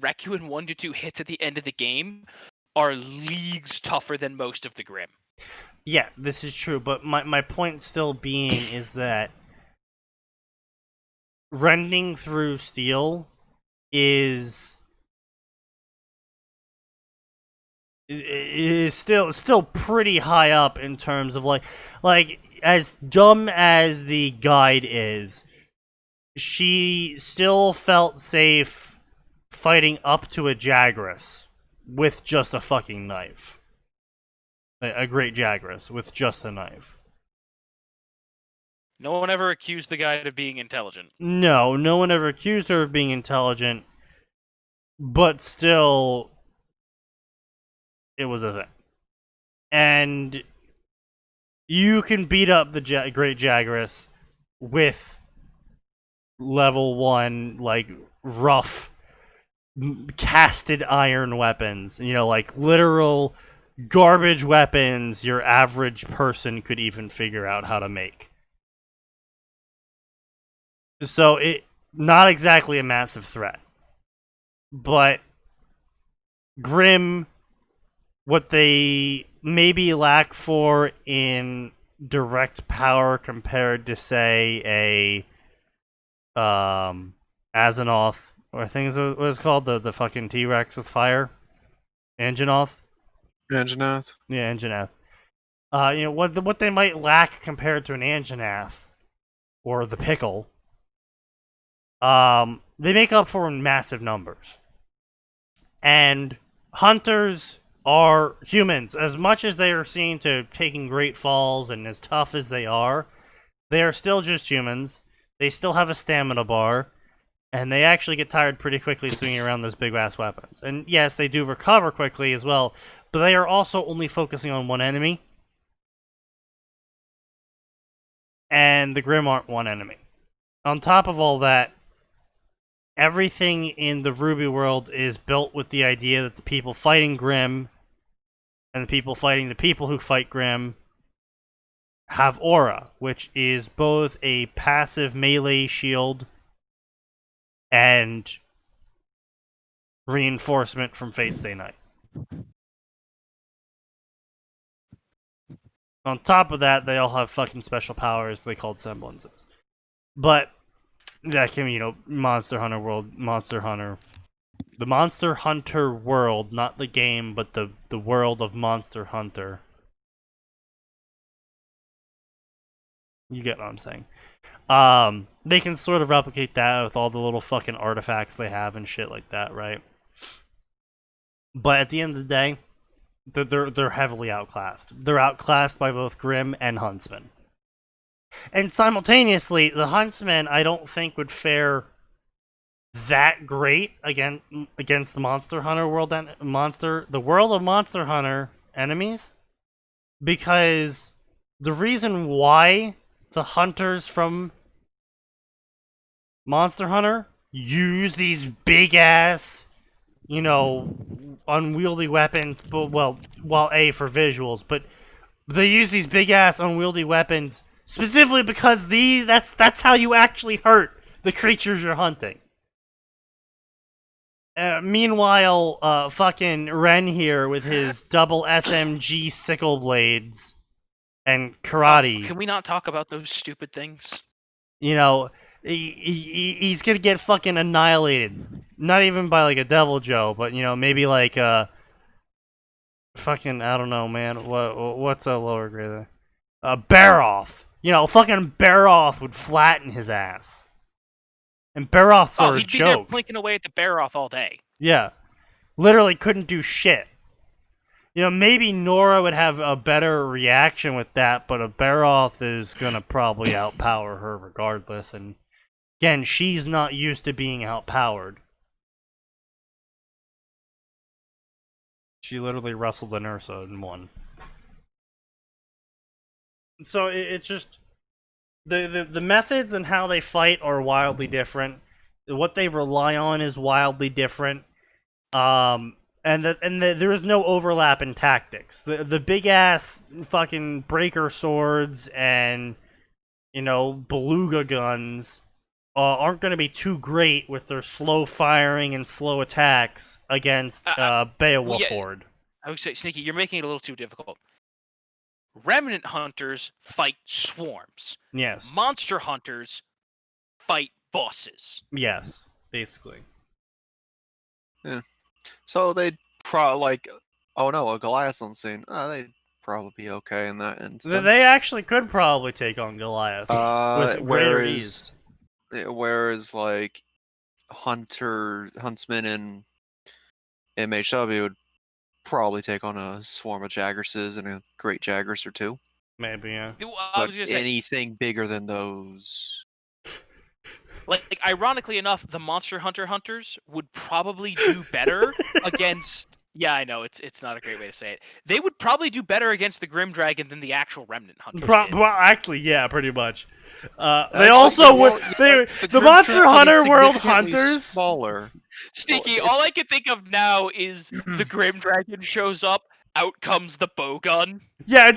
D: wreck you in 1 to 2 hits at the end of the game are leagues tougher than most of the Grimm.
B: Yeah, this is true, but my point still being is that rending through steel is still pretty high up in terms of like as dumb as the guide is, she still felt safe fighting up to a Jagras with just a fucking knife. A great Jagras with just a knife.
D: No one ever accused the guy of being intelligent.
B: No one ever accused her of being intelligent, but still, it was a thing. And you can beat up the Great Jagras with level 1, like, rough, casted iron weapons. You know, like, literal garbage weapons your average person could even figure out how to make. So, not exactly a massive threat. But Grimm, what they maybe lack for in direct power compared to, say, a Azzinoth, or I think is what it's called, the fucking T-Rex with fire, Anjanath.
C: Anjanath.
B: Yeah, Anjanath. You know what they might lack compared to an Anjanath or the Pickle. They make up for in massive numbers. And hunters are humans. As much as they are seen to taking great falls and as tough as they are still just humans. They still have a stamina bar, and they actually get tired pretty quickly swinging around those big-ass weapons. And yes, they do recover quickly as well, but they are also only focusing on one enemy. And the Grimm aren't one enemy. On top of all that, everything in the RWBY world is built with the idea that the people fighting Grimm and the people fighting the people who fight Grimm have aura, which is both a passive melee shield and reinforcement from Fate Stay Night. On top of that, they all have fucking special powers they called semblances. But That can, Monster Hunter World, Monster Hunter. The Monster Hunter world, not the game, but the world of Monster Hunter. You get what I'm saying. They can sort of replicate that with all the little fucking artifacts they have and shit like that, right? But at the end of the day, they're heavily outclassed. They're outclassed by both Grimm and Huntsman. And simultaneously, the Huntsman, I don't think, would fare that great against the Monster Hunter world the world of Monster Hunter enemies, because the reason why the hunters from Monster Hunter use these big ass, unwieldy weapons, but well, A, for visuals, but they use these big ass unwieldy weapons specifically because that's how you actually hurt the creatures you're hunting. Meanwhile, fucking Ren here with his double SMG sickle blades and karate.
D: Can we not talk about those stupid things?
B: He's gonna get fucking annihilated. Not even by like a Devil Joe, but maybe like fucking, I don't know, man. What's a lower grade? Baroth. Fucking Baroth would flatten his ass. And Baroth's are a joke.
D: He'd be there blinking away at the Baroth all day.
B: Yeah. Literally couldn't do shit. Maybe Nora would have a better reaction with that, but a Baroth is gonna probably outpower her regardless, and again, she's not used to being outpowered. She literally wrestled an Ursa and won. So it's just the methods and how they fight are wildly different. What they rely on is wildly different. And there is no overlap in tactics. The big ass fucking breaker swords and beluga guns aren't going to be too great with their slow firing and slow attacks against Beowulf Horde.
D: I would say, Sneaky, you're making it a little too difficult. Remnant hunters fight swarms.
B: Yes.
D: Monster hunters fight bosses.
B: Yes, basically.
C: Yeah. So they'd probably a Goliath on scene. They'd probably be okay in that instance.
B: They actually could probably take on Goliath with greater ease.
C: Whereas like Huntsman and MHW would probably take on a swarm of Jaggerses and a great Jaggers or two.
B: Maybe, yeah.
C: But anything bigger than those.
D: Like, ironically enough, the Monster Hunter hunters would probably do better against. Yeah, I know it's not a great way to say it. They would probably do better against the Grim Dragon than the actual Remnant hunters.
B: Well, actually, yeah, pretty much. They also would. The Monster Hunter World hunters
C: smaller.
D: Sneaky, all I can think of now is the Grim Dragon shows up. Out comes the bowgun.
B: Yeah,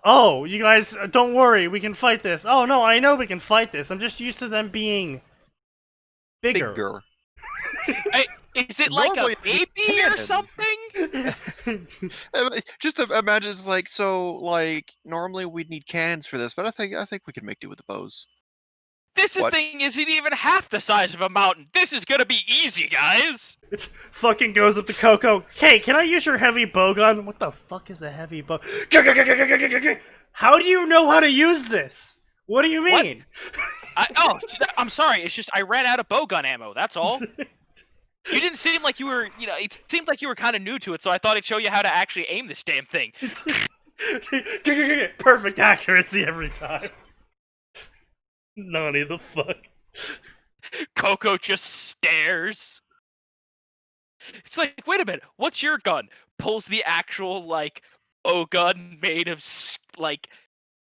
B: oh, you guys, don't worry, we can fight this. Oh, no, I know we can fight this. I'm just used to them being bigger.
D: Is it like a baby or something?
C: Just imagine it's like, normally we'd need cannons for this, but I think we can make do with the bows.
D: This thing isn't even half the size of a mountain. This is gonna be easy, guys.
B: It fucking goes up to Coco. Hey, can I use your heavy bowgun? What the fuck is a heavy bow? How do you know how to use this? What do you mean?
D: I'm sorry. It's just I ran out of bowgun ammo. That's all. You didn't seem like you were, it seemed like you were kind of new to it, so I thought I'd show you how to actually aim this damn thing.
B: Perfect accuracy every time. Nani the fuck.
D: Coco just stares. It's like, wait a minute, what's your gun? Pulls the actual, bow gun made of,
B: what's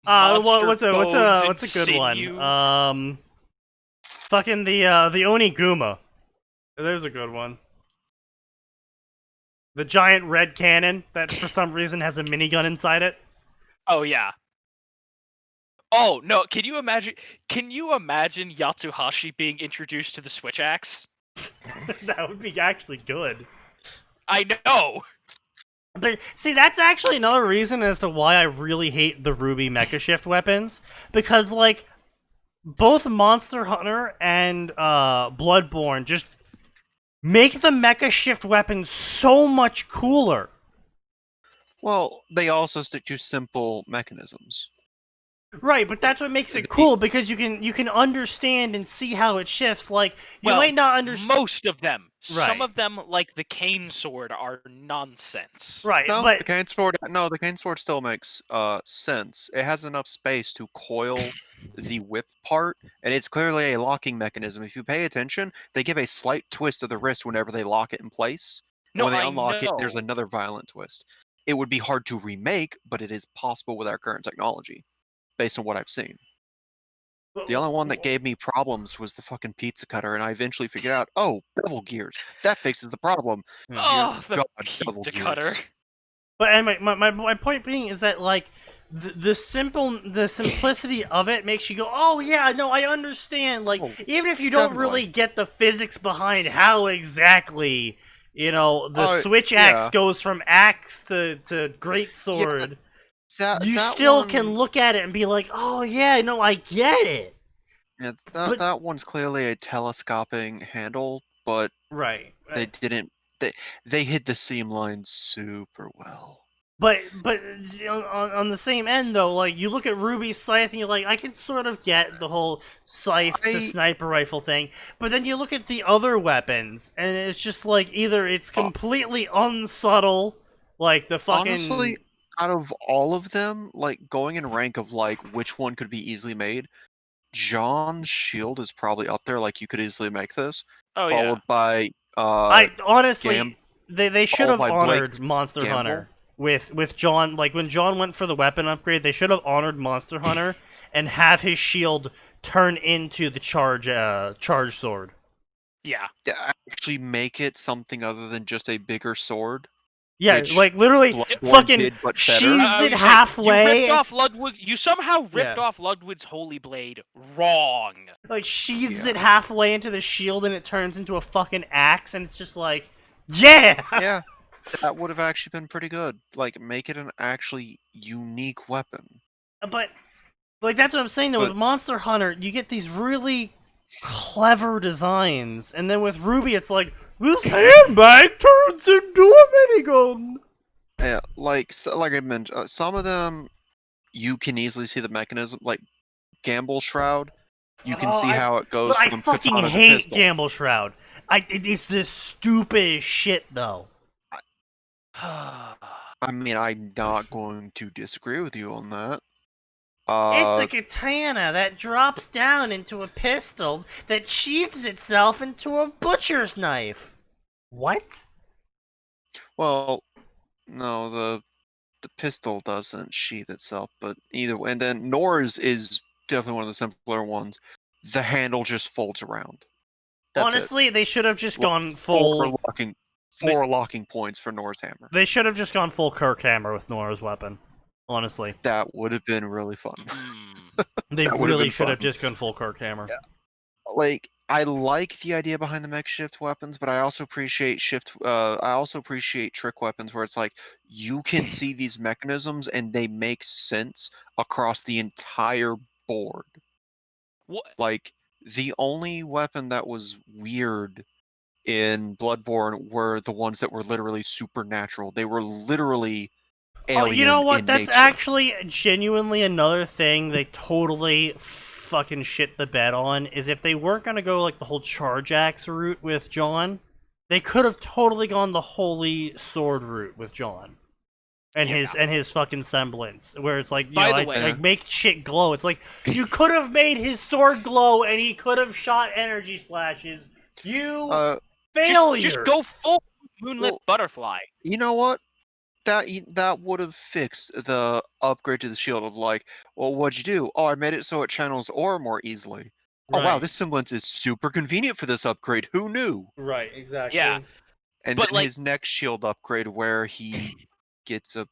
B: a good one? Fucking the Oniguma. There's a good one. The giant red cannon that for some reason has a minigun inside it.
D: Oh yeah. Oh no, can you imagine Yatsuhashi being introduced to the switch axe?
B: That would be actually good.
D: I know.
B: But see, that's actually another reason as to why I really hate the Ruby Mecha Shift weapons, because both Monster Hunter and Bloodborne just make the mecha shift weapon so much cooler.
C: Well, they also stick to simple mechanisms.
B: Right, but that's what makes it cool because you can understand and see how it shifts. Like you might not understand
D: most of them.
B: Right.
D: Some of them, like the cane sword, are nonsense.
B: Right,
C: No,
B: but
C: the cane sword still makes sense. It has enough space to coil the whip part, and it's clearly a locking mechanism. If you pay attention, they give a slight twist of the wrist whenever they lock it in place.
D: No,
C: when they
D: I
C: unlock it, there's
D: know.
C: another violent twist. It would be hard to remake, but it is possible with our current technology, based on what I've seen. The only one that gave me problems was the fucking pizza cutter, and I eventually figured out, oh, bevel gears. That fixes the problem.
D: Oh, the
C: God, bevel
D: pizza
C: gears.
D: cutter.
B: But anyway, my point being is that like the simplicity of it makes you go, oh yeah, no, I understand. Like even if you don't really get the physics behind how exactly the switch axe goes from axe to great sword, you still can look at it and be like, oh yeah, no, I get it.
C: Yeah, that one's clearly a telescoping handle, but
B: right.
C: They didn't. They hid the seam line super well.
B: But on the same end though, like you look at Ruby's scythe and you're like, I can sort of get the whole scythe to sniper rifle thing, but then you look at the other weapons and it's just like either it's completely unsubtle, like the fucking.
C: Honestly, out of all of them, like going in rank of like which one could be easily made, John's shield is probably up there. Like you could easily make this, followed by.
B: I honestly, they should have honored Monster Hunter with John. Like when John went for the weapon upgrade, they should have honored Monster Hunter and have his shield turn into the charge sword.
D: Yeah.
C: Actually, make it something other than just a bigger sword.
B: Yeah, like literally, fucking sheathes it halfway.
D: You somehow ripped off Ludwig's holy blade wrong.
B: Like sheathes it halfway into the shield, and it turns into a fucking axe, and it's just like, yeah.
C: Yeah, that would have actually been pretty good. Like, make it an actually unique weapon.
B: But, like, that's what I'm saying. Though, with Monster Hunter, you get these really clever designs, and then with Ruby, it's like, this handbag turns into a minigun.
C: Yeah, like I mentioned, some of them you can easily see the mechanism, like Gamble Shroud. You can see how it goes.
B: But
C: from
B: I fucking
C: katana
B: hate
C: to pistol.
B: Gamble Shroud. It's this stupid shit, though.
C: I mean, I'm not going to disagree with you on that.
B: It's a katana that drops down into a pistol that sheathes itself into a butcher's knife. What?
C: Well, no, the pistol doesn't sheath itself, but either way. And then Nor's is definitely one of the simpler ones. The handle just folds around. That's
B: Honestly, they should have just gone full...
C: Four locking points for Nor's hammer.
B: They should have just gone full Kirk hammer with Nora's weapon. Honestly.
C: That would have been really fun.
B: They really should have just gone full Kirk hammer.
C: Yeah. Like, I like the idea behind the mech shift weapons, but I also appreciate trick weapons where it's like you can see these mechanisms and they make sense across the entire board.
D: What?
C: Like, the only weapon that was weird in Bloodborne were the ones that were literally supernatural. They were literally alien.
B: Oh, you know what? That's
C: nature.
B: actually genuinely another thing they totally fucking shit the bed on, is if they weren't gonna go like the whole charge axe route with John, they could have totally gone the holy sword route with John. And his fucking semblance, where it's like, like make shit glow. It's like, you could have made his sword glow and he could have shot energy splashes. You failures!
D: Just go full Moonlit Butterfly.
C: You know what? That would have fixed the upgrade to the shield of like, well, what'd you do? Oh, I made it so it channels ore more easily. Right. Oh wow, this semblance is super convenient for this upgrade. Who knew?
B: Right, exactly.
D: Yeah.
C: And then his next shield upgrade where he gets a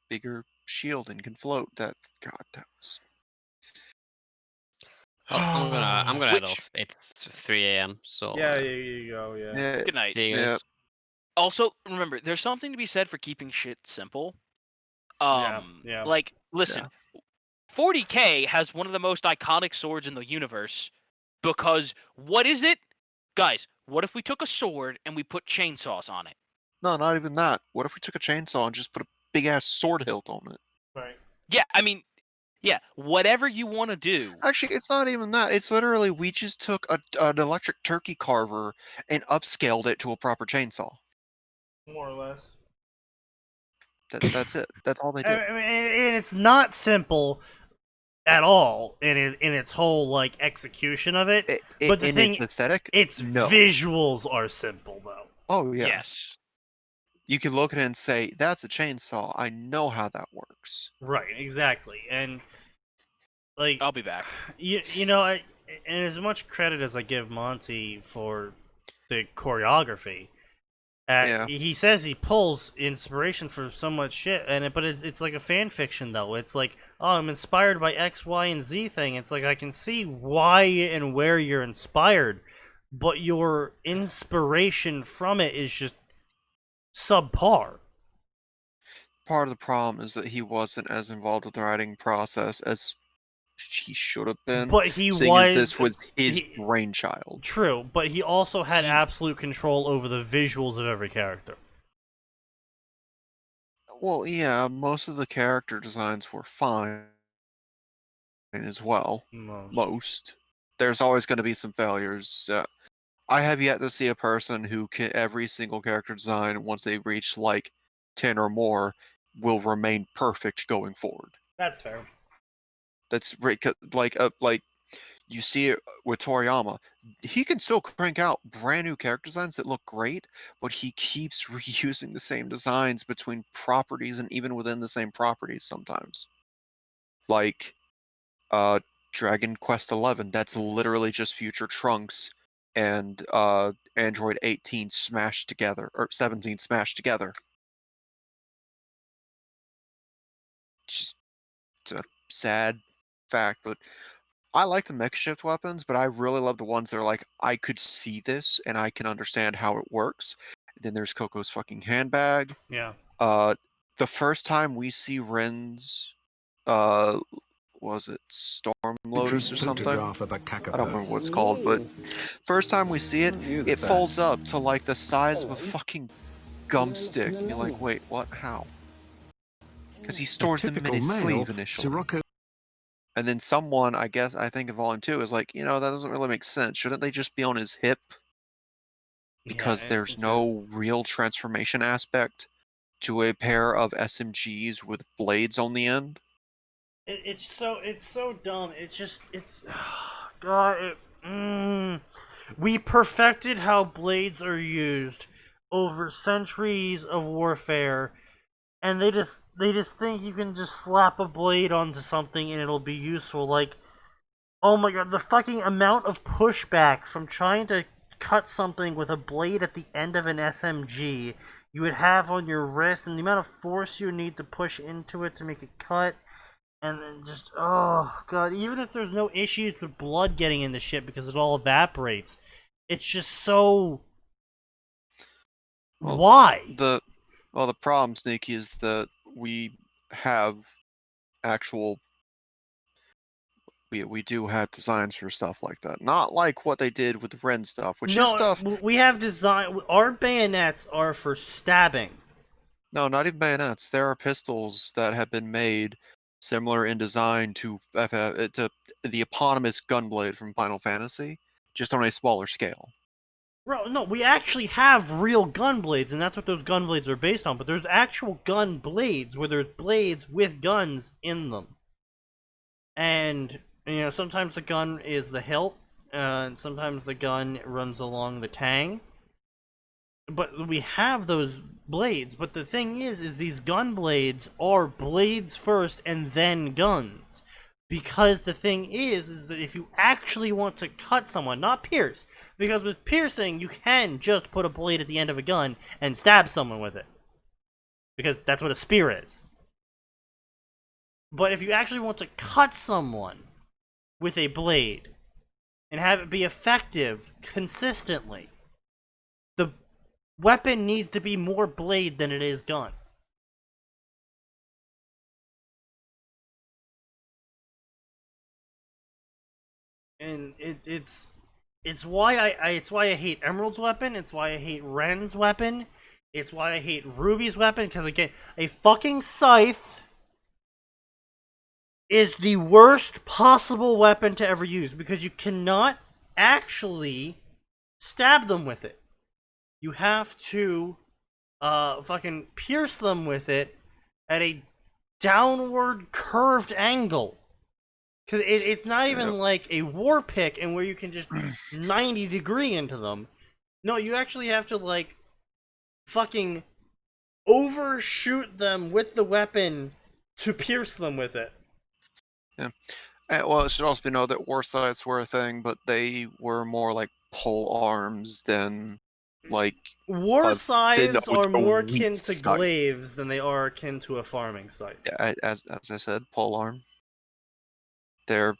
C: bigger shield and can float. That was.
A: I'm gonna head off. It's 3 a.m. So
B: yeah, you go. Yeah.
D: Good night.
A: See you guys.
C: Yeah.
D: Also, remember, there's something to be said for keeping shit simple.
B: Yeah.
D: Like, listen, 40K has one of the most iconic swords in the universe because what is it? Guys, what if we took a sword and we put chainsaws on it?
C: No, not even that. What if we took a chainsaw and just put a big ass sword hilt on it?
B: Right.
D: Yeah, I mean, yeah, whatever you want to do.
C: Actually, it's not even that. It's literally we just took an electric turkey carver and upscaled it to a proper chainsaw.
B: More or less.
C: That's it. That's all they did.
B: I mean, and it's not simple at all in its whole like execution of it. But the
C: in
B: thing,
C: its aesthetic,
B: its
C: no.
B: visuals are simple though.
C: Oh yeah.
D: Yes.
C: You can look at it and say, "That's a chainsaw. I know how that works."
B: Right. Exactly. And like,
D: I'll be back.
B: you know, and as much credit as I give Monty for the choreography,
C: Yeah.
B: he says he pulls inspiration for so much shit, but it's like a fan fiction though. It's like, oh, I'm inspired by X, Y, and Z thing. It's like I can see why and where you're inspired, but your inspiration from it is just subpar.
C: Part of the problem is that he wasn't as involved with the writing process as he should have been.
B: But he
C: seeing
B: was.
C: as this was his brainchild.
B: True, but he also had absolute control over the visuals of every character.
C: Well, yeah, most of the character designs were fine as well. Most. There's always going to be some failures. I have yet to see a person who can, every single character design, once they reach like 10 or more, will remain perfect going forward.
B: That's fair.
C: That's like you see it with Toriyama. He can still crank out brand new character designs that look great, but he keeps reusing the same designs between properties and even within the same properties sometimes. Like Dragon Quest XI, that's literally just Future Trunks and Android 18 smashed together, or 17 smashed together. Just it's a sad fact, but I like the mech shift weapons, but I really love the ones that are like, I could see this and I can understand how it works. Then there's Coco's fucking handbag.
B: Yeah.
C: The first time we see Ren's, was it Storm Lotus or something? I don't remember what it's called, but first time we see it, it folds up to like the size of a fucking gum stick. And you're like, wait, what? How? Because he stores them in his sleeve initially. And then someone, I think in Volume 2, is like, that doesn't really make sense. Shouldn't they just be on his hip? Because there's no real transformation aspect to a pair of SMGs with blades on the end.
B: It's so dumb. God. We perfected how blades are used over centuries of warfare, and they just think you can just slap a blade onto something and it'll be useful. Like, oh my god, the fucking amount of pushback from trying to cut something with a blade at the end of an SMG you would have on your wrist, and the amount of force you need to push into it to make it cut. And then just, oh god, even if there's no issues with blood getting into shit because it all evaporates, it's just so...
C: Well,
B: why?
C: The problem, Sneaky, is that we have actual... We do have designs for stuff like that. Not like what they did with the Ren stuff, which is stuff...
B: we have design... Our bayonets are for stabbing.
C: No, not even bayonets. There are pistols that have been made similar in design to the eponymous gunblade from Final Fantasy, just on a smaller scale.
B: Bro, no, we actually have real gun blades, and that's what those gun blades are based on, but there's actual gun blades where there's blades with guns in them. And, sometimes the gun is the hilt, and sometimes the gun runs along the tang. But we have those blades, but the thing is these gun blades are blades first and then guns. Because the thing is that if you actually want to cut someone, not pierce, because with piercing you can just put a blade at the end of a gun and stab someone with it. Because that's what a spear is. But if you actually want to cut someone with a blade and have it be effective consistently, the weapon needs to be more blade than it is gun. and it's why it's why I hate Emerald's weapon. It's why I hate Ren's weapon. It's why I hate Ruby's weapon. Because again, a fucking scythe is the worst possible weapon to ever use because you cannot actually stab them with it. You have to fucking pierce them with it at a downward curved angle. Because it's not even like a war pick and where you can just 90-degree into them. No, you actually have to like fucking overshoot them with the weapon to pierce them with it.
C: Yeah. Well, it should also be known that war scythes were a thing, but they were more like pole arms than like
B: war scythes are more
C: weak
B: akin to
C: scythe.
B: glaives than they are akin to a farming scythe.
C: Yeah, as I said, pole arm. They're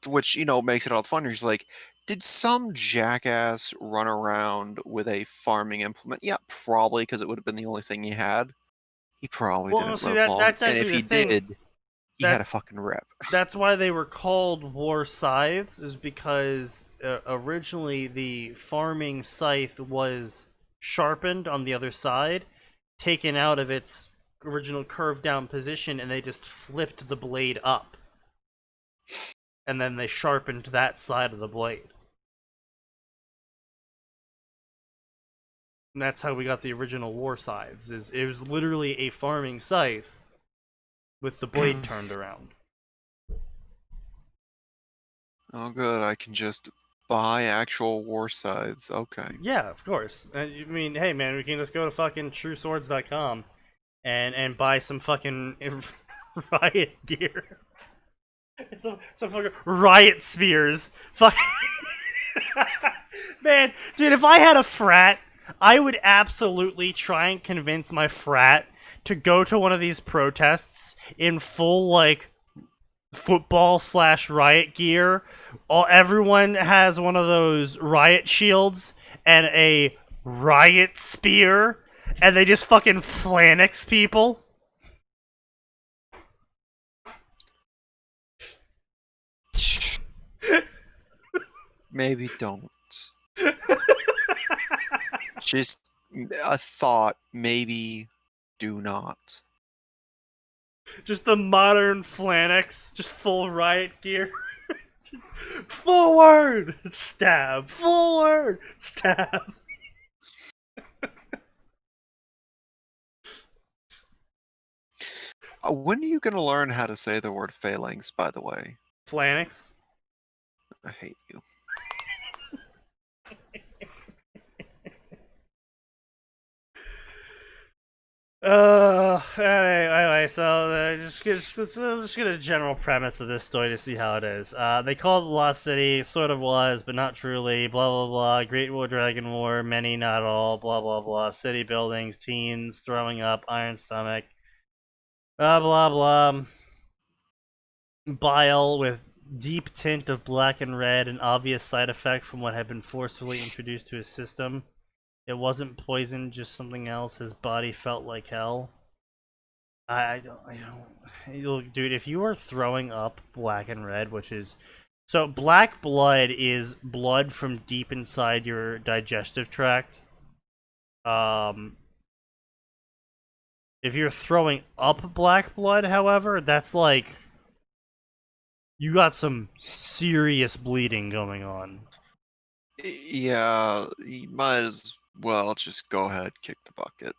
C: which makes it all funnier. He's like, did some jackass run around with a farming implement? Yeah, probably, because it would have been the only thing he had. He probably didn't live long,
B: that's
C: and
B: actually
C: if he
B: the thing.
C: did, he had a fucking rep.
B: That's why they were called war scythes, is because originally the farming scythe was sharpened on the other side, taken out of its original curved down position, and they just flipped the blade up. And then they sharpened that side of the blade. And that's how we got the original war scythes. It was literally a farming scythe with the blade turned around.
C: Oh, good. I can just buy actual war scythes. Okay.
B: Yeah, of course. I mean, hey, man, we can just go to fucking TrueSwords.com and buy some fucking riot gear. It's some fucking riot spears. Fuck. Man, dude, if I had a frat, I would absolutely try and convince my frat to go to one of these protests in full, like, football/riot gear. Everyone has one of those riot shields and a riot spear, and they just fucking Flanix people.
C: Maybe don't. Just a thought. Maybe do not.
B: Just the modern Flanix, just full riot gear. Forward! Stab! Forward! Stab!
C: When are you going to learn how to say the word phalanx, by the way?
B: Flanix?
C: I hate you.
B: Anyway, so just get a general premise of this story to see how it is. They called it Lost City, sort of was, but not truly, blah blah blah, Great War, Dragon War, many, not all, blah blah blah, city buildings, teens, throwing up, iron stomach, blah blah blah, bile with deep tint of black and red, an obvious side effect from what had been forcefully introduced to his system. It wasn't poison, just something else. His body felt like hell. I don't. Look, dude, if you are throwing up black and red, which is. So, black blood is blood from deep inside your digestive tract. If you're throwing up black blood, however, that's like. You got some serious bleeding going on.
C: Yeah, you might as well just go ahead, kick the bucket.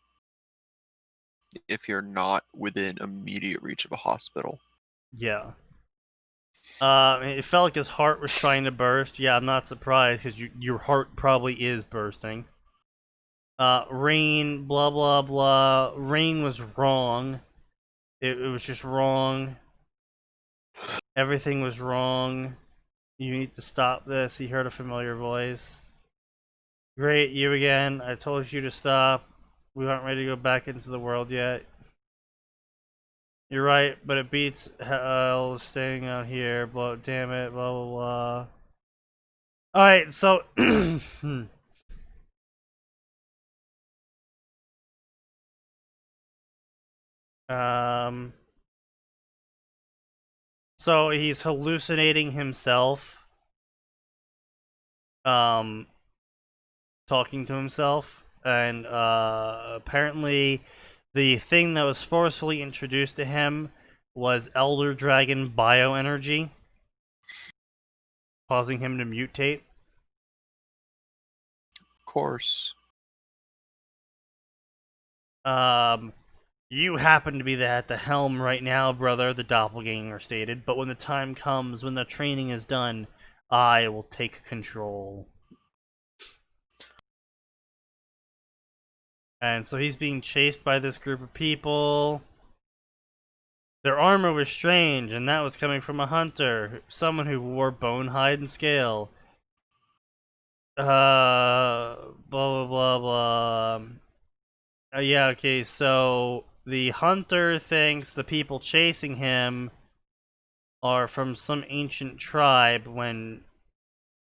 C: If you're not within immediate reach of a hospital.
B: Yeah. It felt like his heart was trying to burst. Yeah, I'm not surprised because your heart probably is bursting. Rain, blah blah blah. Rain was wrong. It was just wrong. Everything was wrong. You need to stop this. He heard a familiar voice. Great, you again. I told you to stop. We aren't ready to go back into the world yet. You're right, but it beats hell staying out here. But damn it, blah blah blah. Alright, so So he's hallucinating himself, talking to himself, and apparently the thing that was forcefully introduced to him was Elder Dragon bioenergy, causing him to mutate.
C: Of course.
B: You happen to be at the helm right now, brother, the doppelganger stated, but when the time comes, when the training is done, I will take control. And so he's being chased by this group of people. Their armor was strange, and that was coming from a hunter, someone who wore bone, hide, and scale. Blah, blah, blah, blah. Yeah, okay, so the hunter thinks the people chasing him are from some ancient tribe, when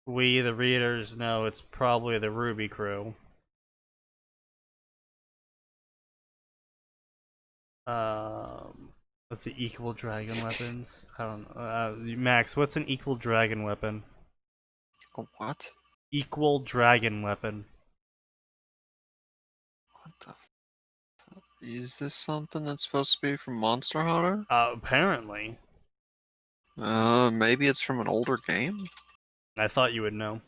B: we, the readers, know it's probably the Ruby crew. With the equal dragon weapons. I don't know. Max, what's an equal dragon weapon?
C: A what?
B: Equal dragon weapon.
C: What the is this something that's supposed to be from Monster Hunter?
B: Apparently.
C: Maybe it's from an older game?
B: I thought you would know.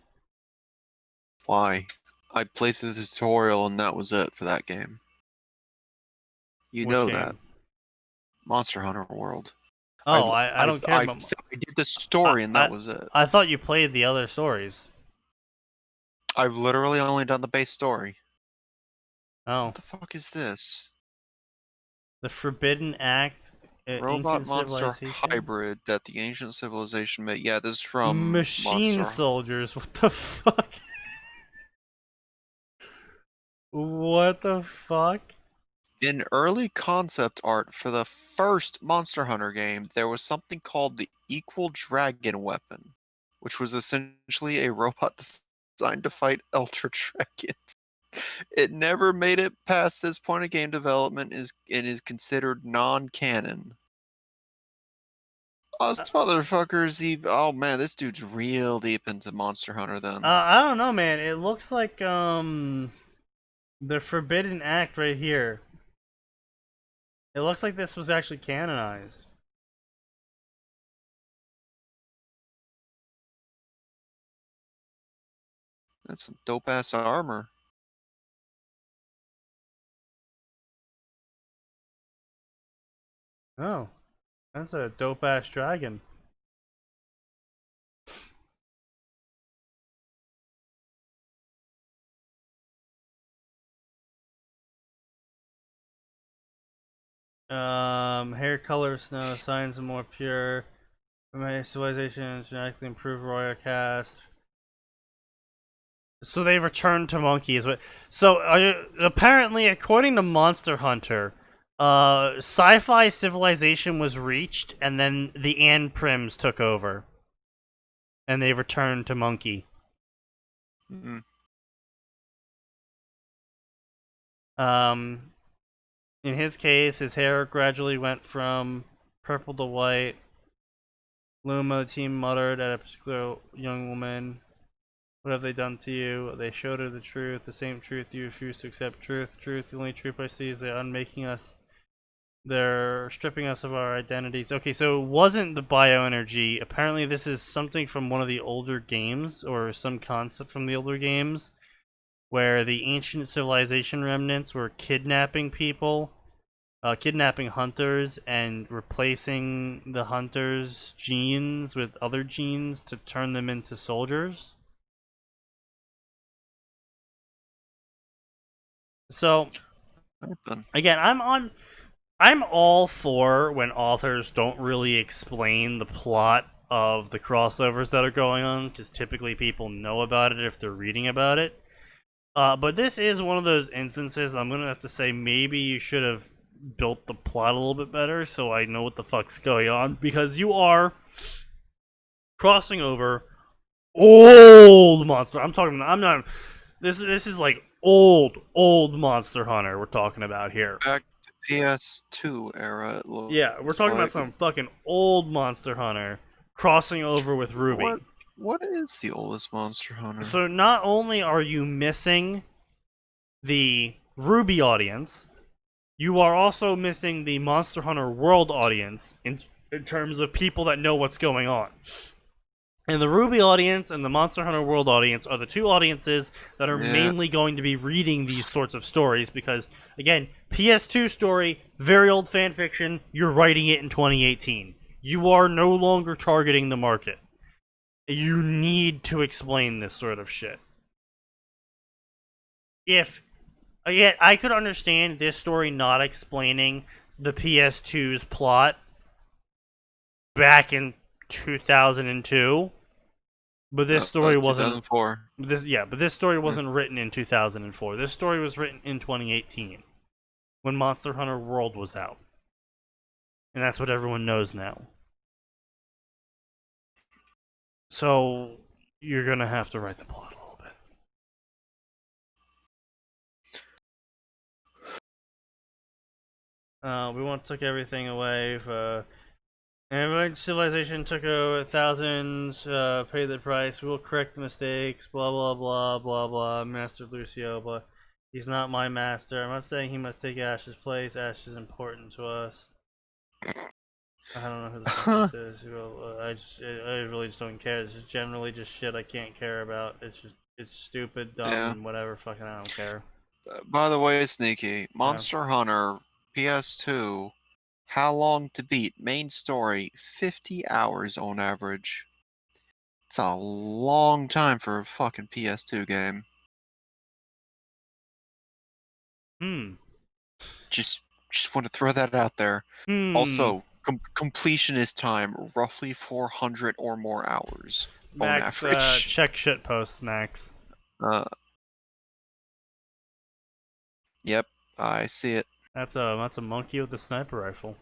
C: Why? I played through the tutorial and that was it for that game. You
B: Which
C: know
B: game?
C: that. Monster Hunter World.
B: Oh, I don't care about...
C: I did the story and that was it.
B: I thought you played the other stories.
C: I've literally only done the base story.
B: Oh.
C: What the fuck is this?
B: The Forbidden Act.
C: Robot monster hybrid that the ancient civilization made. Yeah, this is from
B: Machine
C: Monster.
B: Soldiers. What the fuck? What the fuck?
C: In early concept art for the first Monster Hunter game, there was something called the Equal Dragon Weapon, which was essentially a robot designed to fight Elder Dragons. It never made it past this point of game development and is considered non-canon. Us motherfuckers, oh man, this dude's real deep into Monster Hunter then.
B: I don't know, man. It looks like the Forbidden Act right here. It looks like this was actually canonized.
C: That's some dope ass armor.
B: Oh, that's a dope ass dragon. Hair color, snow, signs of more pure. Civilization, genetically improved royal cast. So they returned to monkeys. So apparently, according to Monster Hunter, sci-fi civilization was reached, and then the Anprims took over, and they returned to monkey.
C: Mm-hmm.
B: In his case, his hair gradually went from purple to white. Luma, the team muttered at a particular young woman. What have they done to you? They showed her the truth, the same truth you refuse to accept. Truth, the only truth I see is they're unmaking us. They're stripping us of our identities. Okay, so it wasn't the bioenergy. Apparently this is something from one of the older games, or some concept from the older games, where the ancient civilization remnants were kidnapping people, kidnapping hunters, and replacing the hunters' genes with other genes to turn them into soldiers. So, again, I'm all for when authors don't really explain the plot of the crossovers that are going on, because typically people know about it if they're reading about it. But this is one of those instances I'm gonna have to say maybe you should have built the plot a little bit better so I know what the fuck's going on, because you are crossing over old monster. I'm not. This is like old Monster Hunter we're talking about here.
C: PS2 era. It looks
B: Yeah, we're talking about
C: like.
B: some fucking old Monster Hunter crossing over with Ruby.
C: What is the oldest Monster Hunter?
B: So not only are you missing the Ruby audience, you are also missing the Monster Hunter World audience in terms of people that know what's going on. And the Ruby audience and the Monster Hunter World audience are the two audiences that are mainly going to be reading these sorts of stories because, again, PS2 story, very old fan fiction, you're writing it in 2018. You are no longer targeting the market. You need to explain this sort of shit. Again, I could understand this story not explaining the PS2's plot back in 2002, but this story wasn't.
C: 2004.
B: But this story wasn't written in 2004. This story was written in 2018, when Monster Hunter World was out, and that's what everyone knows now. So you're gonna have to write the plot a little bit. We once took everything away. And civilization took over thousands, paid the price, we will correct the mistakes, blah blah blah blah blah, Master Lucio, but he's not my master. I'm not saying he must take Ash's place, Ash is important to us. I don't know who the fuck this is. Well, I really just don't care. It's just generally just shit I can't care about. It's stupid, dumb, and whatever, fucking I don't care.
C: By the way, Sneaky, Monster Hunter PS2, how long to beat? Main story, 50 hours on average. It's a long time for a fucking PS2 game. Just want to throw that out there. Also, completionist time, roughly 400 or more hours
B: Max,
C: on average.
B: check shit posts, Max.
C: Yep, I see it.
B: That's a monkey with a sniper rifle.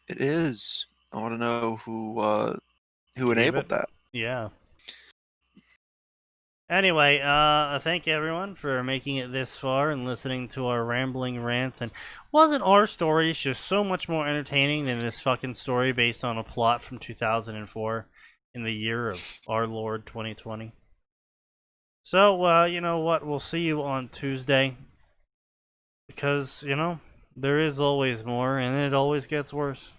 C: It is. I want to know who enabled that.
B: Yeah. Anyway, thank you everyone for making it this far and listening to our rambling rants. And wasn't our stories just so much more entertaining than this fucking story based on a plot from 2004 in the year of our Lord 2020? So, you know what? We'll see you on Tuesday. Because, there is always more, and it always gets worse.